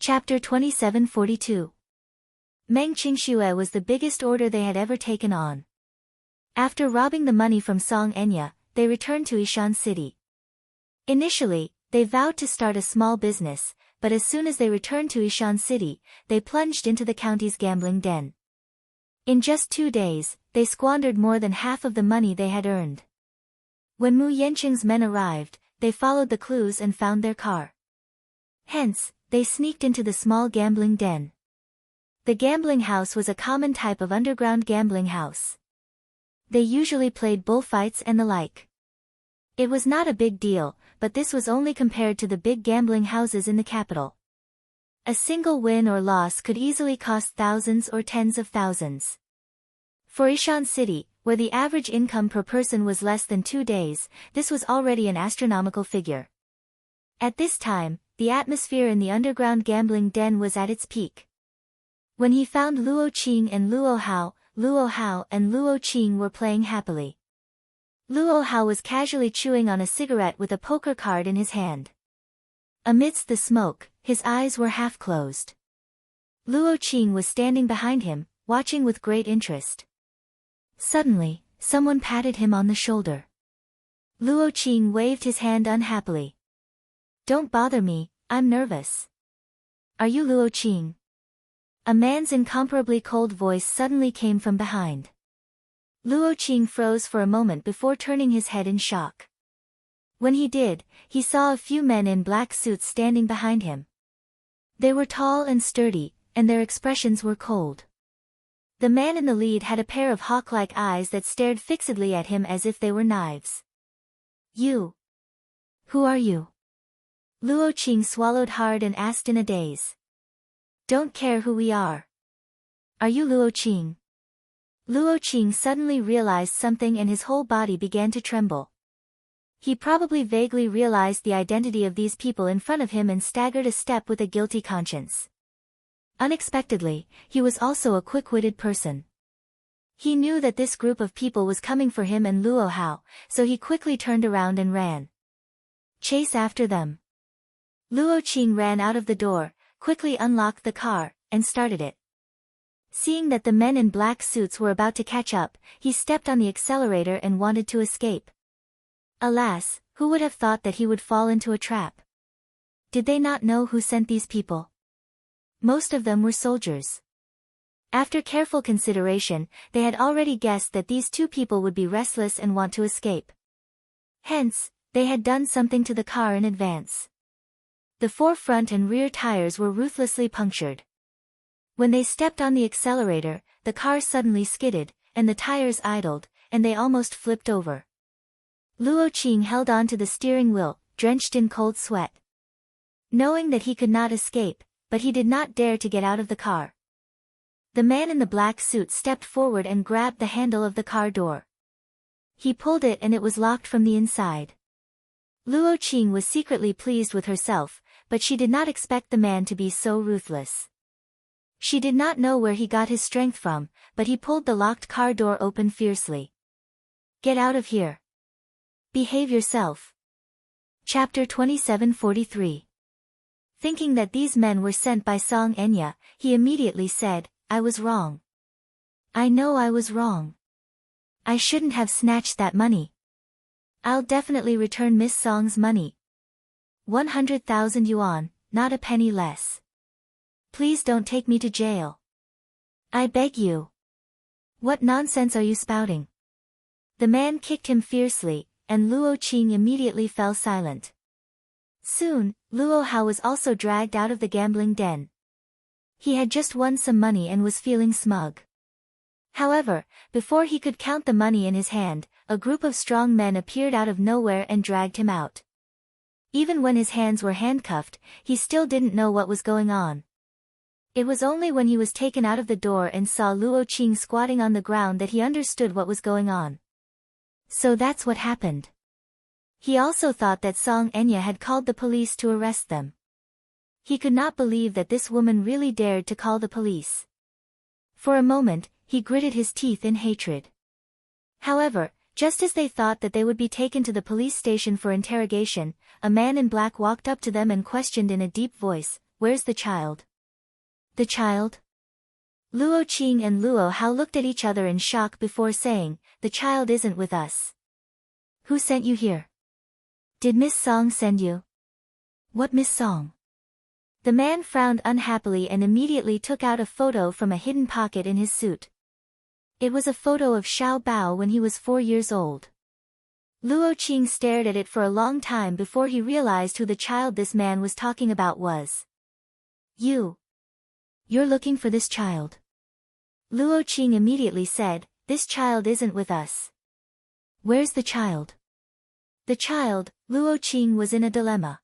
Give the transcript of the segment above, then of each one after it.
Chapter 2742. Meng Qingxue was the biggest order they had ever taken on. After robbing the money from Song Enya, they returned to Yishan City. Initially, they vowed to start a small business, but as soon as they returned to Yishan City, they plunged into the county's gambling den. In just 2 days, they squandered more than half of the money they had earned. When Mu Yanqing's men arrived, they followed the clues and found their car. Hence, they sneaked into the small gambling den. The gambling house was a common type of underground gambling house. They usually played bullfights and the like. It was not a big deal, but this was only compared to the big gambling houses in the capital. A single win or loss could easily cost thousands or tens of thousands. For Yishan City, where the average income per person was less than 2 days, this was already an astronomical figure. At this time, the atmosphere in the underground gambling den was at its peak. When he found Luo Qing and Luo Hao and Luo Qing were playing happily. Luo Hao was casually chewing on a cigarette with a poker card in his hand. Amidst the smoke, his eyes were half closed. Luo Qing was standing behind him, watching with great interest. Suddenly, someone patted him on the shoulder. Luo Qing waved his hand unhappily. "Don't bother me, I'm nervous." "Are you Luo Qing?" A man's incomparably cold voice suddenly came from behind. Luo Qing froze for a moment before turning his head in shock. When he did, he saw a few men in black suits standing behind him. They were tall and sturdy, and their expressions were cold. The man in the lead had a pair of hawk-like eyes that stared fixedly at him as if they were knives. "You? Who are you?" Luo Qing swallowed hard and asked in a daze. "Don't care who we are. Are you Luo Qing?" Luo Qing suddenly realized something and his whole body began to tremble. He probably vaguely realized the identity of these people in front of him and staggered a step with a guilty conscience. Unexpectedly, he was also a quick-witted person. He knew that this group of people was coming for him and Luo Hao, so he quickly turned around and ran. "Chase after them." Luo Qing ran out of the door, quickly unlocked the car, and started it. Seeing that the men in black suits were about to catch up, he stepped on the accelerator and wanted to escape. Alas, who would have thought that he would fall into a trap? Did they not know who sent these people? Most of them were soldiers. After careful consideration, they had already guessed that these 2 people would be restless and want to escape. Hence, they had done something to the car in advance. The 4 front and rear tires were ruthlessly punctured. When they stepped on the accelerator, the car suddenly skidded, and the tires idled, and they almost flipped over. Luo Qing held on to the steering wheel, drenched in cold sweat. Knowing that he could not escape, but he did not dare to get out of the car. The man in the black suit stepped forward and grabbed the handle of the car door. He pulled it and it was locked from the inside. Luo Qing was secretly pleased with herself, but she did not expect the man to be so ruthless. She did not know where he got his strength from, but he pulled the locked car door open fiercely. "Get out of here. Behave yourself." Chapter 2743. Thinking that these men were sent by Song Enya, he immediately said, "I was wrong. I know I was wrong. I shouldn't have snatched that money. I'll definitely return Miss Song's money. 100,000 yuan, not a penny less. Please don't take me to jail. I beg you. What nonsense are you spouting?" The man kicked him fiercely, and Luo Qing immediately fell silent. Soon, Luo Hao was also dragged out of the gambling den. He had just won some money and was feeling smug. However, before he could count the money in his hand, a group of strong men appeared out of nowhere and dragged him out. Even when his hands were handcuffed, he still didn't know what was going on. It was only when he was taken out of the door and saw Luo Qing squatting on the ground that he understood what was going on. So that's what happened. He also thought that Song Enya had called the police to arrest them. He could not believe that this woman really dared to call the police. For a moment, he gritted his teeth in hatred. However, just as they thought that they would be taken to the police station for interrogation, a man in black walked up to them and questioned in a deep voice, where's the child? The child? Luo Qing and Luo Hao looked at each other in shock before saying, the child isn't with us. Who sent you here? Did Miss Song send you? What Miss Song? The man frowned unhappily and immediately took out a photo from a hidden pocket in his suit. It was a photo of Xiao Bao when he was 4 years old. Luo Qing stared at it for a long time before he realized who the child this man was talking about was. You're looking for this child? Luo Qing immediately said, this child isn't with us. Where's the child? The child, Luo Qing was in a dilemma.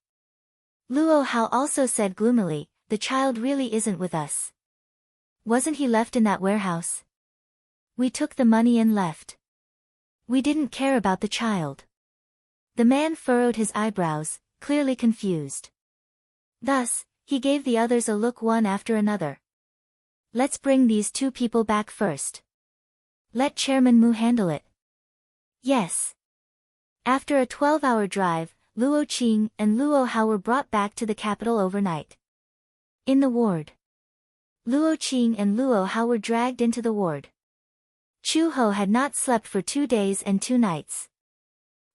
Luo Hao also said gloomily, the child really isn't with us. Wasn't he left in that warehouse? We took the money and left. We didn't care about the child. The man furrowed his eyebrows, clearly confused. Thus, he gave the others a look one after another. Let's bring these 2 people back first. Let Chairman Mu handle it. Yes. After a 12-hour drive, Luo Qing and Luo Hao were brought back to the capital overnight. In the ward. Luo Qing and Luo Hao were dragged into the ward. Chu Ho had not slept for 2 days and 2 nights.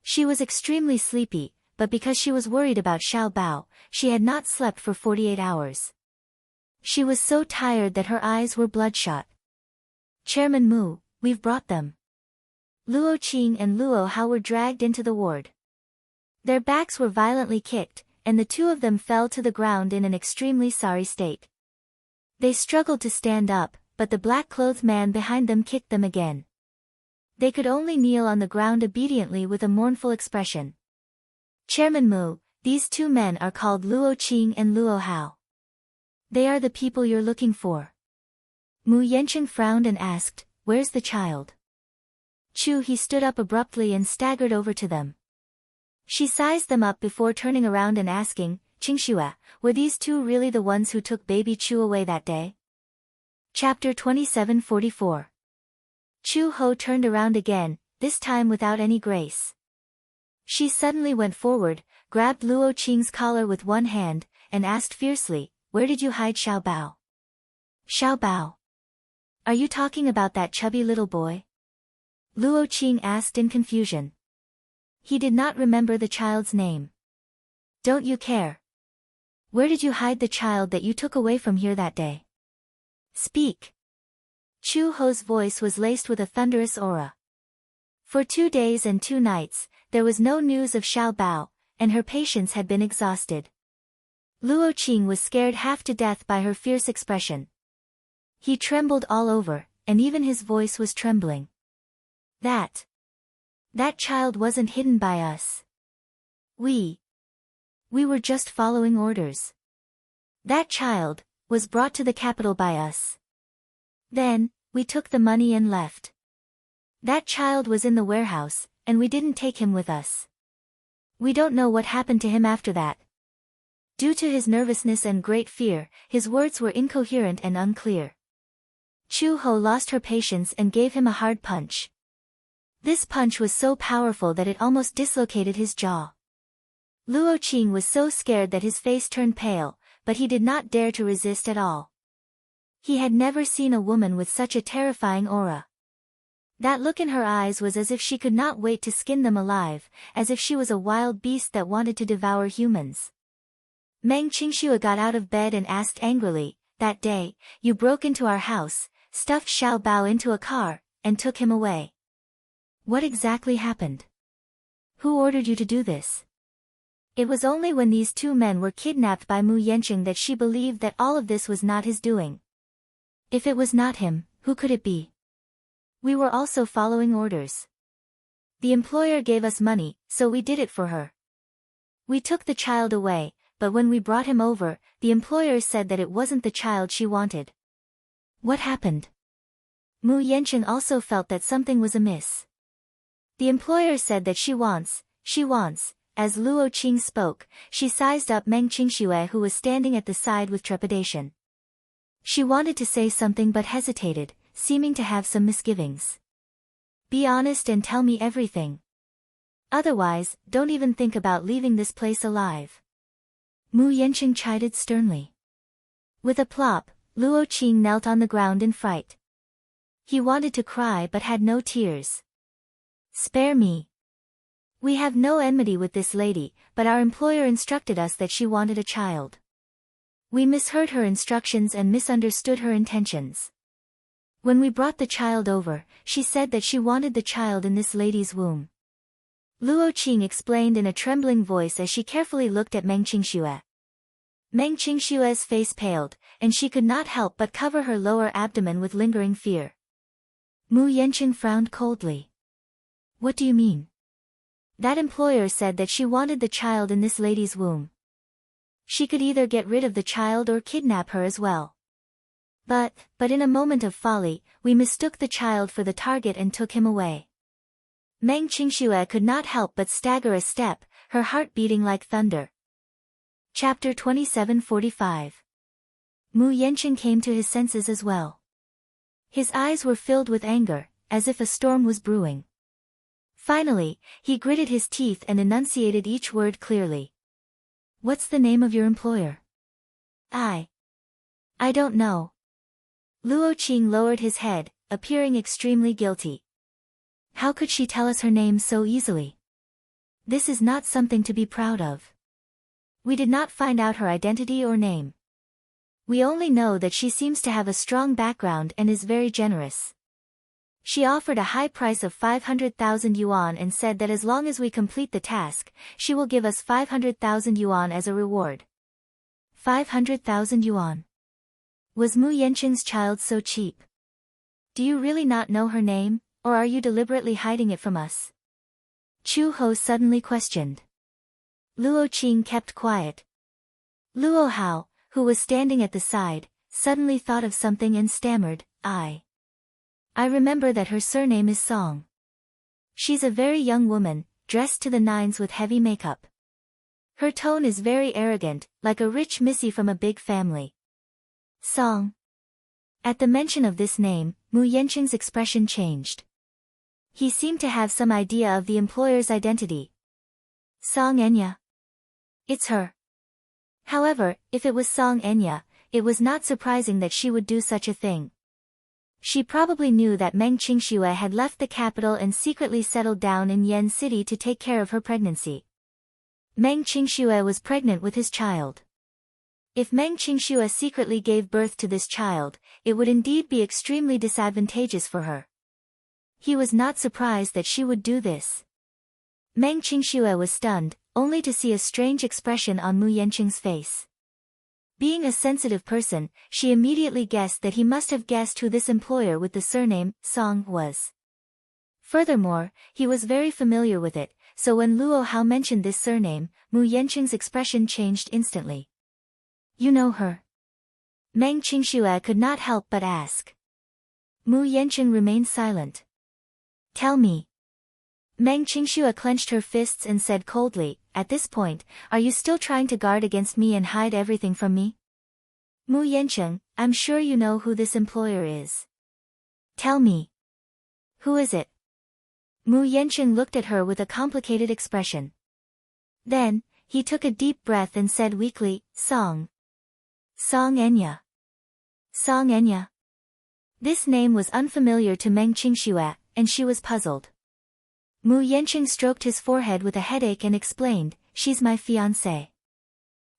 She was extremely sleepy, but because she was worried about Xiao Bao, she had not slept for 48 hours. She was so tired that her eyes were bloodshot. Chairman Mu, we've brought them. Luo Qing and Luo Hao were dragged into the ward. Their backs were violently kicked, and the 2 of them fell to the ground in an extremely sorry state. They struggled to stand up, but the black-clothed man behind them kicked them again. They could only kneel on the ground obediently with a mournful expression. Chairman Mu, these 2 men are called Luo Qing and Luo Hao. They are the people you're looking for. Mu Yanqing frowned and asked, where's the child? He stood up abruptly and staggered over to them. She sized them up before turning around and asking, Qingxue, were these 2 really the ones who took baby Chu away that day? Chapter 2744. Chu Ho turned around again, this time without any grace. She suddenly went forward, grabbed Luo Qing's collar with one hand, and asked fiercely, where did you hide Xiao Bao? Xiao Bao? Are you talking about that chubby little boy? Luo Qing asked in confusion. He did not remember the child's name. Don't you care? Where did you hide the child that you took away from here that day? Speak. Chu Ho's voice was laced with a thunderous aura. For 2 days and 2 nights, there was no news of Xiao Bao, and her patience had been exhausted. Luo Qing was scared half to death by her fierce expression. He trembled all over, and even his voice was trembling. That child wasn't hidden by us. We were just following orders. That child was brought to the capital by us. Then, we took the money and left. That child was in the warehouse, and we didn't take him with us. We don't know what happened to him after that. Due to his nervousness and great fear, his words were incoherent and unclear. Chu Ho lost her patience and gave him a hard punch. This punch was so powerful that it almost dislocated his jaw. Luo Qing was so scared that his face turned pale, but he did not dare to resist at all. He had never seen a woman with such a terrifying aura. That look in her eyes was as if she could not wait to skin them alive, as if she was a wild beast that wanted to devour humans. Meng Qingxue got out of bed and asked angrily, that day, you broke into our house, stuffed Xiao Bao into a car, and took him away. What exactly happened? Who ordered you to do this? It was only when these 2 men were kidnapped by Mu Yanqing that she believed that all of this was not his doing. If it was not him, who could it be? We were also following orders. The employer gave us money, so we did it for her. We took the child away, but when we brought him over, the employer said that it wasn't the child she wanted. What happened? Mu Yanqing also felt that something was amiss. The employer said that she wants, as Luo Qing spoke, she sized up Meng Qingxue who was standing at the side with trepidation. She wanted to say something but hesitated, seeming to have some misgivings. Be honest and tell me everything. Otherwise, don't even think about leaving this place alive. Mu Yanqing chided sternly. With a plop, Luo Qing knelt on the ground in fright. He wanted to cry but had no tears. Spare me. We have no enmity with this lady, but our employer instructed us that she wanted a child. We misheard her instructions and misunderstood her intentions. When we brought the child over, she said that she wanted the child in this lady's womb. Luo Qing explained in a trembling voice as she carefully looked at Meng Qingxue. Meng Qingxue's face paled, and she could not help but cover her lower abdomen with lingering fear. Mu Yanqing frowned coldly. What do you mean? That employer said that she wanted the child in this lady's womb. She could either get rid of the child or kidnap her as well. But in a moment of folly, we mistook the child for the target and took him away. Meng Qingxue could not help but stagger a step, her heart beating like thunder. Chapter 27:45. Mu Yanqing came to his senses as well. His eyes were filled with anger, as if a storm was brewing. Finally, he gritted his teeth and enunciated each word clearly. What's the name of your employer? I don't know. Luo Qing lowered his head, appearing extremely guilty. How could she tell us her name so easily? This is not something to be proud of. We did not find out her identity or name. We only know that she seems to have a strong background and is very generous. She offered a high price of 500,000 yuan and said that as long as we complete the task, she will give us 500,000 yuan as a reward. 500,000 yuan. Was Mu Yanqing's child so cheap? Do you really not know her name, or are you deliberately hiding it from us? Chu Ho suddenly questioned. Luo Qing kept quiet. Luo Hao, who was standing at the side, suddenly thought of something and stammered, I remember that her surname is Song. She's a very young woman, dressed to the nines with heavy makeup. Her tone is very arrogant, like a rich missy from a big family. Song. At the mention of this name, Mu Yanqing's expression changed. He seemed to have some idea of the employer's identity. Song Enya. It's her. However, if it was Song Enya, it was not surprising that she would do such a thing. She probably knew that Meng Qingxue had left the capital and secretly settled down in Yan City to take care of her pregnancy. Meng Qingxue was pregnant with his child. If Meng Qingxue secretly gave birth to this child, it would indeed be extremely disadvantageous for her. He was not surprised that she would do this. Meng Qingxue was stunned, only to see a strange expression on Mu Yanqing's face. Being a sensitive person, she immediately guessed that he must have guessed who this employer with the surname, Song, was. Furthermore, he was very familiar with it, so when Luo Hao mentioned this surname, Mu Yanqing's expression changed instantly. You know her? Meng Qingxue could not help but ask. Mu Yanqing remained silent. Tell me. Meng Qingxue clenched her fists and said coldly, at this point, are you still trying to guard against me and hide everything from me? Mu Yanqing, I'm sure you know who this employer is. Tell me. Who is it? Mu Yanqing looked at her with a complicated expression. Then, he took a deep breath and said weakly, Song. Song Enya. Song Enya. This name was unfamiliar to Meng Qingxue, and she was puzzled. Mu Yanqing stroked his forehead with a headache and explained, she's my fiancée.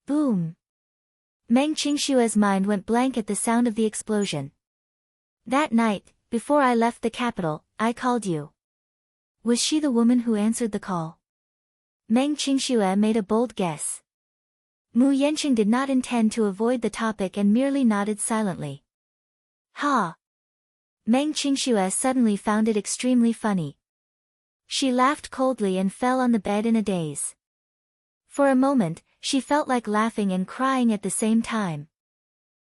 Boom. Meng Qingxue's mind went blank at the sound of the explosion. That night, before I left the capital, I called you. Was she the woman who answered the call? Meng Qingxue made a bold guess. Mu Yanqing did not intend to avoid the topic and merely nodded silently. Ha! Meng Qingxue suddenly found it extremely funny. She laughed coldly and fell on the bed in a daze. For a moment, she felt like laughing and crying at the same time.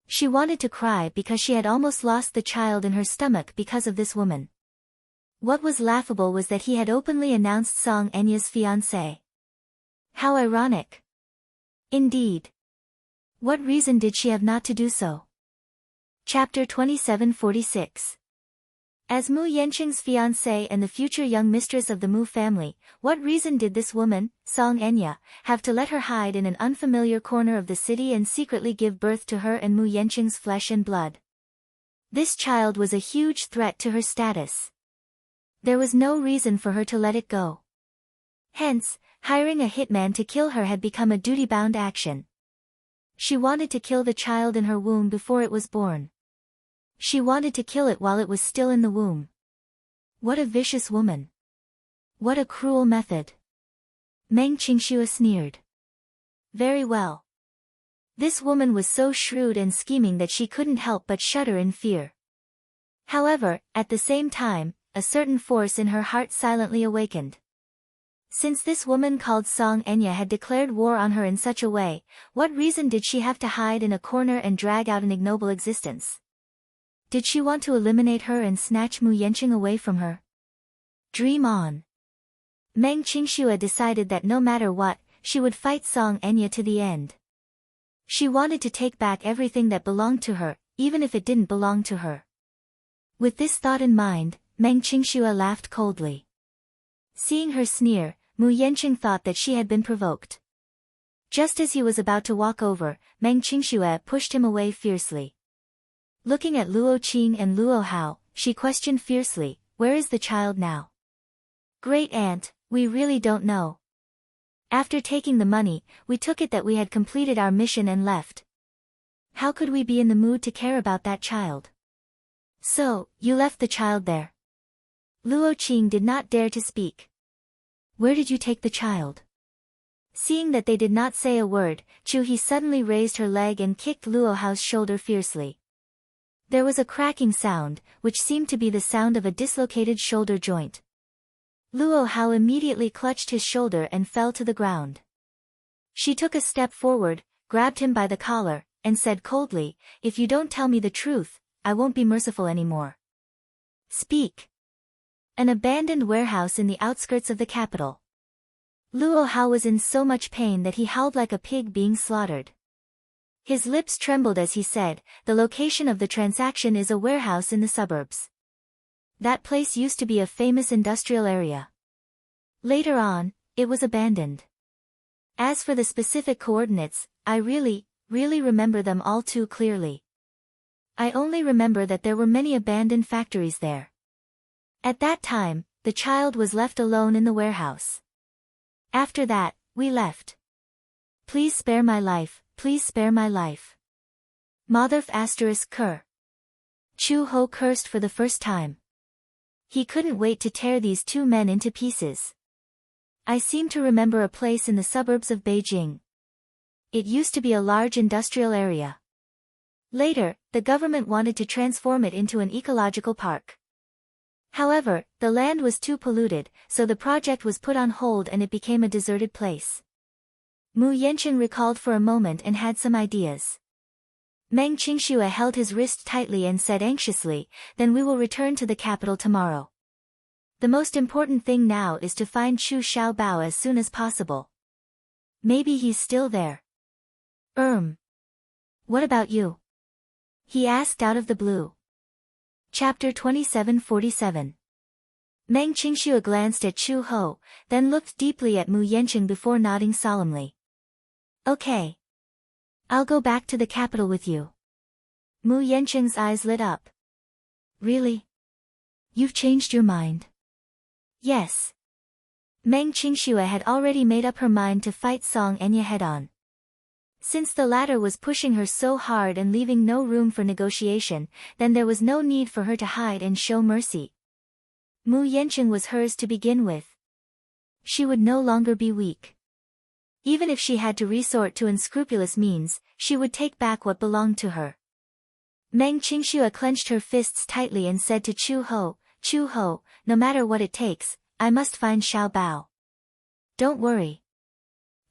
She wanted to cry because she had almost lost the child in her stomach because of this woman. What was laughable was that he had openly announced Song Enya's fiancé. How ironic. Indeed. What reason did she have not to do so? Chapter 27:46. As Mu Yanqing's fiancée and the future young mistress of the Mu family, what reason did this woman, Song Enya, have to let her hide in an unfamiliar corner of the city and secretly give birth to her and Mu Yanqing's flesh and blood? This child was a huge threat to her status. There was no reason for her to let it go. Hence, hiring a hitman to kill her had become a duty-bound action. She wanted to kill the child in her womb before it was born. She wanted to kill it while it was still in the womb. What a vicious woman. What a cruel method. Meng Qingxue sneered. Very well. This woman was so shrewd and scheming that she couldn't help but shudder in fear. However, at the same time, a certain force in her heart silently awakened. Since this woman called Song Enya had declared war on her in such a way, what reason did she have to hide in a corner and drag out an ignoble existence? Did she want to eliminate her and snatch Mu Yanqing away from her? Dream on. Meng Qingxue decided that no matter what, she would fight Song Enya to the end. She wanted to take back everything that belonged to her, even if it didn't belong to her. With this thought in mind, Meng Qingxue laughed coldly. Seeing her sneer, Mu Yanqing thought that she had been provoked. Just as he was about to walk over, Meng Qingxue pushed him away fiercely. Looking at Luo Qing and Luo Hao, she questioned fiercely, "Where is the child now?" "Great aunt, we really don't know. After taking the money, we took it that we had completed our mission and left. How could we be in the mood to care about that child?" "So, you left the child there?" Luo Qing did not dare to speak. "Where did you take the child?" Seeing that they did not say a word, Chu He suddenly raised her leg and kicked Luo Hao's shoulder fiercely. There was a cracking sound, which seemed to be the sound of a dislocated shoulder joint. Luo Hao immediately clutched his shoulder and fell to the ground. She took a step forward, grabbed him by the collar, and said coldly, "If you don't tell me the truth, I won't be merciful anymore." "Speak." An abandoned warehouse in the outskirts of the capital. Luo Hao was in so much pain that he howled like a pig being slaughtered. His lips trembled as he said, "The location of the transaction is a warehouse in the suburbs. That place used to be a famous industrial area. Later on, it was abandoned. As for the specific coordinates, I really remember them all too clearly. I only remember that there were many abandoned factories there. At that time, the child was left alone in the warehouse. After that, we left. Please spare my life, please spare my life." Motherf *****. Chu Ho cursed for the first time. He couldn't wait to tear these two men into pieces. "I seem to remember a place in the suburbs of Beijing. It used to be a large industrial area. Later, the government wanted to transform it into an ecological park. However, the land was too polluted, so the project was put on hold and it became a deserted place." Mu Yanqing recalled for a moment and had some ideas. Meng Qingxue held his wrist tightly and said anxiously, "Then we will return to the capital tomorrow. The most important thing now is to find Chu Xiaobao as soon as possible. Maybe he's still there." What about you?" he asked out of the blue. Chapter 2747. Meng Qingxue glanced at Chu Ho, then looked deeply at Mu Yanqing before nodding solemnly. "Okay. I'll go back to the capital with you." Mu Yanqing's eyes lit up. "Really? You've changed your mind?" "Yes." Meng Qingxue had already made up her mind to fight Song Enya head-on. Since the latter was pushing her so hard and leaving no room for negotiation, then there was no need for her to hide and show mercy. Mu Yanqing was hers to begin with. She would no longer be weak. Even if she had to resort to unscrupulous means, she would take back what belonged to her. Meng Qingxue clenched her fists tightly and said to Chu Ho, "No matter what it takes, I must find Xiao Bao." "Don't worry."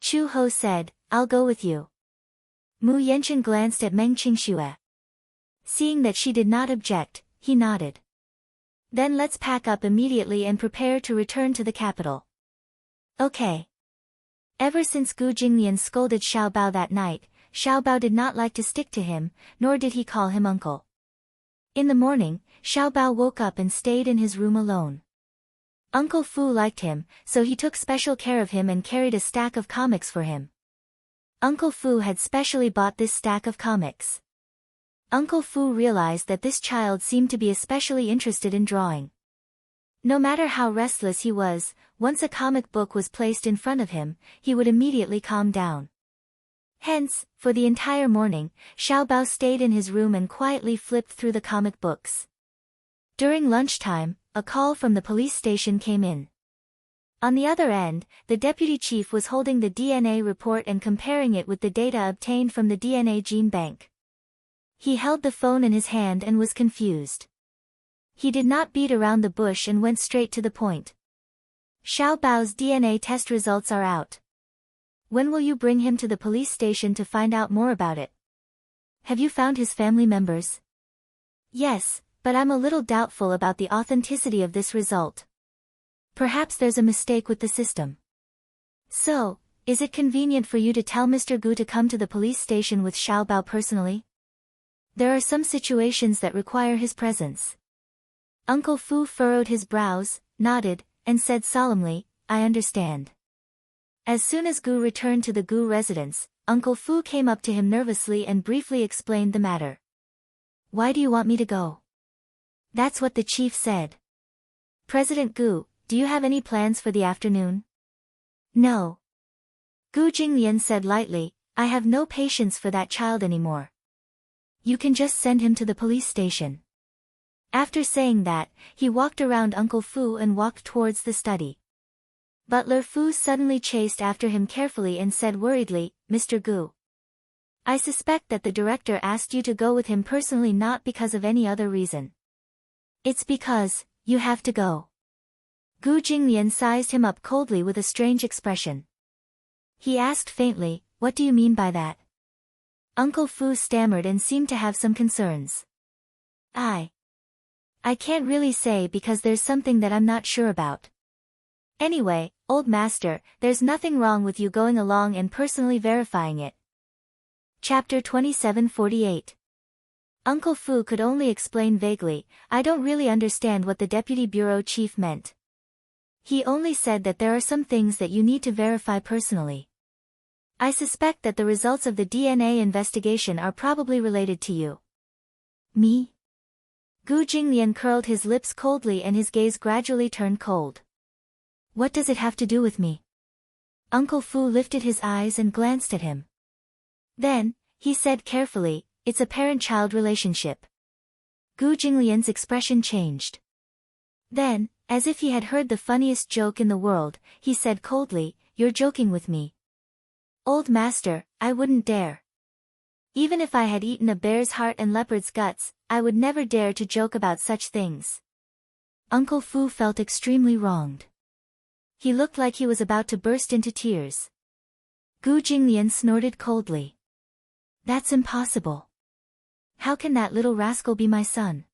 Chu Ho said, "I'll go with you." Mu Yanqing glanced at Meng Qingxue. Seeing that she did not object, he nodded. "Then let's pack up immediately and prepare to return to the capital." "Okay." Ever since Gu Jinglian scolded Xiao Bao that night, Xiao Bao did not like to stick to him, nor did he call him uncle. In the morning, Xiaobao woke up and stayed in his room alone. Uncle Fu liked him, so he took special care of him and carried a stack of comics for him. Uncle Fu had specially bought this stack of comics. Uncle Fu realized that this child seemed to be especially interested in drawing. No matter how restless he was, once a comic book was placed in front of him, he would immediately calm down. Hence, for the entire morning, Xiaobao stayed in his room and quietly flipped through the comic books. During lunchtime, a call from the police station came in. On the other end, the deputy chief was holding the DNA report and comparing it with the data obtained from the DNA gene bank. He held the phone in his hand and was confused. He did not beat around the bush and went straight to the point. Xiaobao's DNA test results are out. When will you bring him to the police station to find out more about it? Have you found his family members? Yes, but I'm a little doubtful about the authenticity of this result. Perhaps there's a mistake with the system. So, is it convenient for you to tell Mr. Gu to come to the police station with Xiaobao personally? There are some situations that require his presence. Uncle Fu furrowed his brows, nodded, and said solemnly, I understand. As soon as Gu returned to the Gu residence, Uncle Fu came up to him nervously and briefly explained the matter. Why do you want me to go? That's what the chief said. President Gu, do you have any plans for the afternoon? No. Gu Jinglian said lightly, I have no patience for that child anymore. You can just send him to the police station. After saying that, he walked around Uncle Fu and walked towards the study. Butler Fu suddenly chased after him carefully and said worriedly, Mr. Gu. I suspect that the director asked you to go with him personally, not because of any other reason. It's because, you have to go. Gu Jinglian sized him up coldly with a strange expression. He asked faintly, what do you mean by that? Uncle Fu stammered and seemed to have some concerns. I can't really say because there's something that I'm not sure about. Anyway, old master, there's nothing wrong with you going along and personally verifying it. Chapter 2748. Uncle Fu could only explain vaguely, I don't really understand what the deputy bureau chief meant. He only said that there are some things that you need to verify personally. I suspect that the results of the DNA investigation are probably related to you. Me? Gu Jinglian curled his lips coldly and his gaze gradually turned cold. What does it have to do with me? Uncle Fu lifted his eyes and glanced at him. Then, he said carefully, it's a parent-child relationship. Gu Jinglian's expression changed. Then, as if he had heard the funniest joke in the world, he said coldly, you're joking with me. Old master, I wouldn't dare. Even if I had eaten a bear's heart and leopard's guts, I would never dare to joke about such things. Uncle Fu felt extremely wronged. He looked like he was about to burst into tears. Gu Jinglian snorted coldly. That's impossible. How can that little rascal be my son?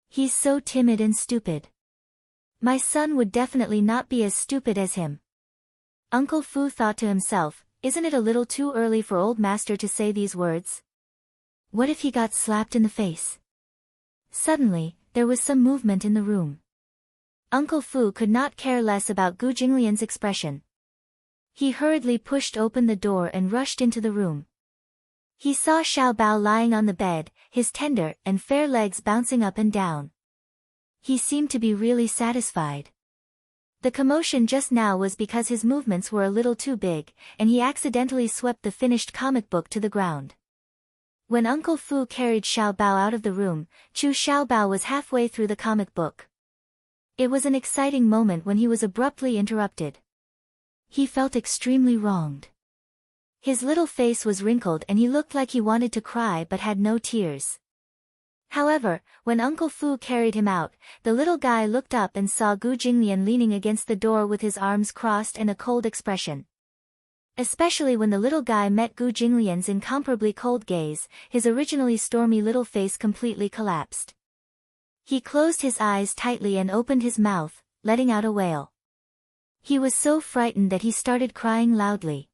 He's so timid and stupid. My son would definitely not be as stupid as him. Uncle Fu thought to himself, isn't it a little too early for old master to say these words? What if he got slapped in the face? Suddenly, there was some movement in the room. Uncle Fu could not care less about Gu Jinglian's expression. He hurriedly pushed open the door and rushed into the room. He saw Xiaobao lying on the bed, his tender and fair legs bouncing up and down. He seemed to be really satisfied. The commotion just now was because his movements were a little too big, and he accidentally swept the finished comic book to the ground. When Uncle Fu carried Xiaobao out of the room, Chu Xiaobao was halfway through the comic book. It was an exciting moment when he was abruptly interrupted. He felt extremely wronged. His little face was wrinkled and he looked like he wanted to cry but had no tears. However, when Uncle Fu carried him out, the little guy looked up and saw Gu Jinglian leaning against the door with his arms crossed and a cold expression. Especially when the little guy met Gu Jinglian's incomparably cold gaze, his originally stormy little face completely collapsed. He closed his eyes tightly and opened his mouth, letting out a wail. He was so frightened that he started crying loudly.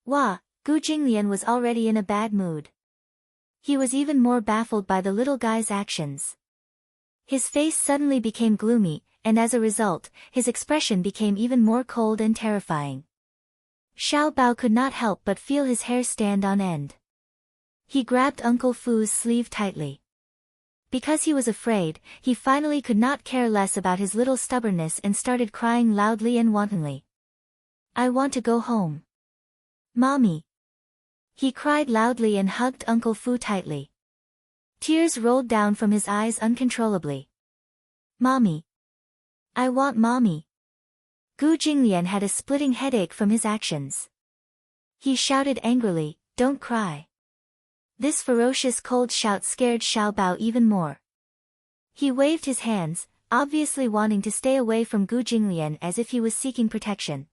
Gu Jinglian was already in a bad mood. He was even more baffled by the little guy's actions. His face suddenly became gloomy, and as a result, his expression became even more cold and terrifying. Xiao Bao could not help but feel his hair stand on end. He grabbed Uncle Fu's sleeve tightly. Because he was afraid, he finally could not care less about his little stubbornness and started crying loudly and wantonly. "I want to go home. Mommy." He cried loudly and hugged Uncle Fu tightly. Tears rolled down from his eyes uncontrollably. "Mommy. I want Mommy." Gu Jinglian had a splitting headache from his actions. He shouted angrily, "Don't cry." This ferocious cold shout scared Xiao Bao even more. He waved his hands, obviously wanting to stay away from Gu Jinglian as if he was seeking protection.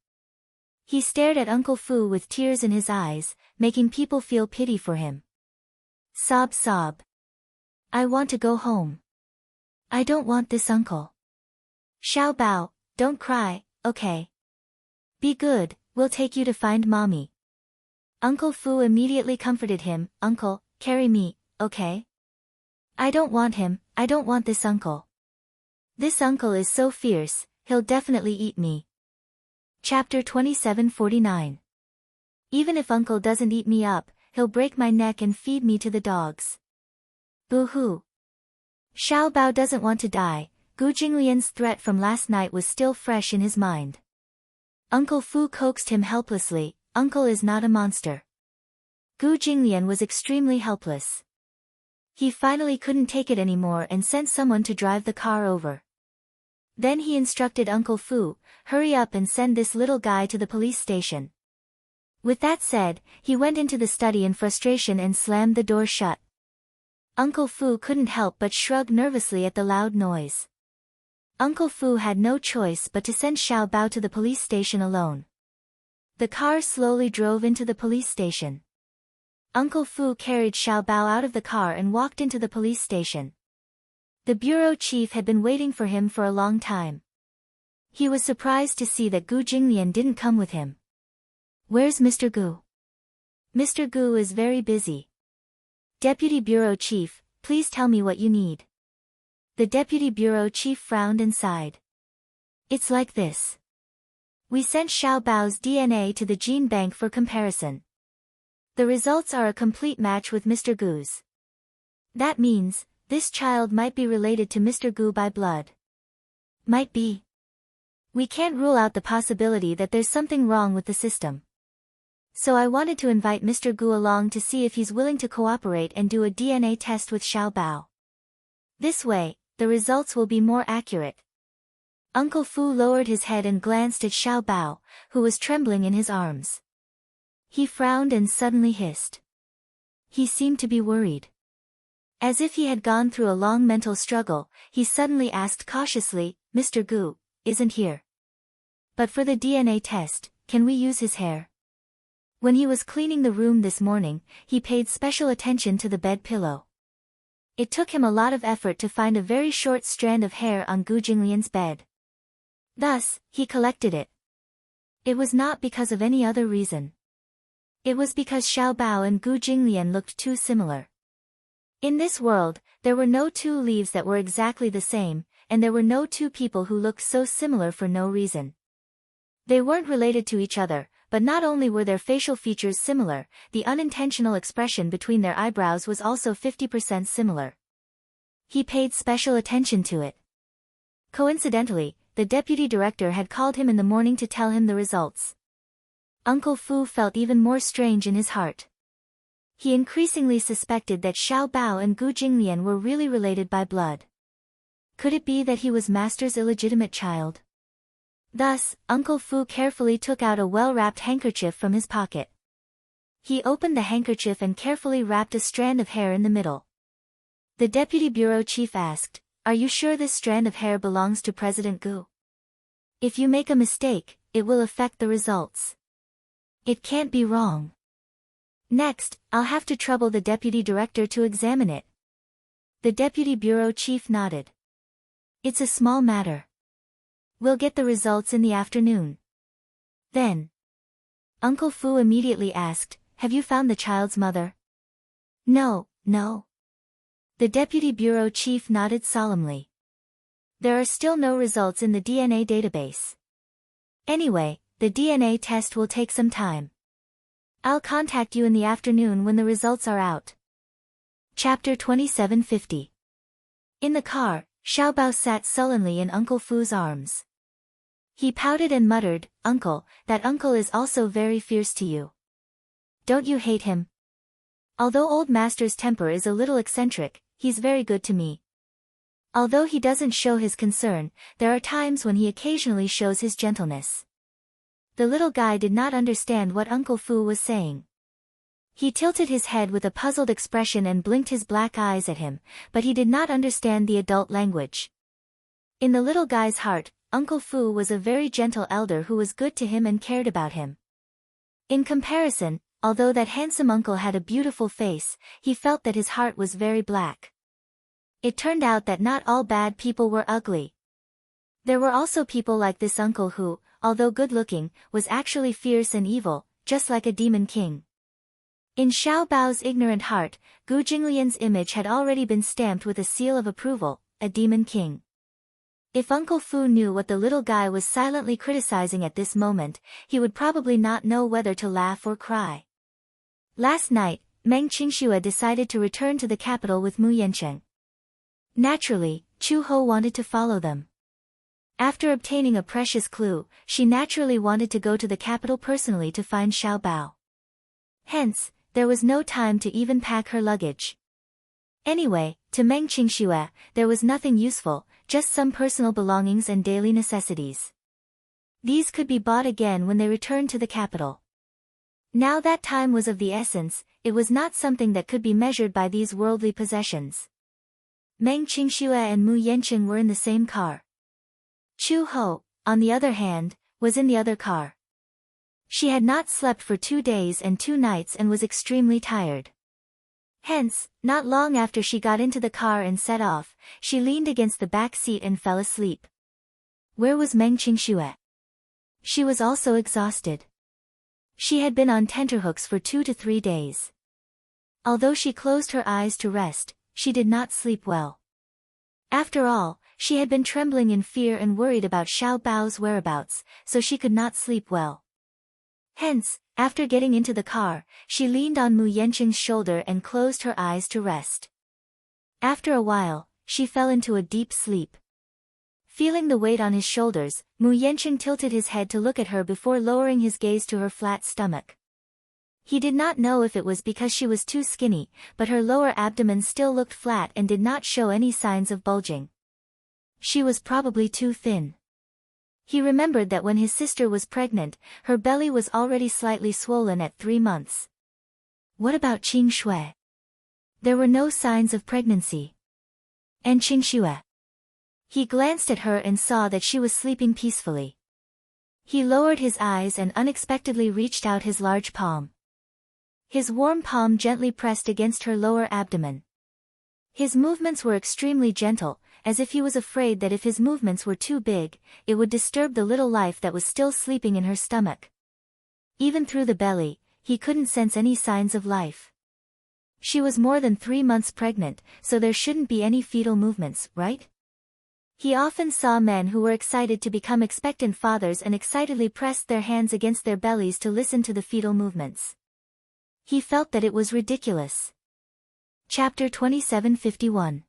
He stared at Uncle Fu with tears in his eyes, making people feel pity for him. Sob sob. "I want to go home. I don't want this uncle." "Xiao Bao, don't cry, okay? Be good, we'll take you to find Mommy." Uncle Fu immediately comforted him, "Uncle, carry me, okay? I don't want him, I don't want this uncle. This uncle is so fierce, he'll definitely eat me." Chapter 2749. "Even if uncle doesn't eat me up, he'll break my neck and feed me to the dogs." Boo-hoo. Xiao Bao doesn't want to die. Gu Jinglian's threat from last night was still fresh in his mind. Uncle Fu coaxed him helplessly, "Uncle is not a monster." Gu Jinglian was extremely helpless. He finally couldn't take it anymore and sent someone to drive the car over. Then he instructed Uncle Fu, "Hurry up and send this little guy to the police station." With that said, he went into the study in frustration and slammed the door shut. Uncle Fu couldn't help but shrug nervously at the loud noise. Uncle Fu had no choice but to send Xiao Bao to the police station alone. The car slowly drove into the police station. Uncle Fu carried Xiao Bao out of the car and walked into the police station. The bureau chief had been waiting for him for a long time. He was surprised to see that Gu Jinglian didn't come with him. "Where's Mr. Gu?" "Mr. Gu is very busy." "Deputy bureau chief, please tell me what you need." The deputy bureau chief frowned and sighed. "It's like this. We sent Xiao Bao's DNA to the gene bank for comparison. The results are a complete match with Mr. Gu's. That means, this child might be related to Mr. Gu by blood." "Might be. We can't rule out the possibility that there's something wrong with the system. So I wanted to invite Mr. Gu along to see if he's willing to cooperate and do a DNA test with Xiao Bao. This way, the results will be more accurate." Uncle Fu lowered his head and glanced at Xiao Bao, who was trembling in his arms. He frowned and suddenly hissed. He seemed to be worried. As if he had gone through a long mental struggle, he suddenly asked cautiously, "Mr. Gu isn't here. But for the DNA test, can we use his hair?" When he was cleaning the room this morning, he paid special attention to the bed pillow. It took him a lot of effort to find a very short strand of hair on Gu Jinglian's bed. Thus, he collected it. It was not because of any other reason. It was because Xiao Bao and Gu Jinglian looked too similar. In this world, there were no two leaves that were exactly the same, and there were no two people who looked so similar for no reason. They weren't related to each other, but not only were their facial features similar, the unintentional expression between their eyebrows was also 50% similar. He paid special attention to it. Coincidentally, the deputy director had called him in the morning to tell him the results. Uncle Fu felt even more strange in his heart. He increasingly suspected that Xiao Bao and Gu Jinglian were really related by blood. Could it be that he was Master's illegitimate child? Thus, Uncle Fu carefully took out a well-wrapped handkerchief from his pocket. He opened the handkerchief and carefully wrapped a strand of hair in the middle. The deputy bureau chief asked, "Are you sure this strand of hair belongs to President Gu? If you make a mistake, it will affect the results. It can't be wrong. Next, I'll have to trouble the deputy director to examine it." The deputy bureau chief nodded. "It's a small matter. We'll get the results in the afternoon." Then, Uncle Fu immediately asked, "Have you found the child's mother?" "No, No. The deputy bureau chief nodded solemnly. There are still no results in the DNA database. Anyway, the DNA test will take some time. I'll contact you in the afternoon when the results are out. Chapter 2750. In the car, Xiaobao sat sullenly in Uncle Fu's arms. He pouted and muttered, "Uncle, that uncle is also very fierce to you. Don't you hate him? Although old master's temper is a little eccentric, he's very good to me. Although he doesn't show his concern, there are times when he occasionally shows his gentleness." The little guy did not understand what Uncle Fu was saying. He tilted his head with a puzzled expression and blinked his black eyes at him, but he did not understand the adult language. In the little guy's heart, Uncle Fu was a very gentle elder who was good to him and cared about him. In comparison, although that handsome uncle had a beautiful face, he felt that his heart was very black. It turned out that not all bad people were ugly. There were also people like this uncle who, although good-looking, was actually fierce and evil, just like a demon king. In Xiao Bao's ignorant heart, Gu Jinglian's image had already been stamped with a seal of approval, a demon king. If Uncle Fu knew what the little guy was silently criticizing at this moment, he would probably not know whether to laugh or cry. Last night, Meng Qingxue decided to return to the capital with Mu Yancheng. Naturally, Chu Ho wanted to follow them. After obtaining a precious clue, she naturally wanted to go to the capital personally to find Xiao Bao. Hence, there was no time to even pack her luggage. Anyway, to Meng Qingxue, there was nothing useful, just some personal belongings and daily necessities. These could be bought again when they returned to the capital. Now that time was of the essence, it was not something that could be measured by these worldly possessions. Meng Qingxue and Mu Yancheng were in the same car. Chu Ho, on the other hand, was in the other car. She had not slept for 2 days and 2 nights and was extremely tired. Hence, not long after she got into the car and set off, she leaned against the back seat and fell asleep. Where was Meng Qingxue? She was also exhausted. She had been on tenterhooks for 2 to 3 days. Although she closed her eyes to rest, she did not sleep well. After all, she had been trembling in fear and worried about Xiao Bao's whereabouts, so she could not sleep well. Hence, after getting into the car, she leaned on Mu Yancheng's shoulder and closed her eyes to rest. After a while, she fell into a deep sleep. Feeling the weight on his shoulders, Mu Yancheng tilted his head to look at her before lowering his gaze to her flat stomach. He did not know if it was because she was too skinny, but her lower abdomen still looked flat and did not show any signs of bulging. She was probably too thin. He remembered that when his sister was pregnant, her belly was already slightly swollen at 3 months. What about Qing Shui? There were no signs of pregnancy. And Qing Shui? He glanced at her and saw that she was sleeping peacefully. He lowered his eyes and unexpectedly reached out his large palm. His warm palm gently pressed against her lower abdomen. His movements were extremely gentle, as if he was afraid that if his movements were too big, it would disturb the little life that was still sleeping in her stomach. Even through the belly, he couldn't sense any signs of life. She was more than 3 months pregnant, so there shouldn't be any fetal movements, right? He often saw men who were excited to become expectant fathers and excitedly pressed their hands against their bellies to listen to the fetal movements. He felt that it was ridiculous. Chapter 2751.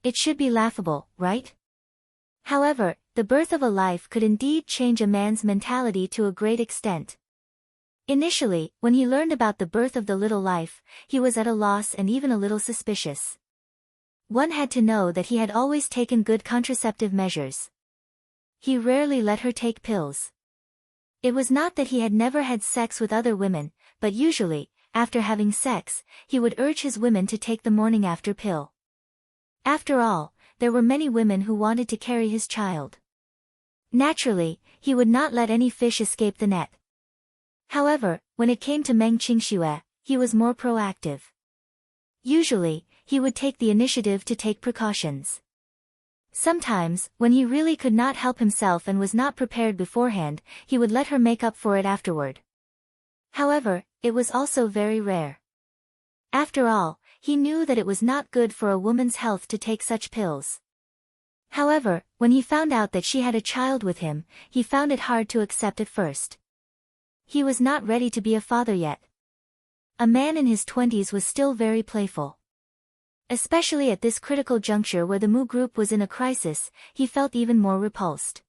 It should be laughable, right? However, the birth of a life could indeed change a man's mentality to a great extent. Initially, when he learned about the birth of the little life, he was at a loss and even a little suspicious. One had to know that he had always taken good contraceptive measures. He rarely let her take pills. It was not that he had never had sex with other women, but usually, after having sex, he would urge his women to take the morning after pill. After all, there were many women who wanted to carry his child. Naturally, he would not let any fish escape the net. However, when it came to Meng Qingxue, he was more proactive. Usually, he would take the initiative to take precautions. Sometimes, when he really could not help himself and was not prepared beforehand, he would let her make up for it afterward. However, it was also very rare. After all, he knew that it was not good for a woman's health to take such pills. However, when he found out that she had a child with him, he found it hard to accept at first. He was not ready to be a father yet. A man in his 20s was still very playful. Especially at this critical juncture where the Mu group was in a crisis, he felt even more repulsed.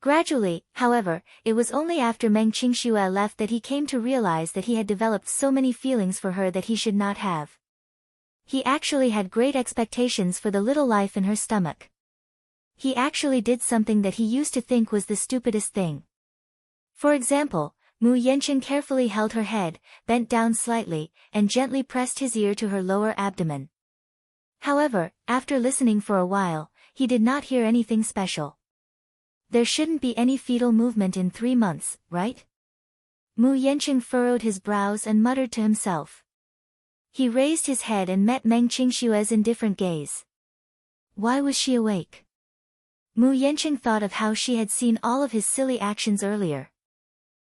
Gradually, however, it was only after Meng Qingxue left that he came to realize that he had developed so many feelings for her that he should not have. He actually had great expectations for the little life in her stomach. He actually did something that he used to think was the stupidest thing. For example, Mu Yanqing carefully held her head, bent down slightly, and gently pressed his ear to her lower abdomen. However, after listening for a while, he did not hear anything special. There shouldn't be any fetal movement in 3 months, right? Mu Yanqing furrowed his brows and muttered to himself. He raised his head and met Meng Qingshue's indifferent gaze. Why was she awake? Mu Yanqing thought of how she had seen all of his silly actions earlier.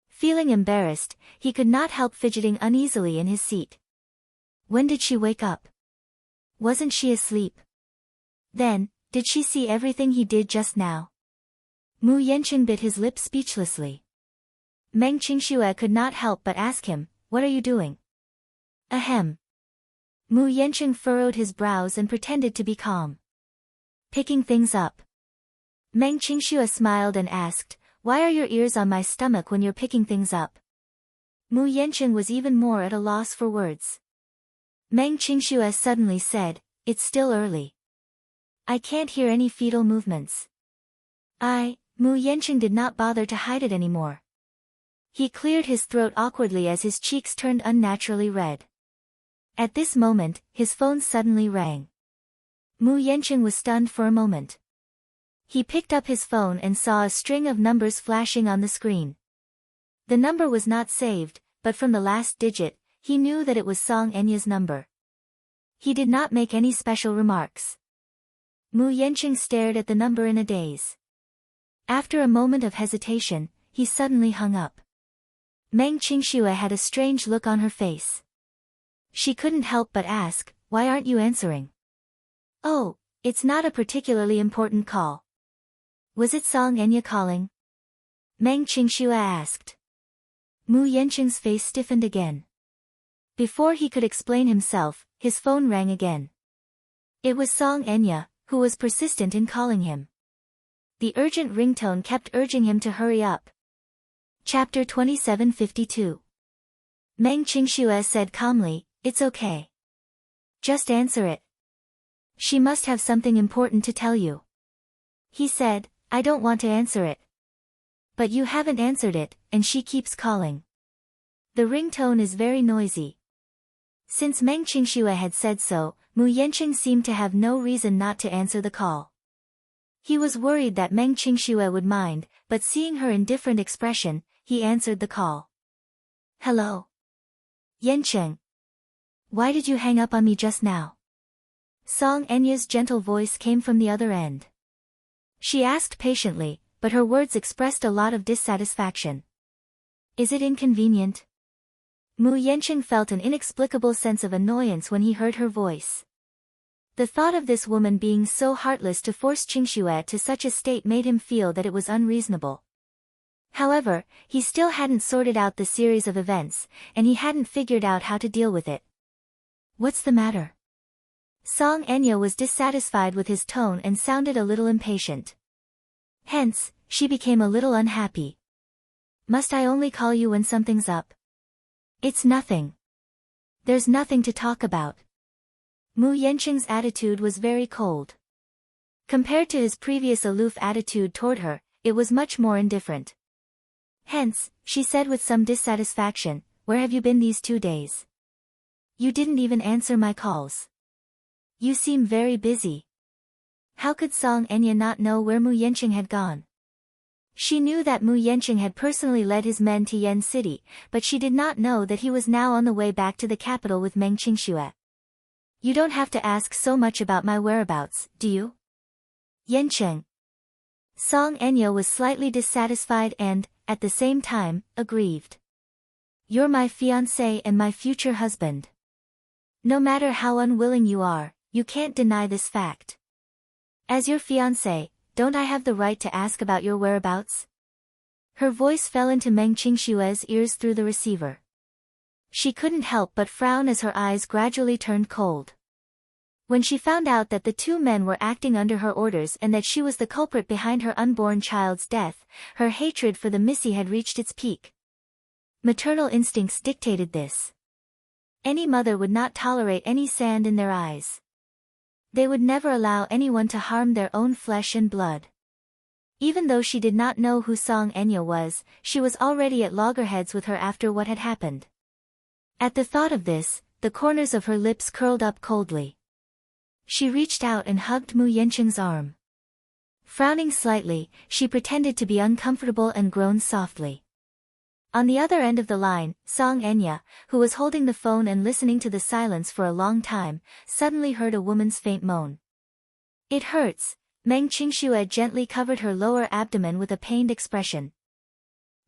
Feeling embarrassed, he could not help fidgeting uneasily in his seat. When did she wake up? Wasn't she asleep? Then, did she see everything he did just now? Mu Yanqing bit his lip speechlessly. Meng Qingxue could not help but ask him, "What are you doing?" Ahem. Mu Yanqing furrowed his brows and pretended to be calm. Picking things up. Meng Qingxue smiled and asked, "Why are your ears on my stomach when you're picking things up?" Mu Yanqing was even more at a loss for words. Meng Qingxue suddenly said, "It's still early. I can't hear any fetal movements." Mu Yanqing did not bother to hide it anymore. He cleared his throat awkwardly as his cheeks turned unnaturally red. At this moment, his phone suddenly rang. Mu Yanqing was stunned for a moment. He picked up his phone and saw a string of numbers flashing on the screen. The number was not saved, but from the last digit, he knew that it was Song Enya's number. He did not make any special remarks. Mu Yanqing stared at the number in a daze. After a moment of hesitation, he suddenly hung up. Meng Qingxue had a strange look on her face. She couldn't help but ask, "Why aren't you answering?" "Oh, it's not a particularly important call." "Was it Song Enya calling?" Meng Qingxue asked. Mu Yanqing's face stiffened again. Before he could explain himself, his phone rang again. It was Song Enya, who was persistent in calling him. The urgent ringtone kept urging him to hurry up. Chapter 2752. Meng Qingxue said calmly, "It's okay. Just answer it. She must have something important to tell you." He said, "I don't want to answer it." "But you haven't answered it, and she keeps calling." The ringtone is very noisy. Since Meng Qingxue had said so, Mu Yanqing seemed to have no reason not to answer the call. He was worried that Meng Qingxue would mind, but seeing her indifferent expression, he answered the call. "Hello? Yanqing. Why did you hang up on me just now?" Song Enya's gentle voice came from the other end. She asked patiently, but her words expressed a lot of dissatisfaction. "Is it inconvenient?" Mu Yanqing felt an inexplicable sense of annoyance when he heard her voice. The thought of this woman being so heartless to force Qingxue to such a state made him feel that it was unreasonable. However, he still hadn't sorted out the series of events, and he hadn't figured out how to deal with it. "What's the matter?" Song Enya was dissatisfied with his tone and sounded a little impatient. Hence, she became a little unhappy. "Must I only call you when something's up?" "It's nothing. There's nothing to talk about." Mu Yanqing's attitude was very cold. Compared to his previous aloof attitude toward her, it was much more indifferent. Hence, she said with some dissatisfaction, "Where have you been these 2 days? You didn't even answer my calls. You seem very busy." How could Song Enya not know where Mu Yanqing had gone? She knew that Mu Yanqing had personally led his men to Yen City, but she did not know that he was now on the way back to the capital with Meng Qingxue. "You don't have to ask so much about my whereabouts, do you?" Yanqing. Song Enya was slightly dissatisfied and, at the same time, aggrieved. "You're my fiancé and my future husband. No matter how unwilling you are, you can't deny this fact. As your fiancé, don't I have the right to ask about your whereabouts? Her voice fell into Meng Qingshue's ears through the receiver. She couldn't help but frown as her eyes gradually turned cold. When she found out that the two men were acting under her orders and that she was the culprit behind her unborn child's death, her hatred for the Missy had reached its peak. Maternal instincts dictated this. Any mother would not tolerate any sand in their eyes. They would never allow anyone to harm their own flesh and blood. Even though she did not know who Song Enya was, she was already at loggerheads with her after what had happened. At the thought of this, the corners of her lips curled up coldly. She reached out and hugged Mu Yancheng's arm. Frowning slightly, she pretended to be uncomfortable and groaned softly. On the other end of the line, Song Enya, who was holding the phone and listening to the silence for a long time, suddenly heard a woman's faint moan. It hurts. Meng Qingxue gently covered her lower abdomen with a pained expression.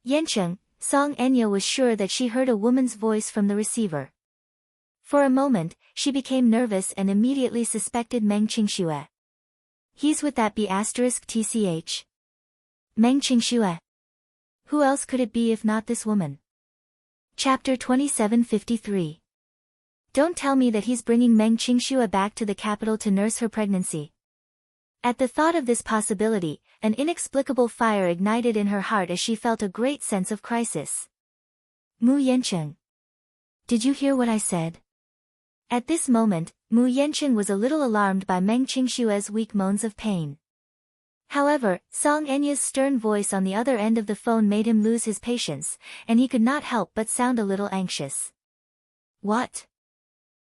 Yancheng, Song Enya was sure that she heard a woman's voice from the receiver. For a moment, she became nervous and immediately suspected Meng Qingxue. He's with that B*TCH. Meng Qingxue. Who else could it be if not this woman? Chapter 2753. Don't tell me that he's bringing Meng Qingxue back to the capital to nurse her pregnancy. At the thought of this possibility, an inexplicable fire ignited in her heart as she felt a great sense of crisis. Mu Yancheng. Did you hear what I said? At this moment, Mu Yancheng was a little alarmed by Meng Qingshue's weak moans of pain. However, Song Enya's stern voice on the other end of the phone made him lose his patience, and he could not help but sound a little anxious. What?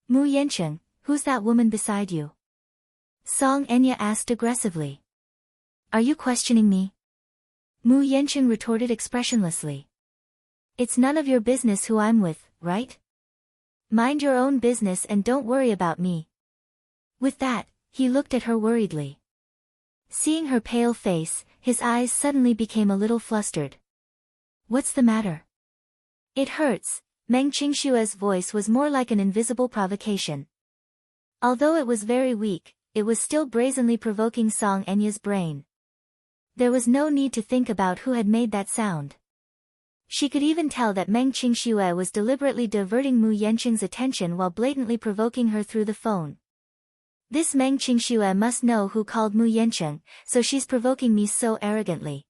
Mu Yancheng, who's that woman beside you? Song Enya asked aggressively. Are you questioning me? Mu Yancheng retorted expressionlessly. It's none of your business who I'm with, right? Mind your own business and don't worry about me. With that, he looked at her worriedly. Seeing her pale face, his eyes suddenly became a little flustered. What's the matter? It hurts. Meng Qingshue's voice was more like an invisible provocation. Although it was very weak, it was still brazenly provoking Song Enya's brain. There was no need to think about who had made that sound. She could even tell that Meng Qingxue was deliberately diverting Mu Yancheng's attention while blatantly provoking her through the phone. This Meng Qingxue must know who called Mu Yancheng, so she's provoking me so arrogantly.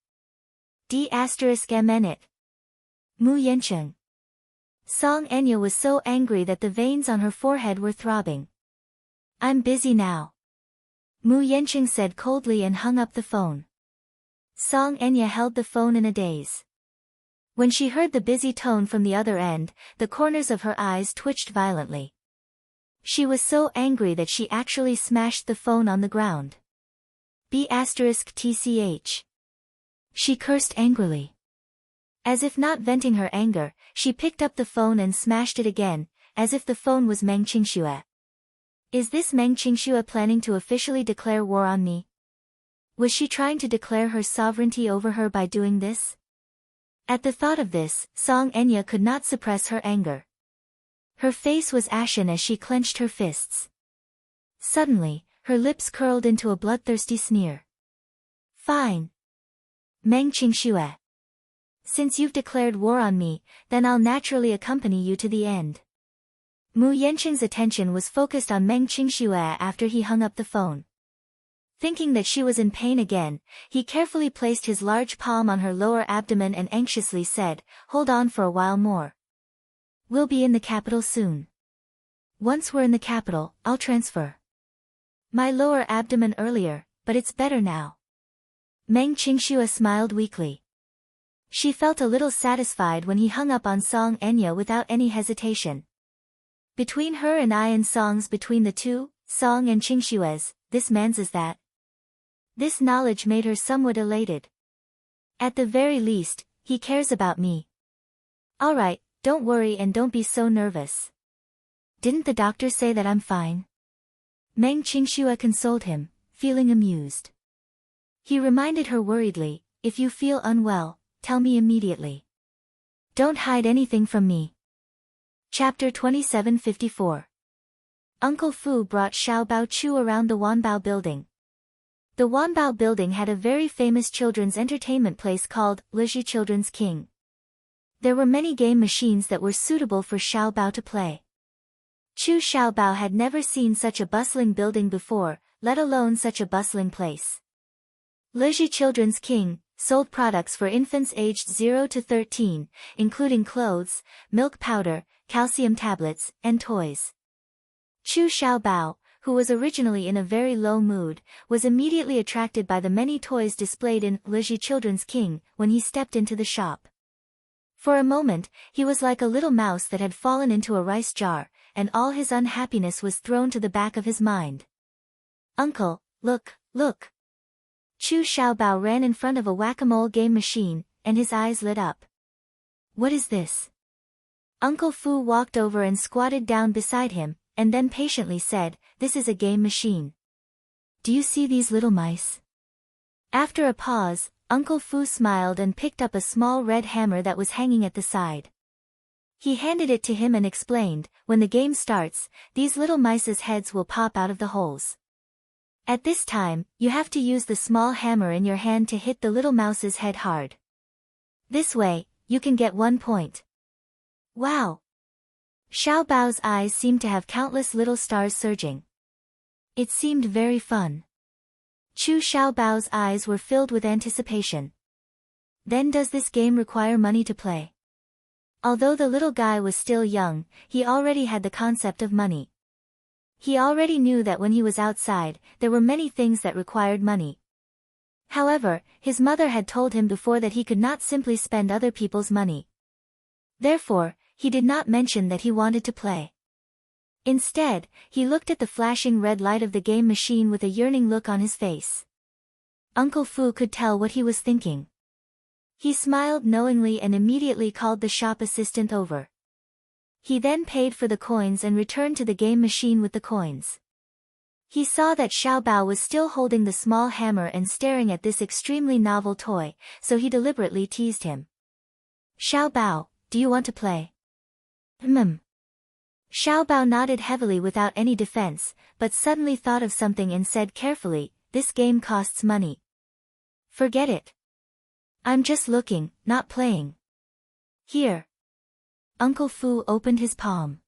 D*MN it. Mu Yancheng. Song Enya was so angry that the veins on her forehead were throbbing. I'm busy now. Mu Yancheng said coldly and hung up the phone. Song Enya held the phone in a daze. When she heard the busy tone from the other end, the corners of her eyes twitched violently. She was so angry that she actually smashed the phone on the ground. B*TCH. She cursed angrily. As if not venting her anger, she picked up the phone and smashed it again, as if the phone was Meng Qingxue. Is this Meng Qingxue planning to officially declare war on me? Was she trying to declare her sovereignty over her by doing this? At the thought of this, Song Enya could not suppress her anger. Her face was ashen as she clenched her fists. Suddenly, her lips curled into a bloodthirsty sneer. Fine. Meng Qingxue. Since you've declared war on me, then I'll naturally accompany you to the end. Mu Yancheng's attention was focused on Meng Qingxue after he hung up the phone. Thinking that she was in pain again, he carefully placed his large palm on her lower abdomen and anxiously said, Hold on for a while more. We'll be in the capital soon. Once we're in the capital, I'll transfer my lower abdomen earlier, but it's better now. Meng Qingxue smiled weakly. She felt a little satisfied when he hung up on Song Enya without any hesitation. Between her and I and Song's between the two, Song and Qingxue's, this man's is that. This knowledge made her somewhat elated. At the very least, he cares about me. Alright, don't worry and don't be so nervous. Didn't the doctor say that I'm fine? Meng Qingxue consoled him, feeling amused. He reminded her worriedly, if you feel unwell, tell me immediately. Don't hide anything from me. Chapter 2754. Uncle Fu brought Xiaobao Chu around the Wanbao building. The Wanbao building had a very famous children's entertainment place called Lizhi Children's King. There were many game machines that were suitable for Xiaobao to play. Chu Xiaobao had never seen such a bustling building before, let alone such a bustling place. Lizhi Children's King sold products for infants aged 0 to 13, including clothes, milk powder, calcium tablets, and toys. Chu Xiaobao, who was originally in a very low mood, was immediately attracted by the many toys displayed in Lizhi Children's King when he stepped into the shop. For a moment, he was like a little mouse that had fallen into a rice jar, and all his unhappiness was thrown to the back of his mind. "Uncle, look, look!" Chu Xiaobao ran in front of a whack-a-mole game machine, and his eyes lit up. "What is this?" Uncle Fu walked over and squatted down beside him, and then patiently said, "This is a game machine. Do you see these little mice?" After a pause, Uncle Fu smiled and picked up a small red hammer that was hanging at the side. He handed it to him and explained, "When the game starts, these little mice's heads will pop out of the holes. At this time, you have to use the small hammer in your hand to hit the little mouse's head hard. This way, you can get 1 point." Wow! Xiaobao's eyes seemed to have countless little stars surging. It seemed very fun. Chu Xiaobao's eyes were filled with anticipation. Then does this game require money to play? Although the little guy was still young, he already had the concept of money. He already knew that when he was outside, there were many things that required money. However, his mother had told him before that he could not simply spend other people's money. Therefore, he did not mention that he wanted to play. Instead, he looked at the flashing red light of the game machine with a yearning look on his face. Uncle Fu could tell what he was thinking. He smiled knowingly and immediately called the shop assistant over. He then paid for the coins and returned to the game machine with the coins. He saw that Xiaobao was still holding the small hammer and staring at this extremely novel toy, so he deliberately teased him. "Xiaobao, do you want to play?" Xiaobao nodded heavily without any defense, but suddenly thought of something and said carefully, "This game costs money." "Forget it. I'm just looking, not playing." "Here." Uncle Fu opened his palm.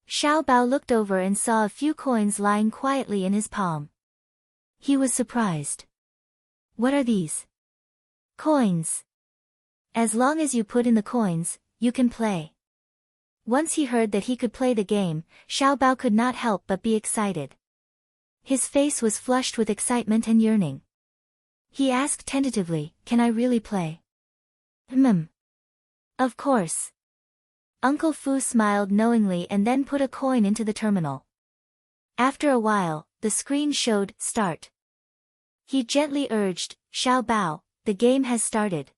Xiaobao looked over and saw a few coins lying quietly in his palm. He was surprised. "What are these?" "Coins. As long as you put in the coins, you can play." Once he heard that he could play the game, Xiaobao could not help but be excited. His face was flushed with excitement and yearning. He asked tentatively, "Can I really play?" Of course." Uncle Fu smiled knowingly and then put a coin into the terminal. After a while, the screen showed, "Start." He gently urged, "Xiaobao, the game has started."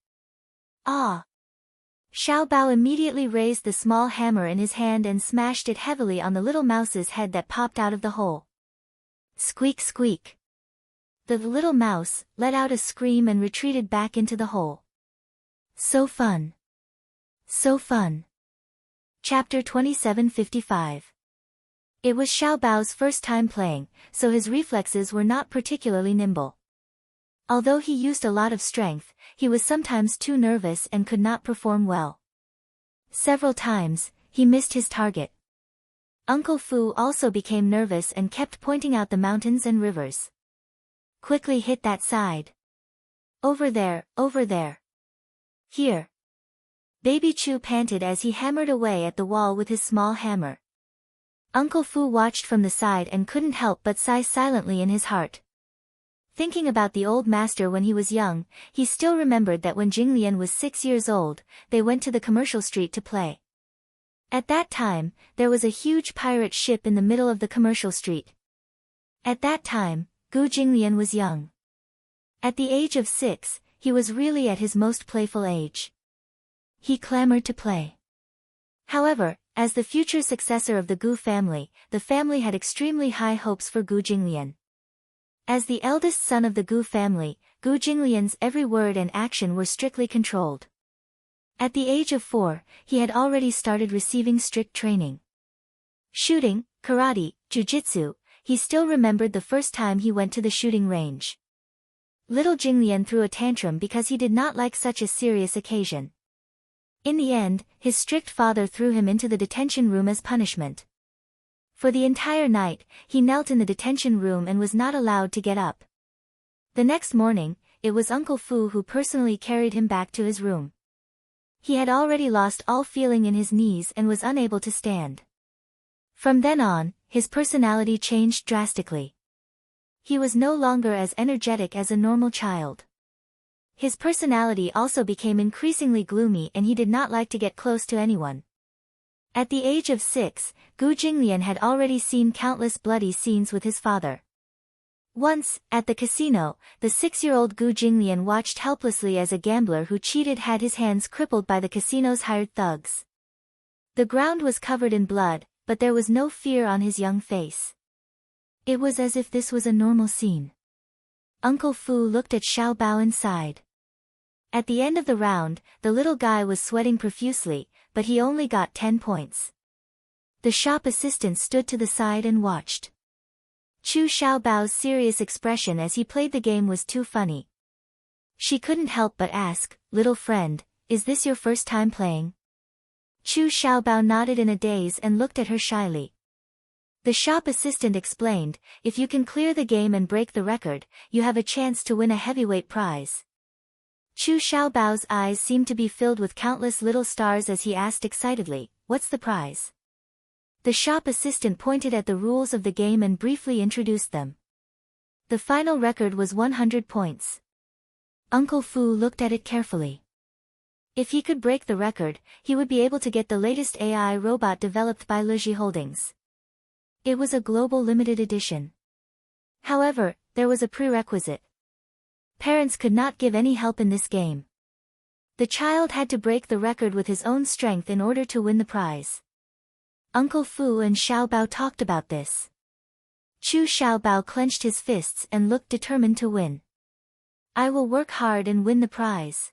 "Ah!" Xiaobao immediately raised the small hammer in his hand and smashed it heavily on the little mouse's head that popped out of the hole. Squeak squeak. The little mouse let out a scream and retreated back into the hole. So fun. So fun. Chapter 2755. It was Xiaobao's first time playing, so his reflexes were not particularly nimble. Although he used a lot of strength, he was sometimes too nervous and could not perform well. Several times, he missed his target. Uncle Fu also became nervous and kept pointing out the mountains and rivers. "Quickly hit that side. Over there, over there. Here." Baby Chu panted as he hammered away at the wall with his small hammer. Uncle Fu watched from the side and couldn't help but sigh silently in his heart. Thinking about the old master when he was young, he still remembered that when Jinglian was 6 years old, they went to the commercial street to play. At that time, there was a huge pirate ship in the middle of the commercial street. At that time, Gu Jinglian was young. At the age of 6, he was really at his most playful age. He clamored to play. However, as the future successor of the Gu family, the family had extremely high hopes for Gu Jinglian. As the eldest son of the Gu family, Gu Jinglian's every word and action were strictly controlled. At the age of 4, he had already started receiving strict training. Shooting, karate, Jujitsu, he still remembered the first time he went to the shooting range. Little Jinglian threw a tantrum because he did not like such a serious occasion. In the end, his strict father threw him into the detention room as punishment. For the entire night, he knelt in the detention room and was not allowed to get up. The next morning, it was Uncle Fu who personally carried him back to his room. He had already lost all feeling in his knees and was unable to stand. From then on, his personality changed drastically. He was no longer as energetic as a normal child. His personality also became increasingly gloomy and he did not like to get close to anyone. At the age of 6, Gu Jinglian had already seen countless bloody scenes with his father. Once, at the casino, the 6-year-old Gu Jinglian watched helplessly as a gambler who cheated had his hands crippled by the casino's hired thugs. The ground was covered in blood, but there was no fear on his young face. It was as if this was a normal scene. Uncle Fu looked at Xiao Bao and sighed. At the end of the round, the little guy was sweating profusely, but he only got 10 points. The shop assistant stood to the side and watched. Chu Xiao Bao's serious expression as he played the game was too funny. She couldn't help but ask, "Little friend, is this your first time playing?" Chu Xiao Bao nodded in a daze and looked at her shyly. The shop assistant explained, "If you can clear the game and break the record, you have a chance to win a heavyweight prize." Chu Xiaobao's eyes seemed to be filled with countless little stars as he asked excitedly, "What's the prize?" The shop assistant pointed at the rules of the game and briefly introduced them. The final record was 100 points. Uncle Fu looked at it carefully. If he could break the record, he would be able to get the latest AI robot developed by Lizhi Holdings. It was a global limited edition. However, there was a prerequisite. Parents could not give any help in this game. The child had to break the record with his own strength in order to win the prize. Uncle Fu and Xiao Bao talked about this. Chu Xiao Bao clenched his fists and looked determined to win. "I will work hard and win the prize."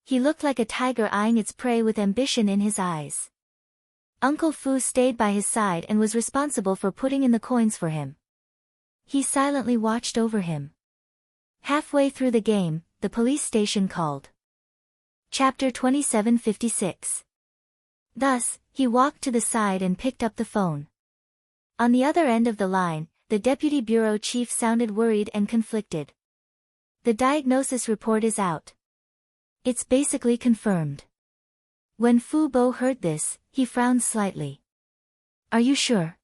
He looked like a tiger eyeing its prey with ambition in his eyes. Uncle Fu stayed by his side and was responsible for putting in the coins for him. He silently watched over him. Halfway through the game, the police station called. Chapter 2756. Thus, he walked to the side and picked up the phone. On the other end of the line, the deputy bureau chief sounded worried and conflicted. "The diagnosis report is out. It's basically confirmed." When Fu Bo heard this, he frowned slightly. "Are you sure?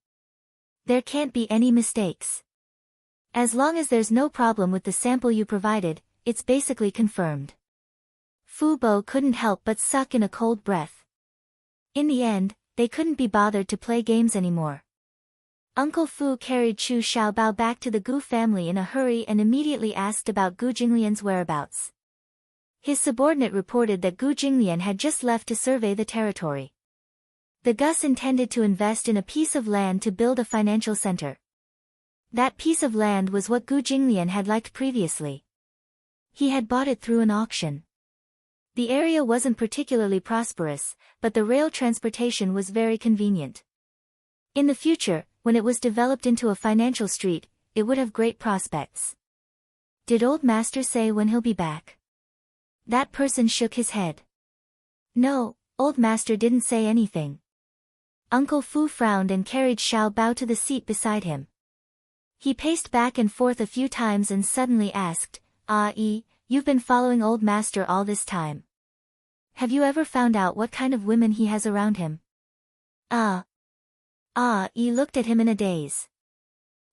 There can't be any mistakes. As long as there's no problem with the sample you provided, it's basically confirmed." Fu Bo couldn't help but suck in a cold breath. In the end, they couldn't be bothered to play games anymore. Uncle Fu carried Chu Xiaobao back to the Gu family in a hurry and immediately asked about Gu Jinglian's whereabouts. His subordinate reported that Gu Jinglian had just left to survey the territory. The Gus intended to invest in a piece of land to build a financial center. That piece of land was what Gu Jinglian had liked previously. He had bought it through an auction. The area wasn't particularly prosperous, but the rail transportation was very convenient. In the future, when it was developed into a financial street, it would have great prospects. "Did Old Master say when he'll be back?" That person shook his head. "No, Old Master didn't say anything." Uncle Fu frowned and carried Xiao Bao to the seat beside him. He paced back and forth a few times and suddenly asked, "Yi, you've been following Old Master all this time. Have you ever found out what kind of women he has around him?" Yi looked at him in a daze.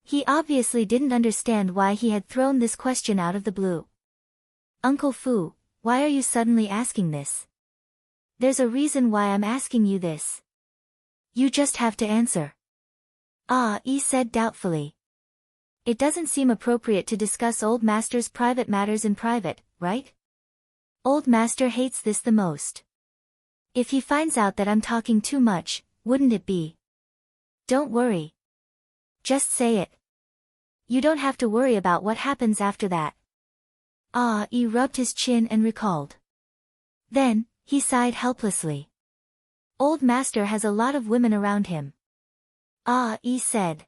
He obviously didn't understand why he had thrown this question out of the blue. "Uncle Fu, why are you suddenly asking this?" "There's a reason why I'm asking you this. You just have to answer." Yi said doubtfully. "It doesn't seem appropriate to discuss Old Master's private matters in private, right? Old Master hates this the most. If he finds out that I'm talking too much, wouldn't it be?" "Don't worry. Just say it. You don't have to worry about what happens after that." Yi rubbed his chin and recalled. Then, he sighed helplessly. "Old Master has a lot of women around him. Ah, Yi said.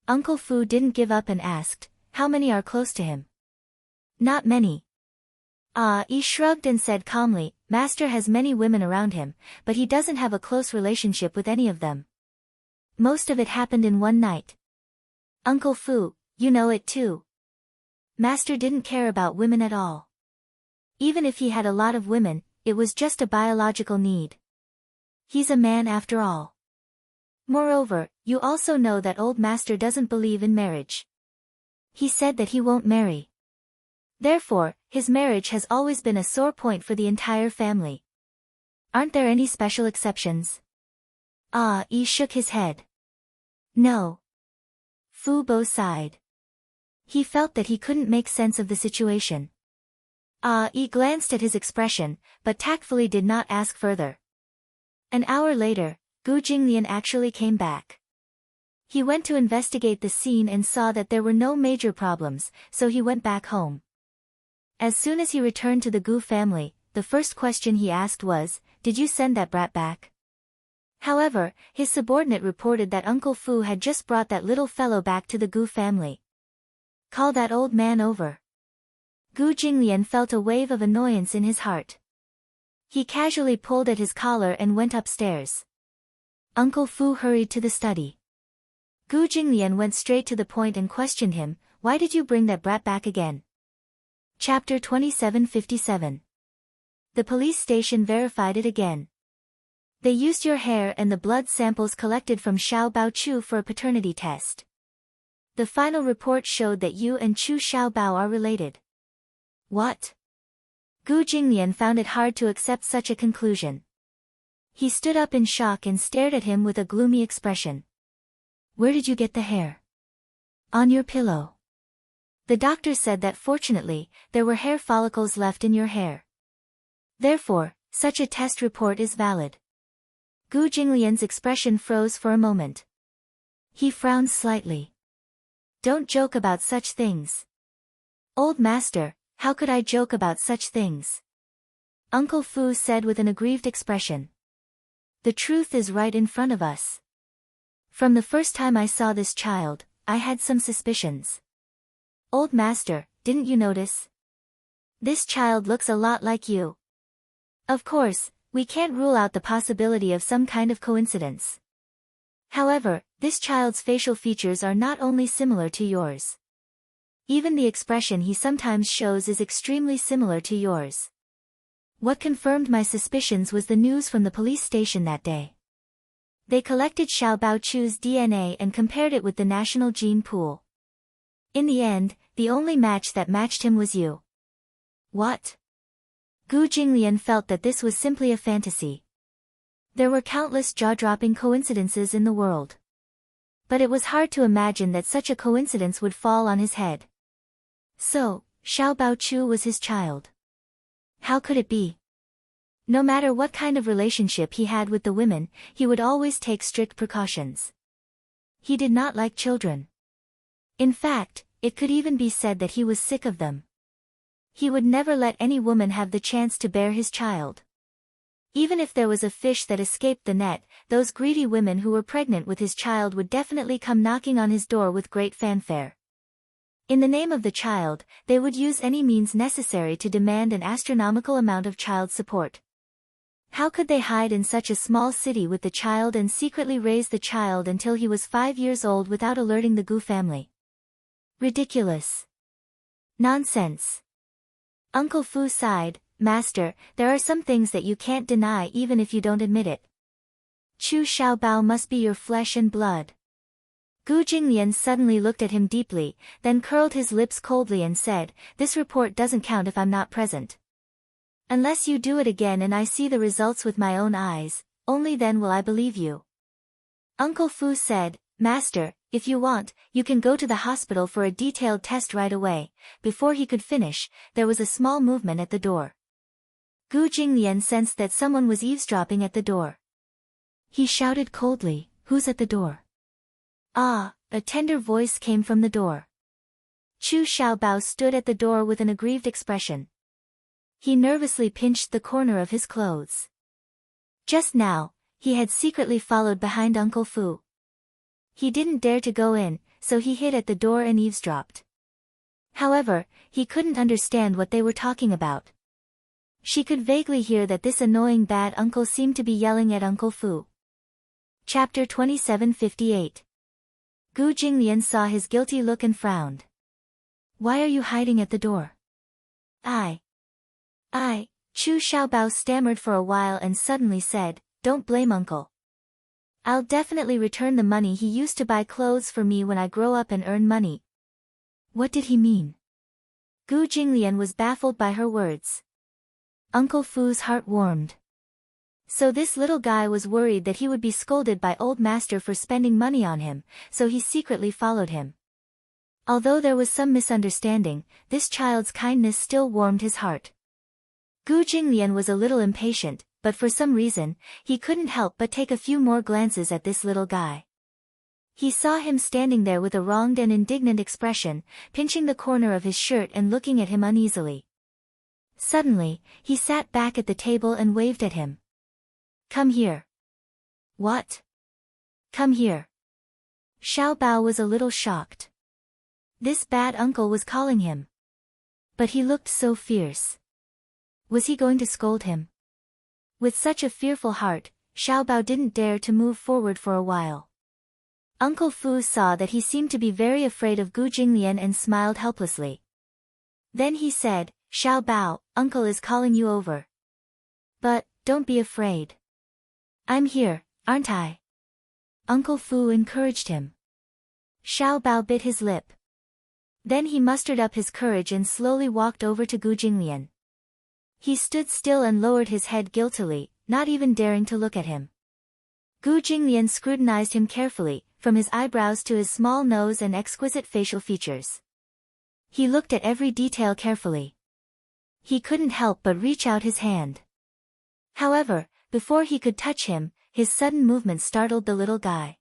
Uncle Fu didn't give up and asked, how many are close to him? Not many. Ah, Yi shrugged and said calmly, Master has many women around him, but he doesn't have a close relationship with any of them. Most of it happened in one night. Uncle Fu, you know it too. Master didn't care about women at all. Even if he had a lot of women, it was just a biological need. He's a man after all. Moreover, you also know that old master doesn't believe in marriage. He said that he won't marry. Therefore, his marriage has always been a sore point for the entire family. Aren't there any special exceptions? Ah, Yi shook his head. No. Fu Bo sighed. He felt that he couldn't make sense of the situation. Ah, Yi glanced at his expression, but tactfully did not ask further. An hour later, Gu Jinglian actually came back. He went to investigate the scene and saw that there were no major problems, so he went back home. As soon as he returned to the Gu family, the first question he asked was, did you send that brat back? However, his subordinate reported that Uncle Fu had just brought that little fellow back to the Gu family. Call that old man over. Gu Jinglian felt a wave of annoyance in his heart. He casually pulled at his collar and went upstairs. Uncle Fu hurried to the study. Gu Jinglian went straight to the point and questioned him, why did you bring that brat back again? Chapter 2757. The police station verified it again. They used your hair and the blood samples collected from Xiao Bao Chu for a paternity test. The final report showed that you and Chu Xiao Bao are related. What? Gu Jinglian found it hard to accept such a conclusion. He stood up in shock and stared at him with a gloomy expression. Where did you get the hair? On your pillow. The doctor said that fortunately, there were hair follicles left in your hair. Therefore, such a test report is valid. Gu Jinglian's expression froze for a moment. He frowned slightly. Don't joke about such things. Old master, how could I joke about such things? Uncle Fu said with an aggrieved expression. The truth is right in front of us. From the first time I saw this child, I had some suspicions. Old master, didn't you notice? This child looks a lot like you. Of course, we can't rule out the possibility of some kind of coincidence. However, this child's facial features are not only similar to yours. Even the expression he sometimes shows is extremely similar to yours. What confirmed my suspicions was the news from the police station that day. They collected Xiao Bao Chu's DNA and compared it with the national gene pool. In the end, the only match that matched him was you. What? Gu Jinglian felt that this was simply a fantasy. There were countless jaw-dropping coincidences in the world. But it was hard to imagine that such a coincidence would fall on his head. So, Xiao Bao Chu was his child. How could it be? No matter what kind of relationship he had with the women, he would always take strict precautions. He did not like children. In fact, it could even be said that he was sick of them. He would never let any woman have the chance to bear his child. Even if there was a fish that escaped the net, those greedy women who were pregnant with his child would definitely come knocking on his door with great fanfare. In the name of the child, they would use any means necessary to demand an astronomical amount of child support. How could they hide in such a small city with the child and secretly raise the child until he was 5 years old without alerting the Gu family? Ridiculous. Nonsense. Uncle Fu sighed, Master, there are some things that you can't deny even if you don't admit it. Chu Xiaobao must be your flesh and blood. Gu Jinglian suddenly looked at him deeply, then curled his lips coldly and said, this report doesn't count if I'm not present. Unless you do it again and I see the results with my own eyes, only then will I believe you. Uncle Fu said, Master, if you want, you can go to the hospital for a detailed test right away. Before he could finish, there was a small movement at the door. Gu Jinglian sensed that someone was eavesdropping at the door. He shouted coldly, who's at the door? Ah, a tender voice came from the door. Chu Xiaobao stood at the door with an aggrieved expression. He nervously pinched the corner of his clothes. Just now, he had secretly followed behind Uncle Fu. He didn't dare to go in, so he hid at the door and eavesdropped. However, he couldn't understand what they were talking about. She could vaguely hear that this annoying bad uncle seemed to be yelling at Uncle Fu. Chapter 2758. Gu Jinglian saw his guilty look and frowned. Why are you hiding at the door? Chu Xiaobao stammered for a while and suddenly said, don't blame uncle. I'll definitely return the money he used to buy clothes for me when I grow up and earn money. What did he mean? Gu Jinglian was baffled by her words. Uncle Fu's heart warmed. So this little guy was worried that he would be scolded by old master for spending money on him, so he secretly followed him. Although there was some misunderstanding, this child's kindness still warmed his heart. Gu Jinglian was a little impatient, but for some reason, he couldn't help but take a few more glances at this little guy. He saw him standing there with a wronged and indignant expression, pinching the corner of his shirt and looking at him uneasily. Suddenly, he sat back at the table and waved at him. Come here. What? Come here. Xiao Bao was a little shocked. This bad uncle was calling him. But he looked so fierce. Was he going to scold him? With such a fearful heart, Xiao Bao didn't dare to move forward for a while. Uncle Fu saw that he seemed to be very afraid of Gu Jinglian and smiled helplessly. Then he said, Xiao Bao, uncle is calling you over. But, don't be afraid. I'm here, aren't I? Uncle Fu encouraged him. Xiao Bao bit his lip. Then he mustered up his courage and slowly walked over to Gu Jinglian. He stood still and lowered his head guiltily, not even daring to look at him. Gu Jinglian scrutinized him carefully, from his eyebrows to his small nose and exquisite facial features. He looked at every detail carefully. He couldn't help but reach out his hand. However, before he could touch him, his sudden movement startled the little guy.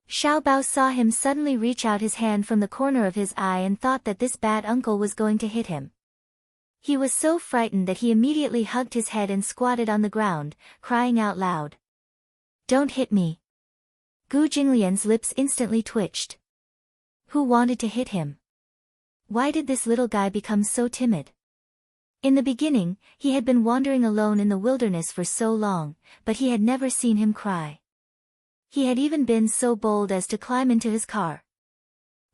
Xiao Bao saw him suddenly reach out his hand from the corner of his eye and thought that this bad uncle was going to hit him. He was so frightened that he immediately hugged his head and squatted on the ground, crying out loud. Don't hit me. Gu Jinglian's lips instantly twitched. Who wanted to hit him? Why did this little guy become so timid? In the beginning, he had been wandering alone in the wilderness for so long, but he had never seen him cry. He had even been so bold as to climb into his car.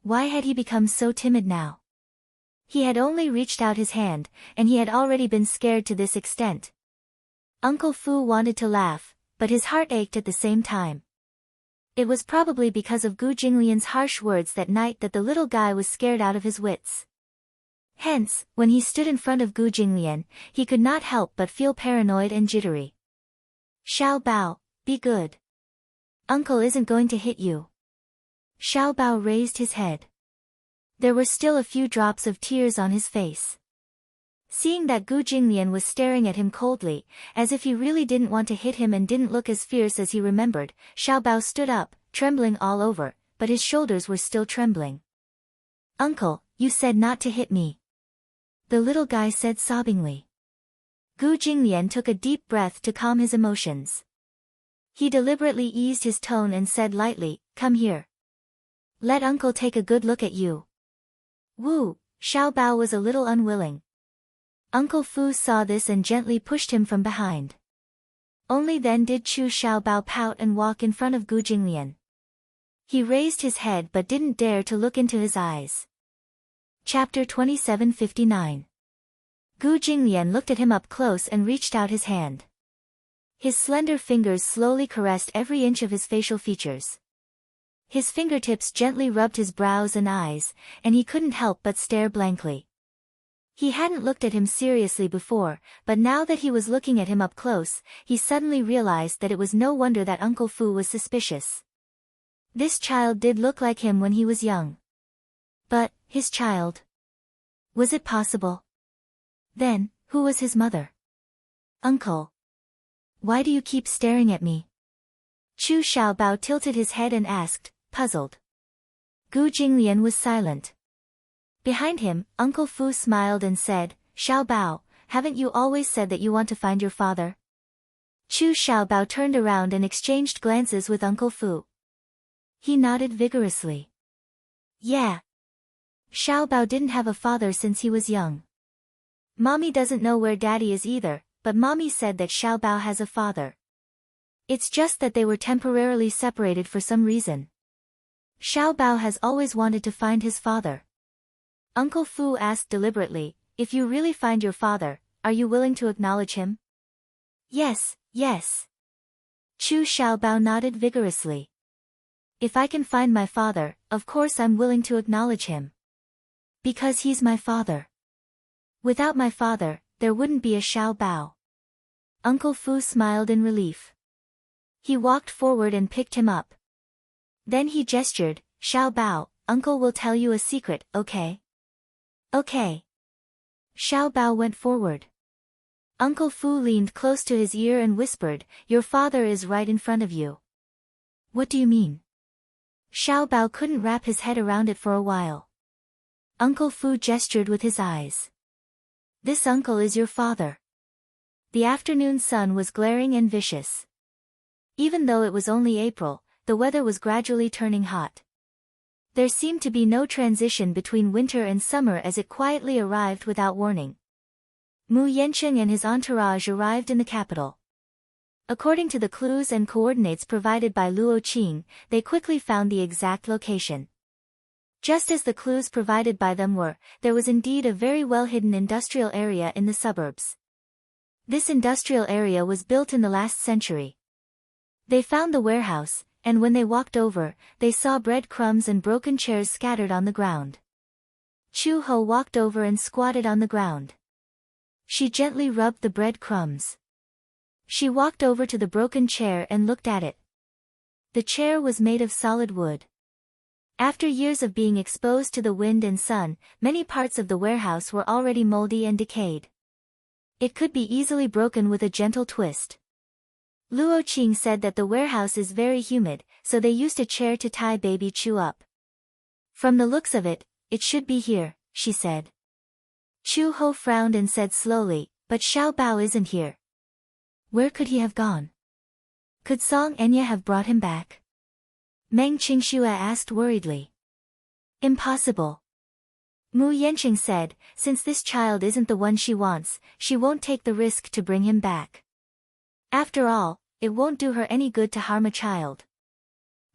Why had he become so timid now? He had only reached out his hand, and he had already been scared to this extent. Uncle Fu wanted to laugh, but his heart ached at the same time. It was probably because of Gu Jinglian's harsh words that night that the little guy was scared out of his wits. Hence, when he stood in front of Gu Jinglian, he could not help but feel paranoid and jittery. Xiao Bao, be good. Uncle isn't going to hit you. Xiao Bao raised his head. There were still a few drops of tears on his face. Seeing that Gu Jinglian was staring at him coldly, as if he really didn't want to hit him and didn't look as fierce as he remembered, Xiao Bao stood up, trembling all over, but his shoulders were still trembling. Uncle, you said not to hit me. The little guy said sobbingly. Gu Jinglian took a deep breath to calm his emotions. He deliberately eased his tone and said lightly, come here. Let uncle take a good look at you. Woo, Xiao Bao was a little unwilling. Uncle Fu saw this and gently pushed him from behind. Only then did Chu Xiao Bao pout and walk in front of Gu Jinglian. He raised his head but didn't dare to look into his eyes. Chapter 2759. Gu Jinglian looked at him up close and reached out his hand. His slender fingers slowly caressed every inch of his facial features. His fingertips gently rubbed his brows and eyes, and he couldn't help but stare blankly. He hadn't looked at him seriously before, but now that he was looking at him up close, he suddenly realized that it was no wonder that Uncle Fu was suspicious. This child did look like him when he was young. But, his child? Was it possible? Then, who was his mother? Uncle. Why do you keep staring at me? Chu Xiaobao tilted his head and asked, puzzled. Gu Jinglian was silent. Behind him, Uncle Fu smiled and said, Xiaobao, haven't you always said that you want to find your father? Chu Xiaobao turned around and exchanged glances with Uncle Fu. He nodded vigorously. Yeah. Xiaobao didn't have a father since he was young. Mommy doesn't know where daddy is either, but mommy said that Xiaobao has a father. It's just that they were temporarily separated for some reason. Xiaobao has always wanted to find his father. Uncle Fu asked deliberately, if you really find your father, are you willing to acknowledge him? Yes, yes. Chu Xiaobao nodded vigorously. If I can find my father, of course I'm willing to acknowledge him. Because he's my father. Without my father, there wouldn't be a Xiaobao. Uncle Fu smiled in relief. He walked forward and picked him up. Then he gestured, Xiaobao, Uncle will tell you a secret, okay? Okay. Xiaobao went forward. Uncle Fu leaned close to his ear and whispered, your father is right in front of you. What do you mean? Xiaobao couldn't wrap his head around it for a while. Uncle Fu gestured with his eyes. This uncle is your father. The afternoon sun was glaring and vicious. Even though it was only April, the weather was gradually turning hot. There seemed to be no transition between winter and summer as it quietly arrived without warning. Mu Yancheng and his entourage arrived in the capital. According to the clues and coordinates provided by Luo Qing, they quickly found the exact location. Just as the clues provided by them were, there was indeed a very well-hidden industrial area in the suburbs. This industrial area was built in the last century. They found the warehouse, and when they walked over, they saw breadcrumbs and broken chairs scattered on the ground. Chu Ho walked over and squatted on the ground. She gently rubbed the breadcrumbs. She walked over to the broken chair and looked at it. The chair was made of solid wood. After years of being exposed to the wind and sun, many parts of the warehouse were already moldy and decayed. It could be easily broken with a gentle twist. Luo Qing said that the warehouse is very humid, so they used a chair to tie baby Chu up. From the looks of it, it should be here, she said. Chu Ho frowned and said slowly, but Xiaobao isn't here. Where could he have gone? Could Song Enya have brought him back? Meng Qingxue asked worriedly. Impossible. Mu Yancheng said, since this child isn't the one she wants, she won't take the risk to bring him back. After all, it won't do her any good to harm a child.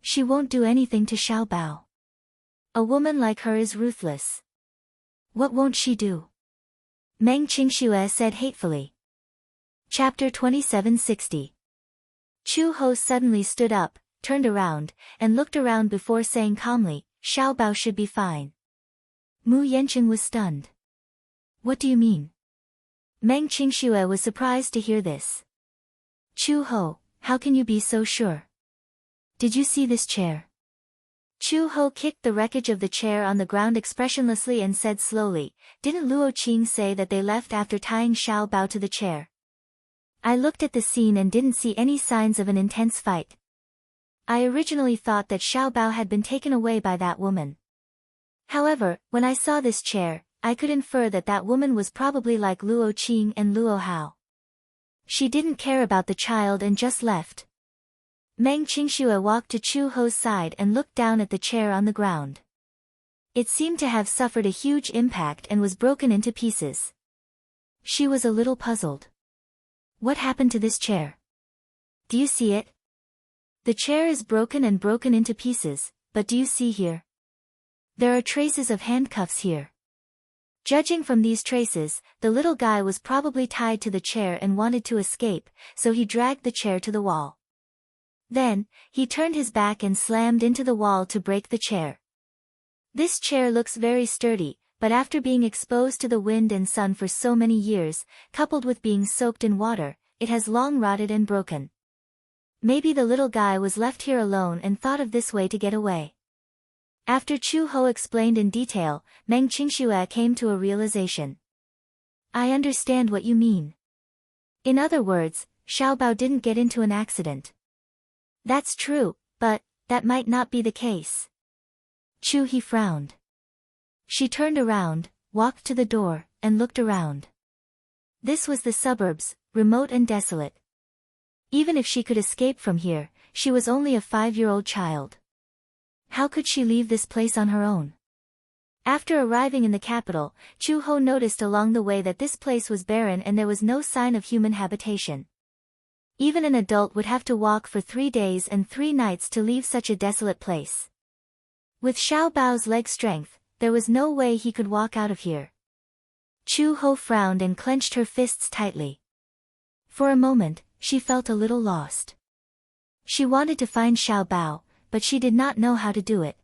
She won't do anything to Xiaobao. A woman like her is ruthless. What won't she do? Meng Qingxue said hatefully. Chapter 2760. Chu Ho suddenly stood up, turned around, and looked around before saying calmly, Xiaobao should be fine. Mu Yancheng was stunned. What do you mean? Meng Qingxue was surprised to hear this. Chu Ho, how can you be so sure? Did you see this chair? Chu Ho kicked the wreckage of the chair on the ground expressionlessly and said slowly, didn't Luo Qing say that they left after tying Xiaobao to the chair? I looked at the scene and didn't see any signs of an intense fight. I originally thought that Xiaobao had been taken away by that woman. However, when I saw this chair, I could infer that that woman was probably like Luo Qing and Luo Hao. She didn't care about the child and just left. Meng Qingxue walked to Chu Ho's side and looked down at the chair on the ground. It seemed to have suffered a huge impact and was broken into pieces. She was a little puzzled. What happened to this chair? Do you see it? The chair is broken and broken into pieces, but do you see here? There are traces of handcuffs here. Judging from these traces, the little guy was probably tied to the chair and wanted to escape, so he dragged the chair to the wall. Then, he turned his back and slammed into the wall to break the chair. This chair looks very sturdy, but after being exposed to the wind and sun for so many years, coupled with being soaked in water, it has long rotted and broken. Maybe the little guy was left here alone and thought of this way to get away. After Chu Ho explained in detail, Meng Qingxue came to a realization. I understand what you mean. In other words, Xiaobao didn't get into an accident. That's true, but that might not be the case. Chu He frowned. She turned around, walked to the door, and looked around. This was the suburbs, remote and desolate. Even if she could escape from here, she was only a 5-year-old child. How could she leave this place on her own? After arriving in the capital, Chu-ho noticed along the way that this place was barren and there was no sign of human habitation. Even an adult would have to walk for 3 days and 3 nights to leave such a desolate place. With Xiao Bao's leg strength, there was no way he could walk out of here. Chu-ho frowned and clenched her fists tightly. For a moment, she felt a little lost. She wanted to find Xiao Bao, but she did not know how to do it.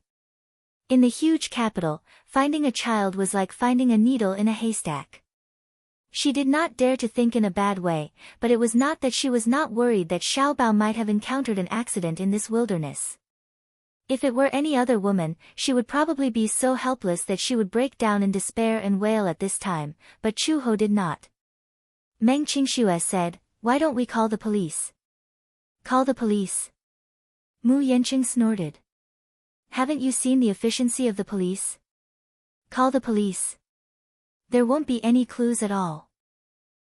In the huge capital, finding a child was like finding a needle in a haystack. She did not dare to think in a bad way, but it was not that she was not worried that Xiao Bao might have encountered an accident in this wilderness. If it were any other woman, she would probably be so helpless that she would break down in despair and wail at this time, but Chu-ho did not. Meng Qingxue said, "Why don't we call the police?" "Call the police?" Mu Yanqing snorted. "Haven't you seen the efficiency of the police? Call the police. There won't be any clues at all.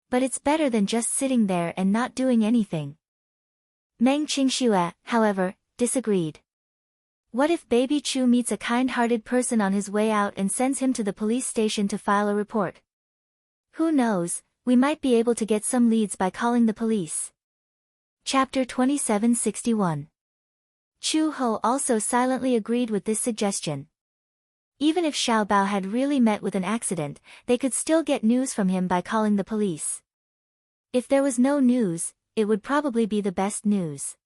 But it's better than just sitting there and not doing anything." Meng Qingxue, however, disagreed. What if Baby Chu meets a kind-hearted person on his way out and sends him to the police station to file a report? Who knows, we might be able to get some leads by calling the police. Chapter 2761. Chu-ho also silently agreed with this suggestion. Even if Xiao Bao had really met with an accident, they could still get news from him by calling the police. If there was no news, it would probably be the best news.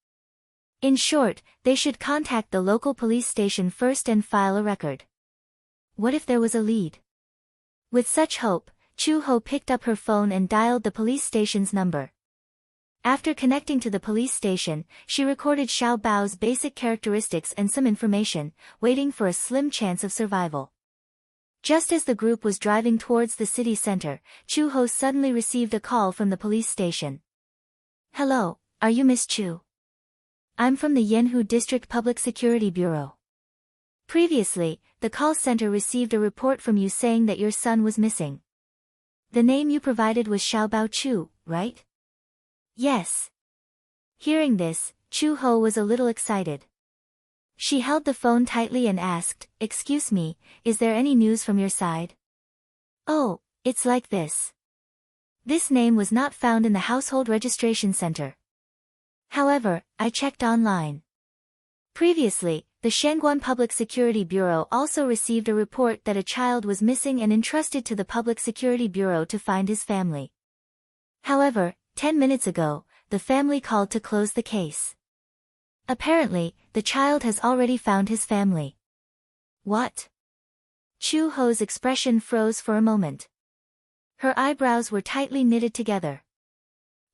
In short, they should contact the local police station first and file a record. What if there was a lead? With such hope, Chu-ho picked up her phone and dialed the police station's number. After connecting to the police station, she recorded Xiao Bao's basic characteristics and some information, waiting for a slim chance of survival. Just as the group was driving towards the city center, Chu-ho suddenly received a call from the police station. "Hello, are you Miss Chu? I'm from the Yanhu District Public Security Bureau. Previously, the call center received a report from you saying that your son was missing. The name you provided was Xiao Bao Chu, right?" "Yes." Hearing this, Chu-ho was a little excited. She held the phone tightly and asked, "Excuse me, is there any news from your side?" "Oh, it's like this. This name was not found in the household registration center. However, I checked online. Previously, the Shenzhen Public Security Bureau also received a report that a child was missing and entrusted to the Public Security Bureau to find his family. However, 10 minutes ago, the family called to close the case. Apparently, the child has already found his family." "What?" Chu-ho's expression froze for a moment. Her eyebrows were tightly knitted together.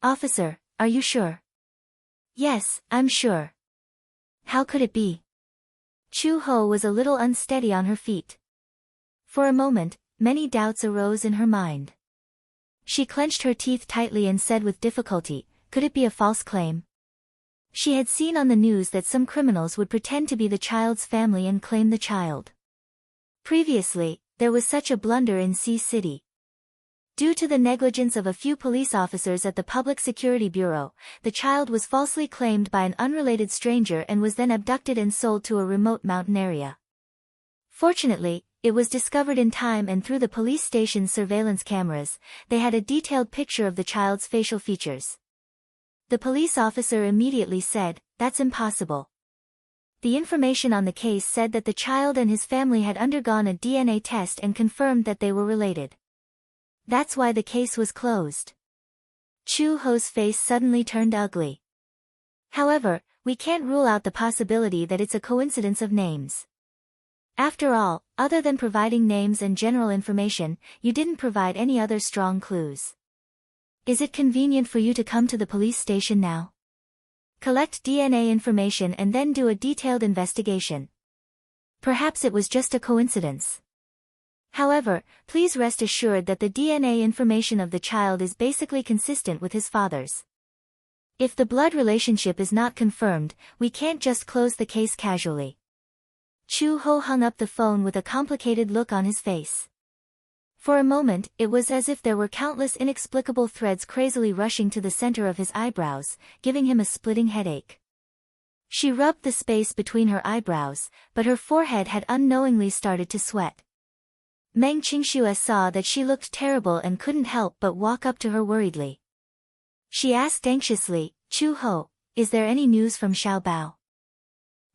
"Officer, are you sure?" "Yes, I'm sure." "How could it be?" Chu-ho was a little unsteady on her feet. For a moment, many doubts arose in her mind. She clenched her teeth tightly and said with difficulty, "Could it be a false claim?" She had seen on the news that some criminals would pretend to be the child's family and claim the child. Previously, there was such a blunder in Sea City. Due to the negligence of a few police officers at the Public Security Bureau, the child was falsely claimed by an unrelated stranger and was then abducted and sold to a remote mountain area. Fortunately, it was discovered in time, and through the police station's surveillance cameras, they had a detailed picture of the child's facial features. The police officer immediately said, "That's impossible." The information on the case said that the child and his family had undergone a DNA test and confirmed that they were related. That's why the case was closed. Chu-ho's face suddenly turned ugly. "However, we can't rule out the possibility that it's a coincidence of names. After all, other than providing names and general information, you didn't provide any other strong clues. Is it convenient for you to come to the police station now? Collect DNA information and then do a detailed investigation. Perhaps it was just a coincidence. However, please rest assured that the DNA information of the child is basically consistent with his father's. If the blood relationship is not confirmed, we can't just close the case casually." Chu-ho hung up the phone with a complicated look on his face. For a moment, it was as if there were countless inexplicable threads crazily rushing to the center of his eyebrows, giving him a splitting headache. She rubbed the space between her eyebrows, but her forehead had unknowingly started to sweat. Meng Qingxue saw that she looked terrible and couldn't help but walk up to her worriedly. She asked anxiously, "Chu Ho, is there any news from Xiaobao?"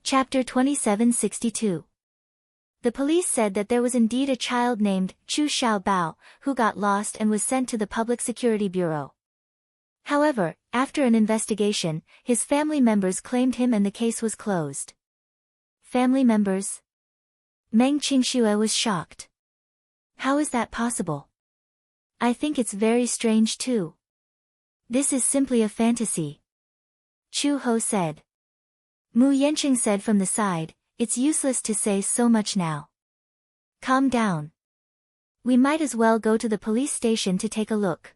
Chapter 2762. The police said that there was indeed a child named Chu Xiaobao, who got lost and was sent to the Public Security Bureau. However, after an investigation, his family members claimed him and the case was closed. Family members? Meng Qingxue was shocked. How is that possible? I think it's very strange too. This is simply a fantasy. Chu Ho said. Mu Yanqing said from the side, "It's useless to say so much now. Calm down. We might as well go to the police station to take a look.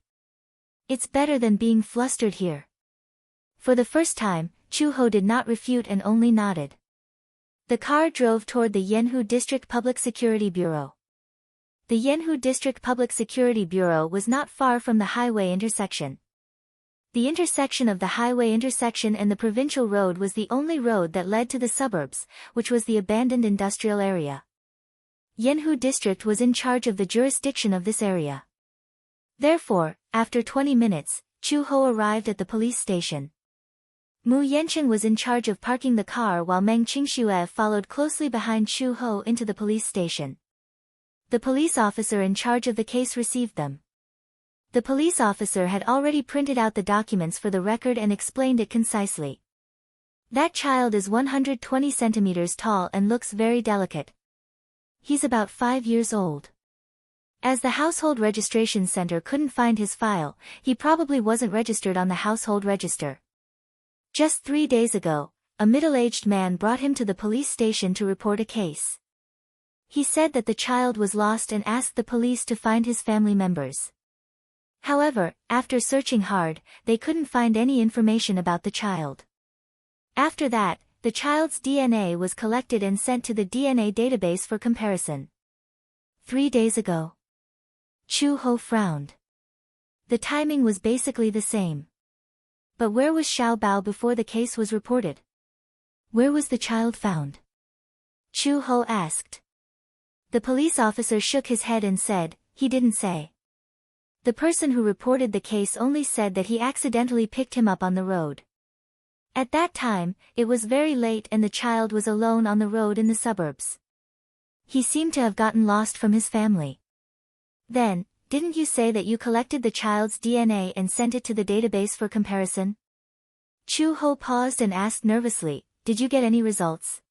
It's better than being flustered here." For the first time, Chu Ho did not refute and only nodded. The car drove toward the Yanhu District Public Security Bureau. The Yanhu District Public Security Bureau was not far from the highway intersection. The intersection of the highway intersection and the provincial road was the only road that led to the suburbs, which was the abandoned industrial area. Yanhu District was in charge of the jurisdiction of this area. Therefore, after 20 minutes, Chu Ho arrived at the police station. Mu Yanqing was in charge of parking the car while Meng Qingxue followed closely behind Chu Ho into the police station. The police officer in charge of the case received them. The police officer had already printed out the documents for the record and explained it concisely. That child is 120 centimeters tall and looks very delicate. He's about 5 years old. As the household registration center couldn't find his file, he probably wasn't registered on the household register. Just 3 days ago, a middle-aged man brought him to the police station to report a case. He said that the child was lost and asked the police to find his family members. However, after searching hard, they couldn't find any information about the child. After that, the child's DNA was collected and sent to the DNA database for comparison. 3 days ago. Chu Ho frowned. The timing was basically the same. But where was Xiaobao before the case was reported? Where was the child found? Chu Ho asked. The police officer shook his head and said, "He didn't say." The person who reported the case only said that he accidentally picked him up on the road. At that time, it was very late and the child was alone on the road in the suburbs. He seemed to have gotten lost from his family. Then, didn't you say that you collected the child's DNA and sent it to the database for comparison? Chu Ho paused and asked nervously, "Did you get any results?"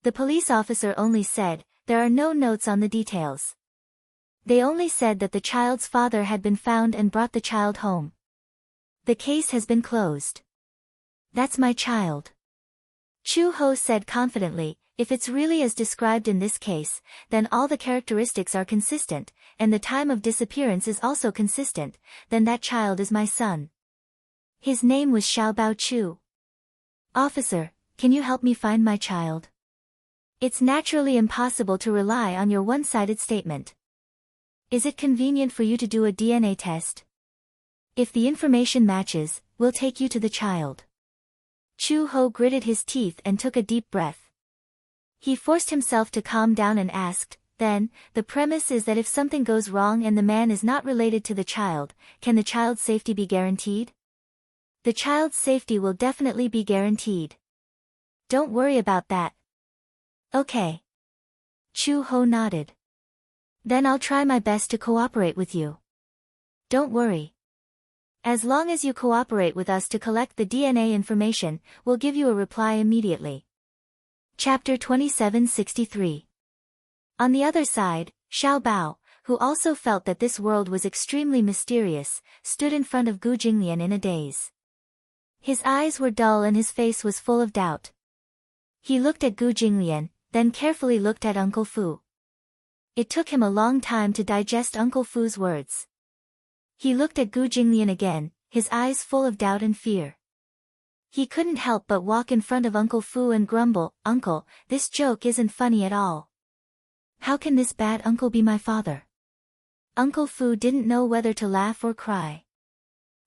The police officer only said, "There are no notes on the details." They only said that the child's father had been found and brought the child home. The case has been closed. That's my child. Chu Ho said confidently, "If it's really as described in this case, then all the characteristics are consistent, and the time of disappearance is also consistent, then that child is my son. His name was Xiaobao Chu. Officer, can you help me find my child? It's naturally impossible to rely on your one-sided statement. Is it convenient for you to do a DNA test? If the information matches, we'll take you to the child." Chu Ho gritted his teeth and took a deep breath. He forced himself to calm down and asked, "Then, the premise is that if something goes wrong and the man is not related to the child, can the child's safety be guaranteed?" "The child's safety will definitely be guaranteed. Don't worry about that." "Okay." Chu Ho nodded. "Then I'll try my best to cooperate with you. Don't worry. As long as you cooperate with us to collect the DNA information, we'll give you a reply immediately." Chapter 2763. On the other side, Xiaobao, who also felt that this world was extremely mysterious, stood in front of Gu Jinglian in a daze. His eyes were dull and his face was full of doubt. He looked at Gu Jinglian, then carefully looked at Uncle Fu. It took him a long time to digest Uncle Fu's words. He looked at Gu Jinglian again, his eyes full of doubt and fear. He couldn't help but walk in front of Uncle Fu and grumble, "Uncle, this joke isn't funny at all. How can this bad uncle be my father?" Uncle Fu didn't know whether to laugh or cry.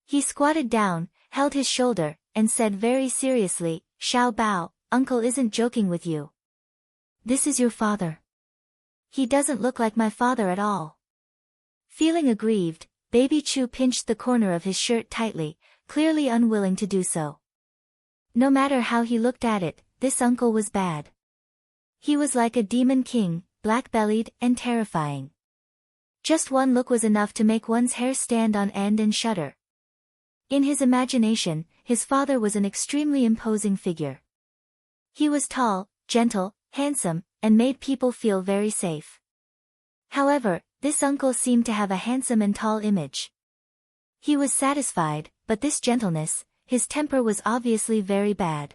He squatted down, held his shoulder, and said very seriously, Xiao Bao, uncle isn't joking with you. This is your father. He doesn't look like my father at all. Feeling aggrieved, baby Chu pinched the corner of his shirt tightly, clearly unwilling to do so. No matter how he looked at it, this uncle was bad. He was like a demon king, black-bellied and terrifying. Just one look was enough to make one's hair stand on end and shudder. In his imagination, his father was an extremely imposing figure. He was tall, gentle, handsome, and made people feel very safe. However, this uncle seemed to have a handsome and tall image. He was satisfied, but this gentleness, his temper was obviously very bad.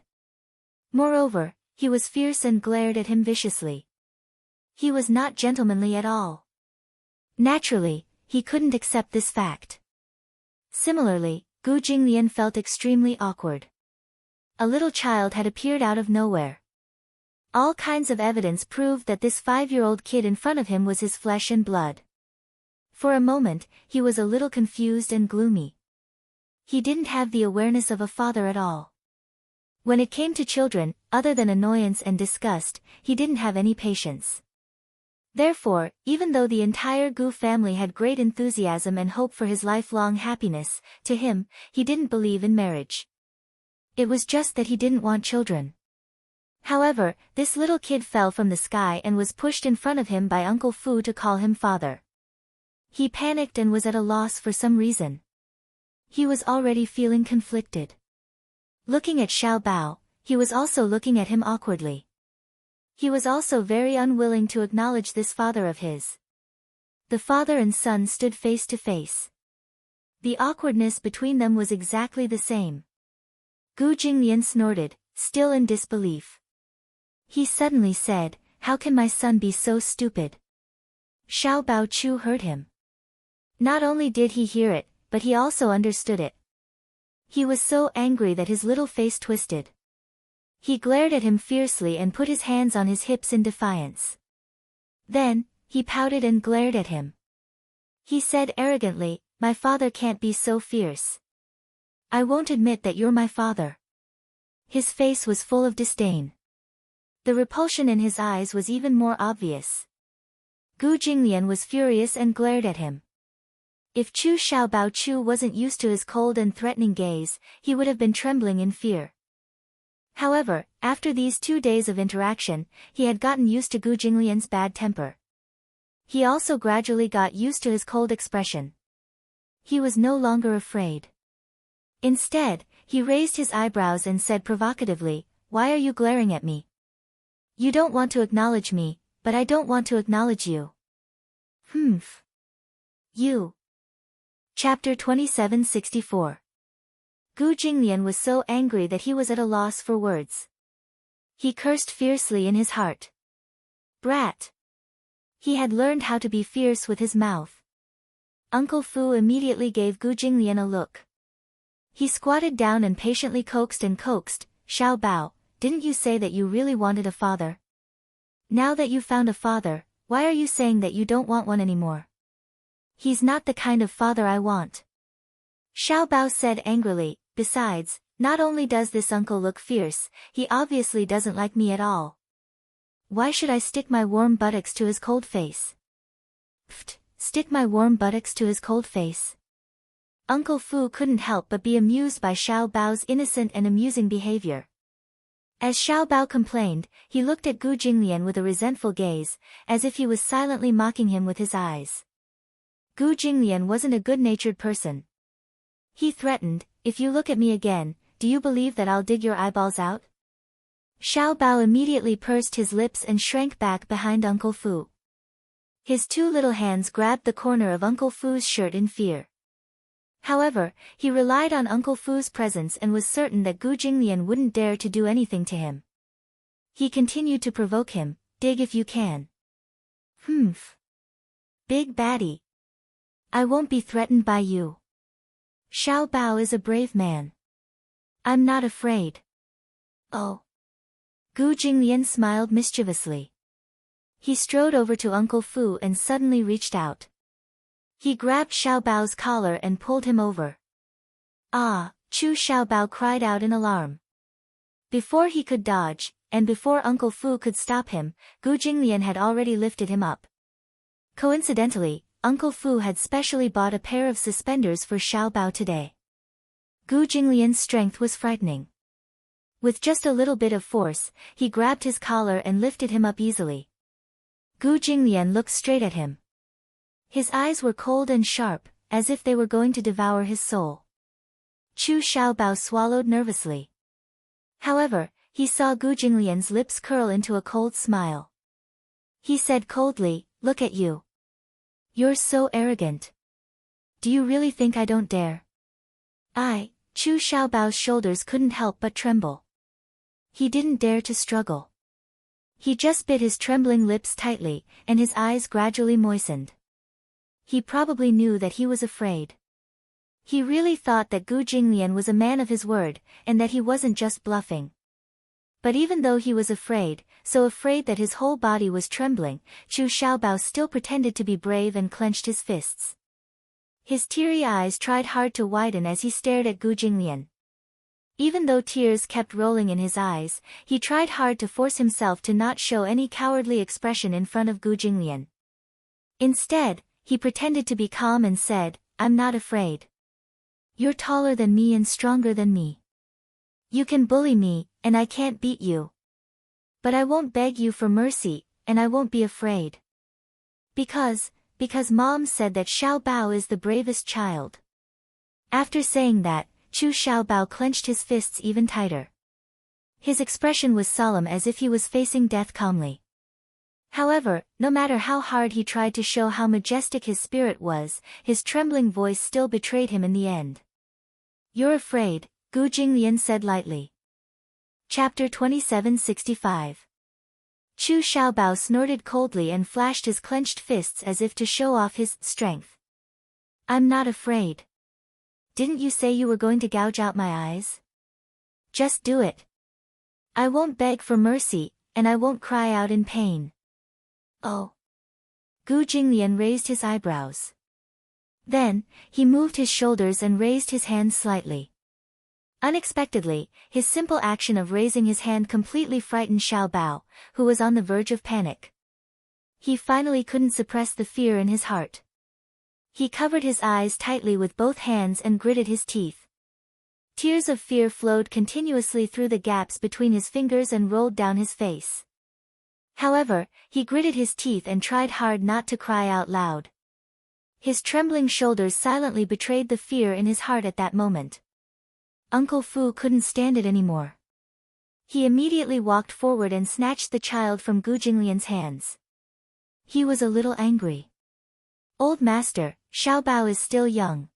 Moreover, he was fierce and glared at him viciously. He was not gentlemanly at all. Naturally, he couldn't accept this fact. Similarly, Gu Jinglian felt extremely awkward. A little child had appeared out of nowhere. All kinds of evidence proved that this 5-year-old kid in front of him was his flesh and blood. For a moment, he was a little confused and gloomy. He didn't have the awareness of a father at all. When it came to children, other than annoyance and disgust, he didn't have any patience. Therefore, even though the entire Gu family had great enthusiasm and hope for his lifelong happiness, to him, he didn't believe in marriage. It was just that he didn't want children. However, this little kid fell from the sky and was pushed in front of him by Uncle Fu to call him father. He panicked and was at a loss for some reason. He was already feeling conflicted. Looking at Xiao Bao, he was also looking at him awkwardly. He was also very unwilling to acknowledge this father of his. The father and son stood face to face. The awkwardness between them was exactly the same. Gu Jinglian snorted, still in disbelief. He suddenly said, "How can my son be so stupid?" Xiao Bao Chu heard him. Not only did he hear it, but he also understood it. He was so angry that his little face twisted. He glared at him fiercely and put his hands on his hips in defiance. Then, he pouted and glared at him. He said arrogantly, "My father can't be so fierce. I won't admit that you're my father." His face was full of disdain. The repulsion in his eyes was even more obvious. Gu Jinglian was furious and glared at him. If Chu Xiaobao Chu wasn't used to his cold and threatening gaze, he would have been trembling in fear. However, after these 2 days of interaction, he had gotten used to Gu Jinglian's bad temper. He also gradually got used to his cold expression. He was no longer afraid. Instead, he raised his eyebrows and said provocatively, "Why are you glaring at me? You don't want to acknowledge me, but I don't want to acknowledge you." Humph. You. Chapter 2764. Gu Jinglian was so angry that he was at a loss for words. He cursed fiercely in his heart. Brat. He had learned how to be fierce with his mouth. Uncle Fu immediately gave Gu Jinglian a look. He squatted down and patiently coaxed and coaxed, "Xiao Bao, didn't you say that you really wanted a father? Now that you found a father, why are you saying that you don't want one anymore? He's not the kind of father I want." Xiao Bao said angrily, "Besides, not only does this uncle look fierce, he obviously doesn't like me at all. Why should I stick my warm buttocks to his cold face?" Pfft, stick my warm buttocks to his cold face. Uncle Fu couldn't help but be amused by Xiao Bao's innocent and amusing behavior. As Xiao Bao complained, he looked at Gu Jinglian with a resentful gaze, as if he was silently mocking him with his eyes. Gu Jinglian wasn't a good-natured person. He threatened, "If you look at me again, do you believe that I'll dig your eyeballs out?" Xiao Bao immediately pursed his lips and shrank back behind Uncle Fu. His 2 little hands grabbed the corner of Uncle Fu's shirt in fear. However, he relied on Uncle Fu's presence and was certain that Gu Jinglian wouldn't dare to do anything to him. He continued to provoke him, "Dig if you can." Humph. Big baddie. I won't be threatened by you. Xiao Bao is a brave man. I'm not afraid. Oh. Gu Jinglian smiled mischievously. He strode over to Uncle Fu and suddenly reached out. He grabbed Xiao Bao's collar and pulled him over. "Ah!" Chu Xiao Bao cried out in alarm. Before he could dodge, and before Uncle Fu could stop him, Gu Jinglian had already lifted him up. Coincidentally, Uncle Fu had specially bought a pair of suspenders for Xiao Bao today. Gu Jinglian's strength was frightening. With just a little bit of force, he grabbed his collar and lifted him up easily. Gu Jinglian looked straight at him. His eyes were cold and sharp, as if they were going to devour his soul. Chu Xiaobao swallowed nervously. However, he saw Gu Jinglian's lips curl into a cold smile. He said coldly, "Look at you. You're so arrogant. Do you really think I don't dare?" Chu Xiaobao's shoulders couldn't help but tremble. He didn't dare to struggle. He just bit his trembling lips tightly, and his eyes gradually moistened. He probably knew that he was afraid. He really thought that Gu Jinglian was a man of his word, and that he wasn't just bluffing. But even though he was afraid, so afraid that his whole body was trembling, Chu Xiaobao still pretended to be brave and clenched his fists. His teary eyes tried hard to widen as he stared at Gu Jinglian. Even though tears kept rolling in his eyes, he tried hard to force himself to not show any cowardly expression in front of Gu Jinglian. Instead, he pretended to be calm and said, "I'm not afraid. You're taller than me and stronger than me. You can bully me, and I can't beat you. But I won't beg you for mercy, and I won't be afraid. Because Mom said that Xiao Bao is the bravest child." After saying that, Chu Xiaobao clenched his fists even tighter. His expression was solemn as if he was facing death calmly. However, no matter how hard he tried to show how majestic his spirit was, his trembling voice still betrayed him in the end. "You're afraid," Gu Jinglian said lightly. Chapter 2765. Chu Xiaobao snorted coldly and flashed his clenched fists as if to show off his strength. "I'm not afraid. Didn't you say you were going to gouge out my eyes? Just do it. I won't beg for mercy, and I won't cry out in pain." "Oh." Gu Jinglian raised his eyebrows. Then, he moved his shoulders and raised his hands slightly. Unexpectedly, his simple action of raising his hand completely frightened Xiao Bao, who was on the verge of panic. He finally couldn't suppress the fear in his heart. He covered his eyes tightly with both hands and gritted his teeth. Tears of fear flowed continuously through the gaps between his fingers and rolled down his face. However, he gritted his teeth and tried hard not to cry out loud. His trembling shoulders silently betrayed the fear in his heart at that moment. Uncle Fu couldn't stand it anymore. He immediately walked forward and snatched the child from Gu Jinglian's hands. He was a little angry. "Old master, Xiao Bao is still young.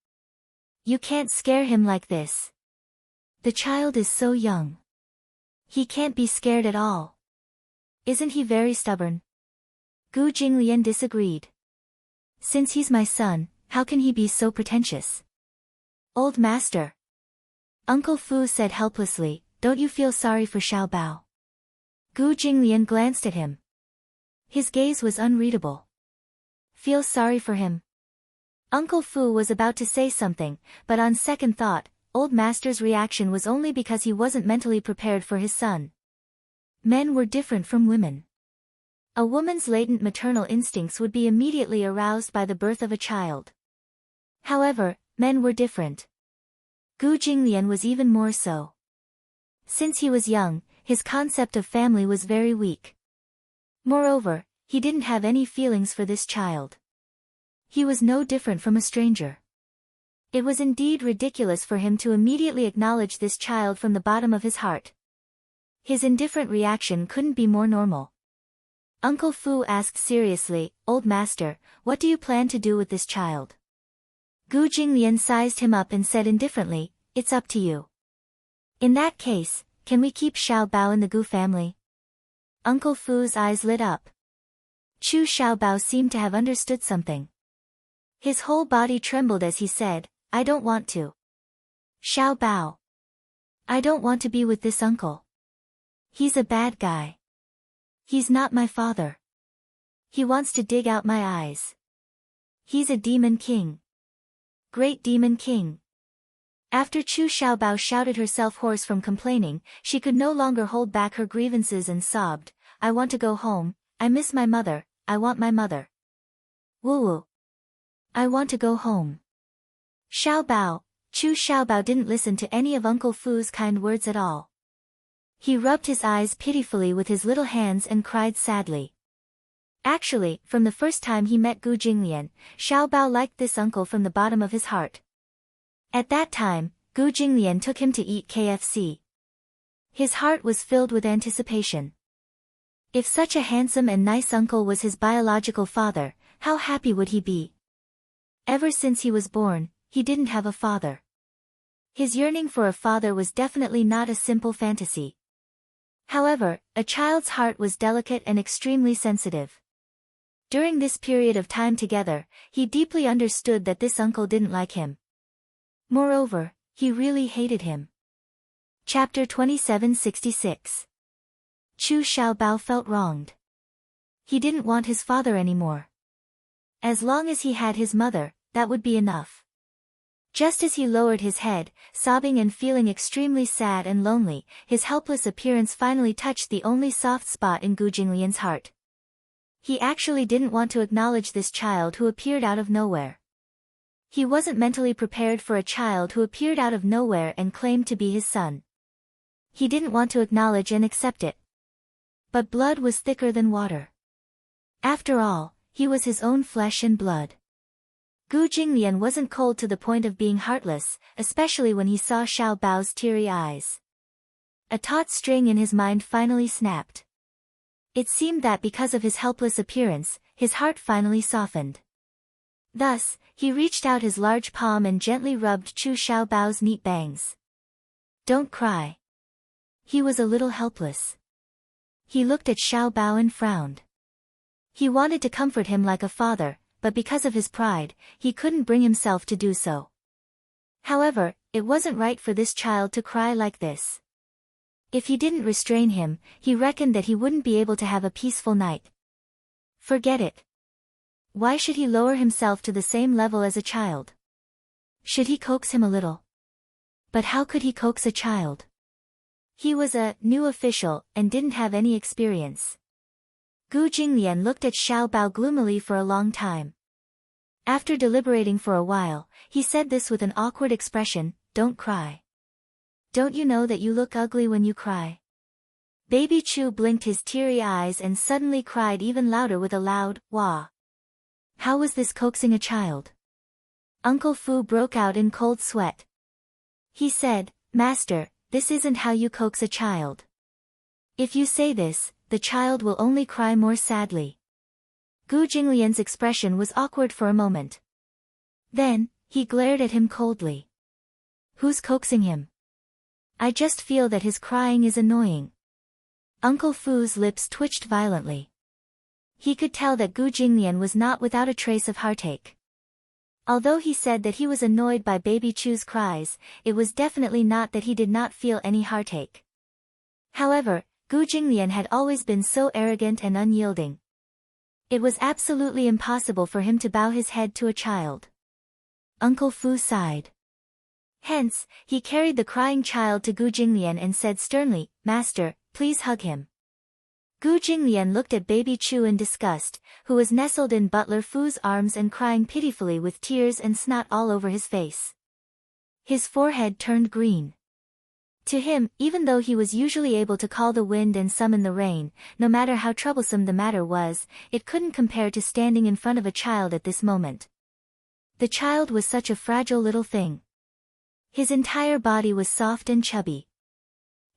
You can't scare him like this. The child is so young. He can't be scared at all. Isn't he very stubborn?" Gu Jinglian disagreed. "Since he's my son, how can he be so pretentious?" "Old master," Uncle Fu said helplessly, "don't you feel sorry for Xiao Bao?" Gu Jinglian glanced at him. His gaze was unreadable. "Feel sorry for him?" Uncle Fu was about to say something, but on second thought, old master's reaction was only because he wasn't mentally prepared for his son. Men were different from women. A woman's latent maternal instincts would be immediately aroused by the birth of a child. However, men were different. Gu Jinglian was even more so. Since he was young, his concept of family was very weak. Moreover, he didn't have any feelings for this child. He was no different from a stranger. It was indeed ridiculous for him to immediately acknowledge this child from the bottom of his heart. His indifferent reaction couldn't be more normal. Uncle Fu asked seriously, "Old master, what do you plan to do with this child?" Gu Jinglian sized him up and said indifferently, "It's up to you." "In that case, can we keep Xiao Bao in the Gu family?" Uncle Fu's eyes lit up. Chu Xiaobao seemed to have understood something. His whole body trembled as he said, "I don't want to. Xiao Bao. I don't want to be with this uncle. He's a bad guy. He's not my father. He wants to dig out my eyes. He's a demon king. Great demon king." After Chu Xiaobao shouted herself hoarse from complaining, she could no longer hold back her grievances and sobbed, "I want to go home, I miss my mother, I want my mother. Woo-woo. I want to go home." Xiaobao, Chu Xiaobao didn't listen to any of Uncle Fu's kind words at all. He rubbed his eyes pitifully with his little hands and cried sadly. Actually, from the first time he met Gu Jinglian, Xiaobao liked this uncle from the bottom of his heart. At that time, Gu Jinglian took him to eat KFC. His heart was filled with anticipation. If such a handsome and nice uncle was his biological father, how happy would he be? Ever since he was born, he didn't have a father. His yearning for a father was definitely not a simple fantasy. However, a child's heart was delicate and extremely sensitive. During this period of time together, he deeply understood that this uncle didn't like him. Moreover, he really hated him. Chapter 2766. Chu Xiaobao felt wronged. He didn't want his father anymore. As long as he had his mother, that would be enough. Just as he lowered his head, sobbing and feeling extremely sad and lonely, his helpless appearance finally touched the only soft spot in Gu Jinglian's heart. He actually didn't want to acknowledge this child who appeared out of nowhere. He wasn't mentally prepared for a child who appeared out of nowhere and claimed to be his son. He didn't want to acknowledge and accept it. But blood was thicker than water. After all, he was his own flesh and blood. Gu Jinglian wasn't cold to the point of being heartless, especially when he saw Xiaobao's teary eyes. A taut string in his mind finally snapped. It seemed that because of his helpless appearance, his heart finally softened. Thus, he reached out his large palm and gently rubbed Chu Xiaobao's neat bangs. "Don't cry." He was a little helpless. He looked at Xiaobao and frowned. He wanted to comfort him like a father, but because of his pride, he couldn't bring himself to do so. However, it wasn't right for this child to cry like this. If he didn't restrain him, he reckoned that he wouldn't be able to have a peaceful night. Forget it. Why should he lower himself to the same level as a child? Should he coax him a little? But how could he coax a child? He was a new official and didn't have any experience. Gu Jinglian looked at Xiaobao gloomily for a long time. After deliberating for a while, he said this with an awkward expression, "Don't cry. Don't you know that you look ugly when you cry?" Baby Chu blinked his teary eyes and suddenly cried even louder with a loud, "Wah." How was this coaxing a child? Uncle Fu broke out in cold sweat. He said, "Master, this isn't how you coax a child. If you say this, the child will only cry more sadly." Gu Jinglian's expression was awkward for a moment. Then, he glared at him coldly. "Who's coaxing him? I just feel that his crying is annoying." Uncle Fu's lips twitched violently. He could tell that Gu Jinglian was not without a trace of heartache. Although he said that he was annoyed by Baby Chu's cries, it was definitely not that he did not feel any heartache. However, Gu Jinglian had always been so arrogant and unyielding. It was absolutely impossible for him to bow his head to a child. Uncle Fu sighed. Hence, he carried the crying child to Gu Jinglian and said sternly, "Master, please hug him." Gu Jinglian looked at Baby Chu in disgust, who was nestled in Butler Fu's arms and crying pitifully with tears and snot all over his face. His forehead turned green. To him, even though he was usually able to call the wind and summon the rain, no matter how troublesome the matter was, it couldn't compare to standing in front of a child at this moment. The child was such a fragile little thing. His entire body was soft and chubby.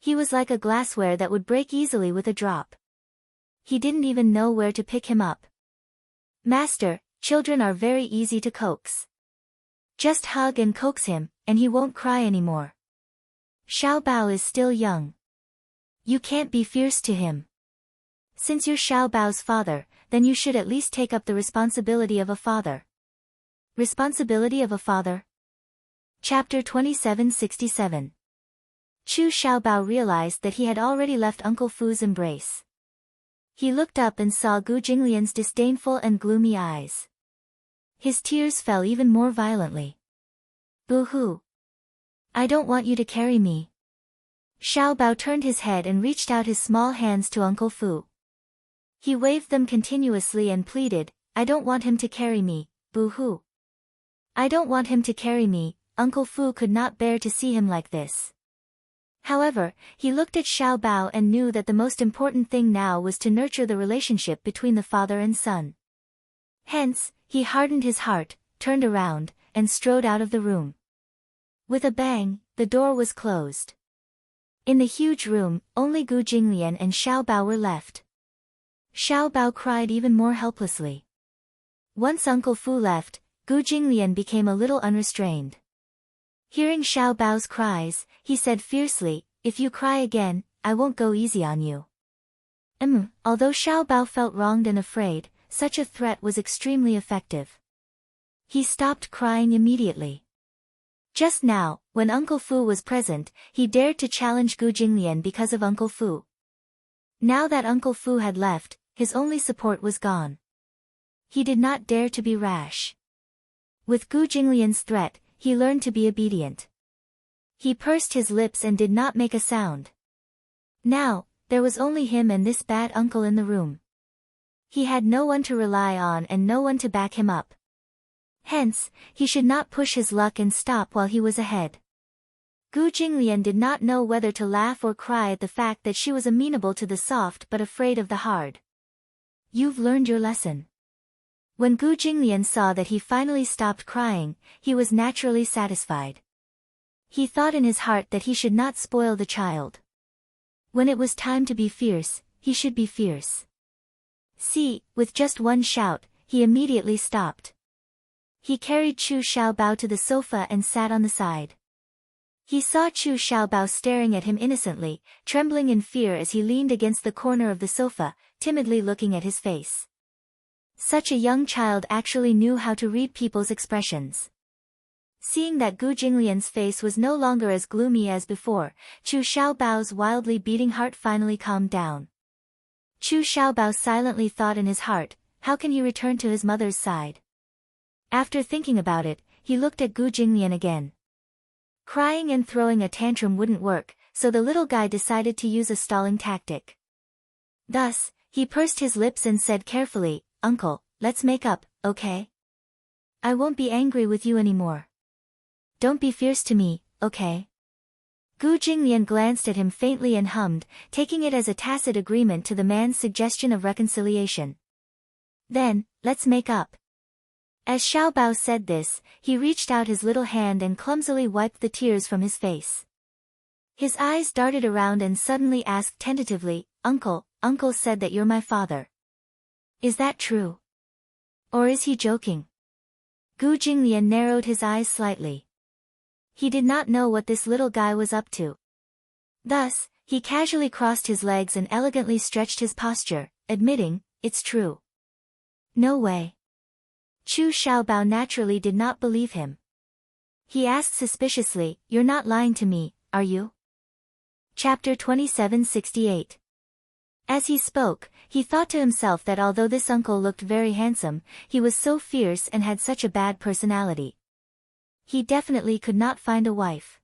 He was like a glassware that would break easily with a drop. He didn't even know where to pick him up. "Master, children are very easy to coax. Just hug and coax him, and he won't cry anymore. Xiaobao is still young. You can't be fierce to him. Since you're Xiaobao's father, then you should at least take up the responsibility of a father." Responsibility of a father? Chapter 2767. Chu Xiaobao realized that he had already left Uncle Fu's embrace. He looked up and saw Gu Jinglian's disdainful and gloomy eyes. His tears fell even more violently. "Boo-hoo. I don't want you to carry me. Xiao Bao turned his head and reached out his small hands to Uncle Fu. He waved them continuously and pleaded, I don't want him to carry me, boo-hoo. I don't want him to carry me. Uncle Fu could not bear to see him like this. However, he looked at Xiao Bao and knew that the most important thing now was to nurture the relationship between the father and son. Hence, he hardened his heart, turned around, and strode out of the room. With a bang, the door was closed. In the huge room, only Gu Jinglian and Xiao Bao were left. Xiao Bao cried even more helplessly. Once Uncle Fu left, Gu Jinglian became a little unrestrained. Hearing Xiao Bao's cries, he said fiercely, if you cry again, I won't go easy on you. Although Xiao Bao felt wronged and afraid, such a threat was extremely effective. He stopped crying immediately. Just now, when Uncle Fu was present, he dared to challenge Gu Jinglian because of Uncle Fu. Now that Uncle Fu had left, his only support was gone. He did not dare to be rash. With Gu Jinglian's threat, he learned to be obedient. He pursed his lips and did not make a sound. Now, there was only him and this bad uncle in the room. He had no one to rely on and no one to back him up. Hence, he should not push his luck and stop while he was ahead. Gu Jinglian did not know whether to laugh or cry at the fact that she was amenable to the soft but afraid of the hard. You've learned your lesson. When Gu Jinglian saw that he finally stopped crying, he was naturally satisfied. He thought in his heart that he should not spoil the child. When it was time to be fierce, he should be fierce. See, with just one shout, he immediately stopped. He carried Chu Xiaobao to the sofa and sat on the side. He saw Chu Xiaobao staring at him innocently, trembling in fear as he leaned against the corner of the sofa, timidly looking at his face. Such a young child actually knew how to read people's expressions. Seeing that Gu Jinglian's face was no longer as gloomy as before, Chu Xiaobao's wildly beating heart finally calmed down. Chu Xiaobao silently thought in his heart, how can he return to his mother's side? After thinking about it, he looked at Gu Jinglian again. Crying and throwing a tantrum wouldn't work, so the little guy decided to use a stalling tactic. Thus, he pursed his lips and said carefully, Uncle, let's make up, okay? I won't be angry with you anymore. Don't be fierce to me, okay? Gu Jinglian glanced at him faintly and hummed, taking it as a tacit agreement to the man's suggestion of reconciliation. Then, let's make up. As Xiao Bao said this, he reached out his little hand and clumsily wiped the tears from his face. His eyes darted around and suddenly asked tentatively, Uncle said that you're my father. Is that true? Or is he joking? Gu Jinglian narrowed his eyes slightly. He did not know what this little guy was up to. Thus, he casually crossed his legs and elegantly stretched his posture, admitting, it's true. No way. Chu Xiaobao naturally did not believe him. He asked suspiciously, you're not lying to me, are you? Chapter 2768. As he spoke, he thought to himself that although this uncle looked very handsome, he was so fierce and had such a bad personality. He definitely could not find a wife.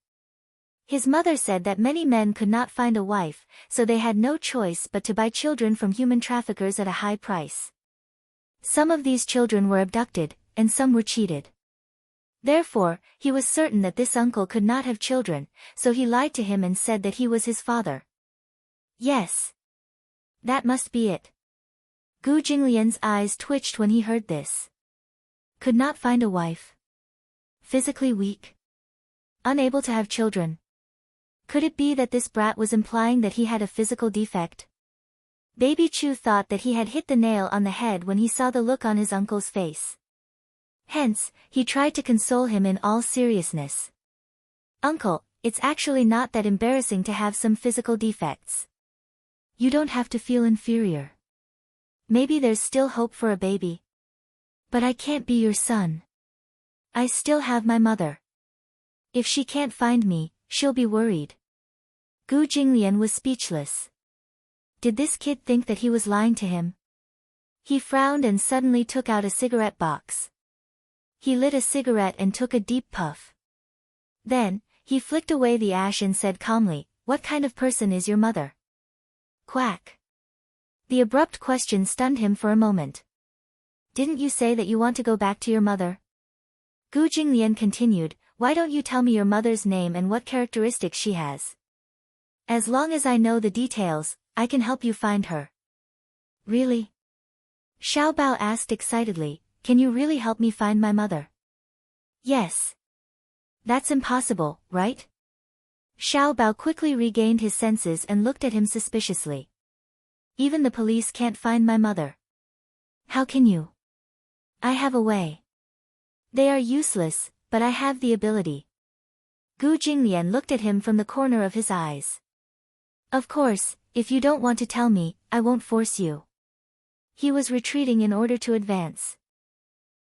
His mother said that many men could not find a wife, so they had no choice but to buy children from human traffickers at a high price. Some of these children were abducted, and some were cheated. Therefore, he was certain that this uncle could not have children, so he lied to him and said that he was his father. Yes. That must be it. Gu Jinglian's eyes twitched when he heard this. Could not find a wife. Physically weak. Unable to have children. Could it be that this brat was implying that he had a physical defect? Baby Chu thought that he had hit the nail on the head when he saw the look on his uncle's face. Hence, he tried to console him in all seriousness. Uncle, it's actually not that embarrassing to have some physical defects. You don't have to feel inferior. Maybe there's still hope for a baby. But I can't be your son. I still have my mother. If she can't find me, she'll be worried. Gu Jinglian was speechless. Did this kid think that he was lying to him? He frowned and suddenly took out a cigarette box. He lit a cigarette and took a deep puff. Then, he He flicked away the ash and said calmly, "What kind of person is your mother?" Quack. The abrupt question stunned him for a moment. "Didn't you say that you want to go back to your mother?" Gu Jinglian continued, "Why don't you tell me your mother's name and what characteristics she has? As long as I know the details, I can help you find her." "Really?" Xiao Bao asked excitedly, "Can you really help me find my mother?" "Yes." "That's impossible, right?" Xiao Bao quickly regained his senses and looked at him suspiciously. "Even the police can't find my mother. How can you?" "I have a way. They are useless, but I have the ability." Gu Jinglian looked at him from the corner of his eyes. "Of course, if you don't want to tell me, I won't force you." He was retreating in order to advance.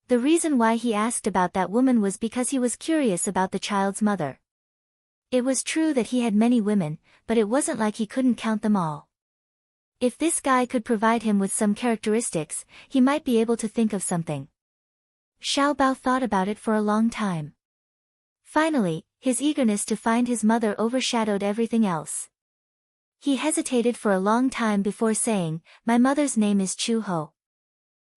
The reason why he asked about that woman was because he was curious about the child's mother. It was true that he had many women, but it wasn't like he couldn't count them all. If this guy could provide him with some characteristics, he might be able to think of something. Xiao Bao thought about it for a long time. Finally, his eagerness to find his mother overshadowed everything else. He hesitated for a long time before saying, "My mother's name is Chu Ho.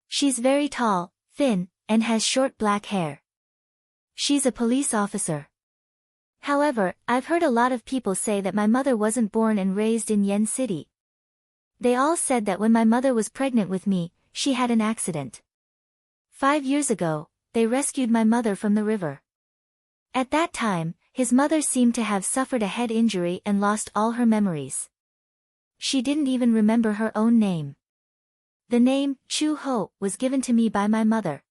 She's very tall, thin, and has short black hair. She's a police officer. However, I've heard a lot of people say that my mother wasn't born and raised in Yen City. They all said that when my mother was pregnant with me, she had an accident. 5 years ago, they rescued my mother from the river. At that time, his mother seemed to have suffered a head injury and lost all her memories. She didn't even remember her own name. The name, Chu Ho, was given to me by my mother."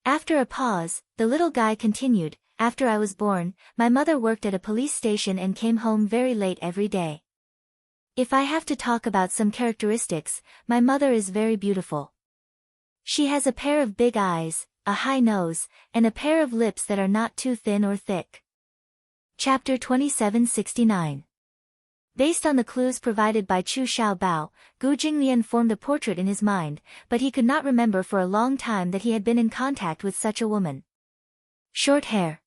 After a pause, the little guy continued, "After I was born, my mother worked at a police station and came home very late every day. If I have to talk about some characteristics, my mother is very beautiful. She has a pair of big eyes, a high nose, and a pair of lips that are not too thin or thick." Chapter 2769. Based on the clues provided by Chu Xiaobao, Gu Jinglian formed a portrait in his mind, but he could not remember for a long time that he had been in contact with such a woman. Short hair.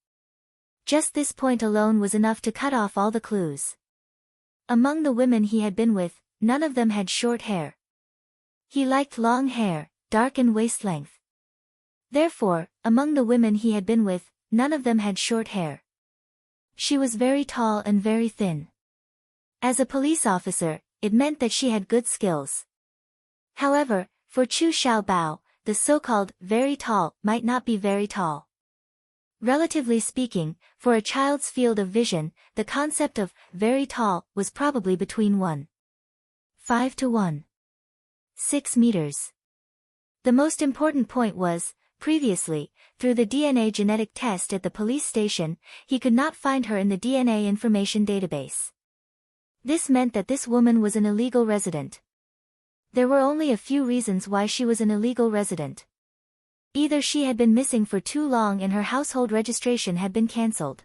Just this point alone was enough to cut off all the clues. Among the women he had been with, none of them had short hair. He liked long hair, dark and waist length. Therefore, among the women he had been with, none of them had short hair. She was very tall and very thin. As a police officer, it meant that she had good skills. However, for Chu Xiaobao, the so-called very tall might not be very tall. Relatively speaking, for a child's field of vision, the concept of very tall was probably between 1.5 to 1.6 meters. The most important point was, previously, through the DNA genetic test at the police station, he could not find her in the DNA information database. This meant that this woman was an illegal resident. There were only a few reasons why she was an illegal resident. Either she had been missing for too long and her household registration had been cancelled.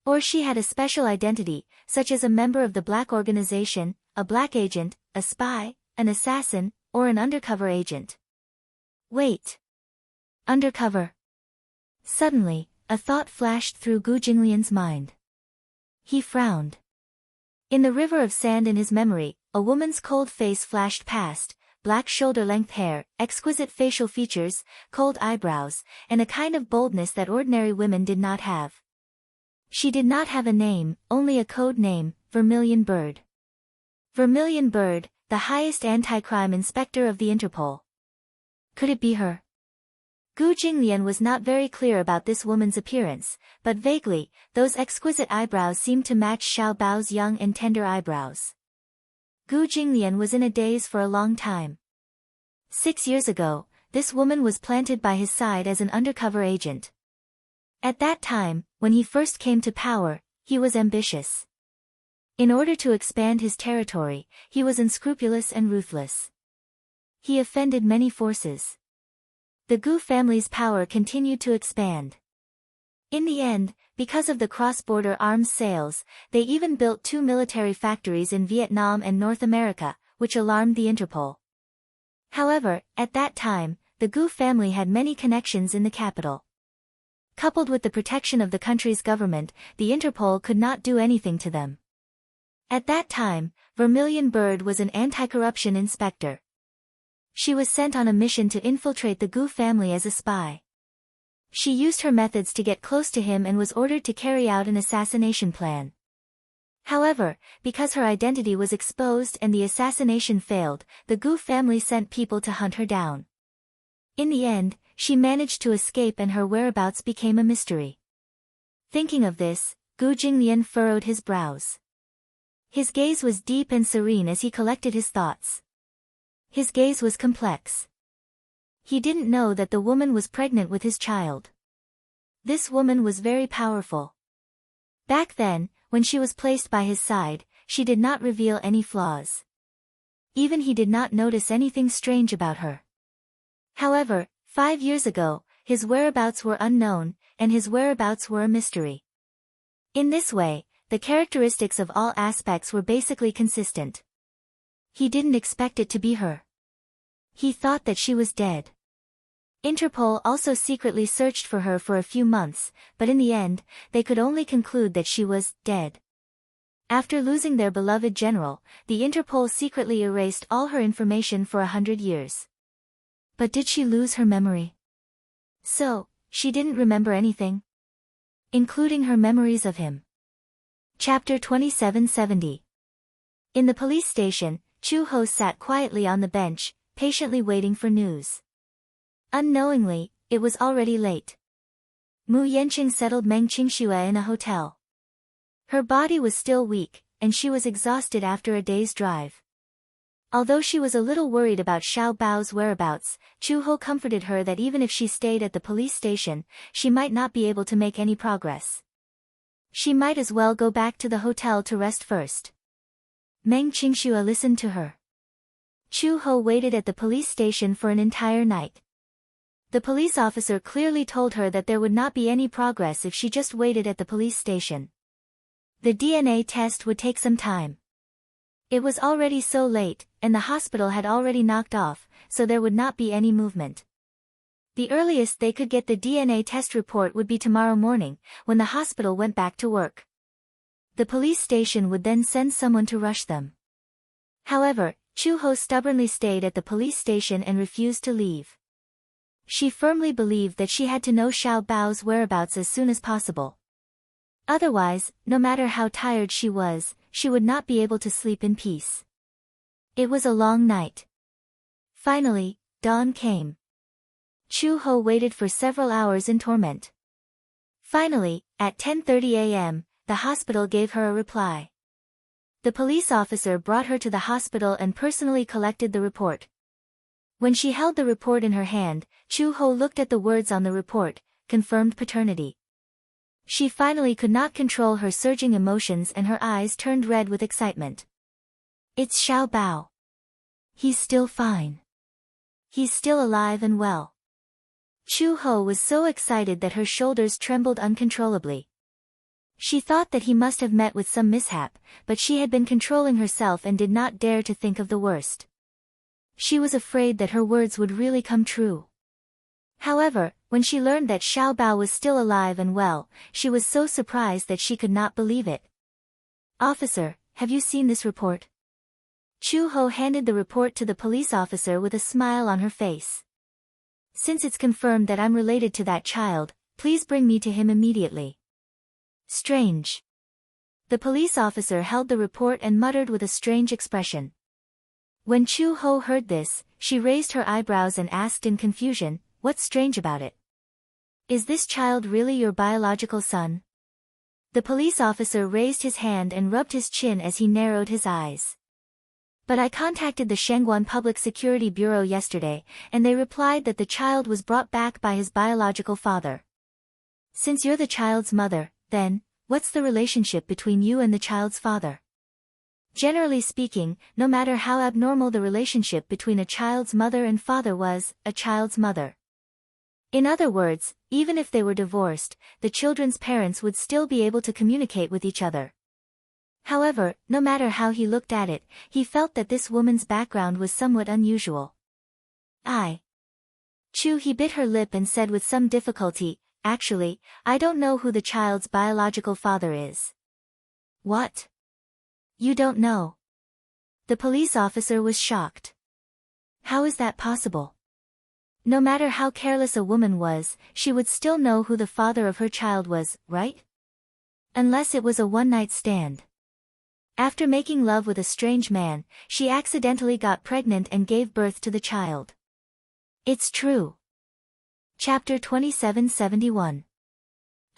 Or she had a special identity, such as a member of the black organization, a black agent, a spy, an assassin, or an undercover agent. Wait. Undercover. Suddenly, a thought flashed through Gu Jinglian's mind. He frowned. In the river of sand in his memory, a woman's cold face flashed past, black shoulder-length hair, exquisite facial features, cold eyebrows, and a kind of boldness that ordinary women did not have. She did not have a name, only a code name, Vermilion Bird. Vermilion Bird, the highest anti-crime inspector of the Interpol. Could it be her? Gu Jinglian was not very clear about this woman's appearance, but vaguely, those exquisite eyebrows seemed to match Xiao Bao's young and tender eyebrows. Gu Jinglian was in a daze for a long time. 6 years ago, this woman was planted by his side as an undercover agent. At that time, when he first came to power, he was ambitious. In order to expand his territory, he was unscrupulous and ruthless. He offended many forces. The Gu family's power continued to expand. In the end, because of the cross-border arms sales, they even built 2 military factories in Vietnam and North America, which alarmed the Interpol. However, at that time, the Gu family had many connections in the capital. Coupled with the protection of the country's government, the Interpol could not do anything to them. At that time, Vermilion Bird was an anti-corruption inspector. She was sent on a mission to infiltrate the Gu family as a spy. She used her methods to get close to him and was ordered to carry out an assassination plan. However, because her identity was exposed and the assassination failed, the Gu family sent people to hunt her down. In the end, she managed to escape and her whereabouts became a mystery. Thinking of this, Gu Jinglian furrowed his brows. His gaze was deep and serene as he collected his thoughts. His gaze was complex. He didn't know that the woman was pregnant with his child. This woman was very powerful. Back then, when she was placed by his side, she did not reveal any flaws. Even he did not notice anything strange about her. However, 5 years ago, his whereabouts were unknown, and his whereabouts were a mystery. In this way, the characteristics of all aspects were basically consistent. He didn't expect it to be her. He thought that she was dead. Interpol also secretly searched for her for a few months, but in the end, they could only conclude that she was dead. After losing their beloved general, the Interpol secretly erased all her information for 100 years. But did she lose her memory? So, she didn't remember anything? Including her memories of him. Chapter 2770. In the police station, Chu Ho sat quietly on the bench, patiently waiting for news. Unknowingly, it was already late. Mu Yanqing settled Meng Qingxue in a hotel. Her body was still weak, and she was exhausted after a day's drive. Although she was a little worried about Xiao Bao's whereabouts, Chu Ho comforted her that even if she stayed at the police station, she might not be able to make any progress. She might as well go back to the hotel to rest first. Meng Qingxue listened to her. Chu Ho waited at the police station for an entire night. The police officer clearly told her that there would not be any progress if she just waited at the police station. The DNA test would take some time. It was already so late, and the hospital had already knocked off, so there would not be any movement. The earliest they could get the DNA test report would be tomorrow morning, when the hospital went back to work. The police station would then send someone to rush them. However, Chu Ho stubbornly stayed at the police station and refused to leave. She firmly believed that she had to know Xiao Bao's whereabouts as soon as possible. Otherwise, no matter how tired she would not be able to sleep in peace. It was a long night. Finally, dawn came. Chu Ho waited for several hours in torment. Finally, at 10:30 a.m., the hospital gave her a reply. The police officer brought her to the hospital and personally collected the report. When she held the report in her hand, Chu Ho looked at the words on the report, confirmed paternity. She finally could not control her surging emotions and her eyes turned red with excitement. It's Xiao Bao. He's still fine. He's still alive and well. Chu Ho was so excited that her shoulders trembled uncontrollably. She thought that he must have met with some mishap, but she had been controlling herself and did not dare to think of the worst. She was afraid that her words would really come true. However, when she learned that Xiao Bao was still alive and well, she was so surprised that she could not believe it. "Officer, have you seen this report?" Chu Ho handed the report to the police officer with a smile on her face. "Since it's confirmed that I'm related to that child, please bring me to him immediately." Strange. The police officer held the report and muttered with a strange expression. When Chu Ho heard this, she raised her eyebrows and asked in confusion, "What's strange about it? Is this child really your biological son?" The police officer raised his hand and rubbed his chin as he narrowed his eyes. "But I contacted the Shangguan Public Security Bureau yesterday, and they replied that the child was brought back by his biological father. Since you're the child's mother, then, what's the relationship between you and the child's father?" Generally speaking, no matter how abnormal the relationship between a child's mother and father was, a child's mother. In other words, even if they were divorced, the children's parents would still be able to communicate with each other. However, no matter how he looked at it, he felt that this woman's background was somewhat unusual. He bit her lip and said with some difficulty, Actually, I don't know who the child's biological father is. What? You don't know? The police officer was shocked. How is that possible? No matter how careless a woman was, she would still know who the father of her child was, right? Unless it was a one-night stand. After making love with a strange man, she accidentally got pregnant and gave birth to the child. It's true. Chapter 2771.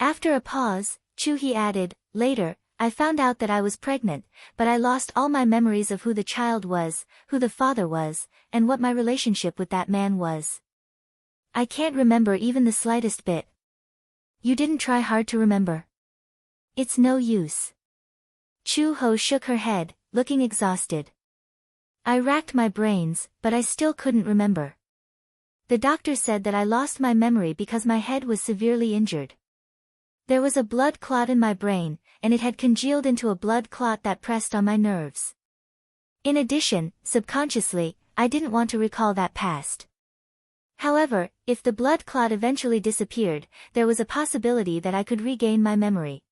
After a pause, Chuhee added, later, I found out that I was pregnant, but I lost all my memories of who the child was, who the father was, and what my relationship with that man was. I can't remember even the slightest bit. You didn't try hard to remember. It's no use. Chu-ho shook her head, looking exhausted. I racked my brains, but I still couldn't remember. The doctor said that I lost my memory because my head was severely injured. There was a blood clot in my brain, and it had congealed into a blood clot that pressed on my nerves. In addition, subconsciously, I didn't want to recall that past. However, if the blood clot eventually disappeared, there was a possibility that I could regain my memory.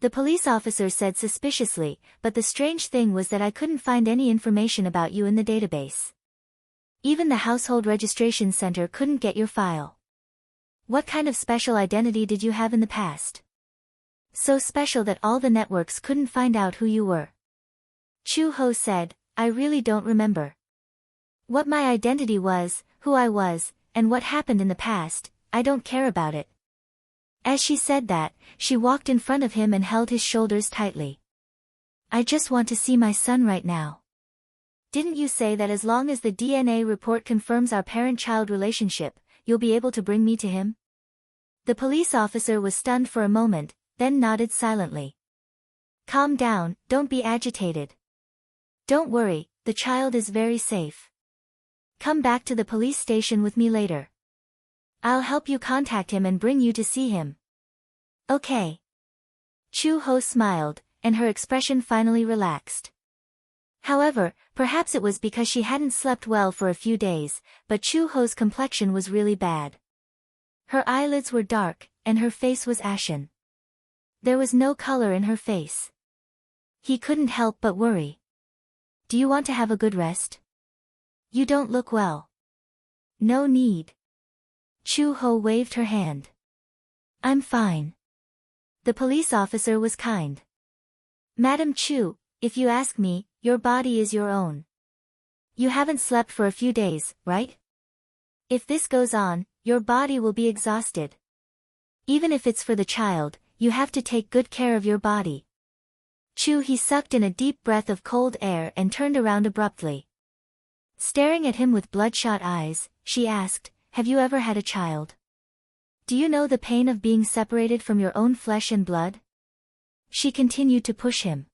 The police officer said suspiciously, but the strange thing was that I couldn't find any information about you in the database. Even the Household Registration Center couldn't get your file. What kind of special identity did you have in the past? So special that all the networks couldn't find out who you were. Chu-ho said, I really don't remember. What my identity was, who I was, and what happened in the past, I don't care about it. As she said that, she walked in front of him and held his shoulders tightly. I just want to see my son right now. Didn't you say that as long as the DNA report confirms our parent-child relationship, you'll be able to bring me to him? The police officer was stunned for a moment, then nodded silently. Calm down, don't be agitated. Don't worry, the child is very safe. Come back to the police station with me later. I'll help you contact him and bring you to see him. Okay. Chu-ho smiled, and her expression finally relaxed. However, perhaps it was because she hadn't slept well for a few days, but Chu-ho's complexion was really bad. Her eyelids were dark, and her face was ashen. There was no color in her face. He couldn't help but worry. Do you want to have a good rest? You don't look well. No need. Chu-ho waved her hand. I'm fine. The police officer was kind. Madam Chu, if you ask me, your body is your own. You haven't slept for a few days, right? If this goes on, your body will be exhausted. Even if it's for the child, you have to take good care of your body. Chu-he sucked in a deep breath of cold air and turned around abruptly. Staring at him with bloodshot eyes, she asked, have you ever had a child? Do you know the pain of being separated from your own flesh and blood? She continued to push him.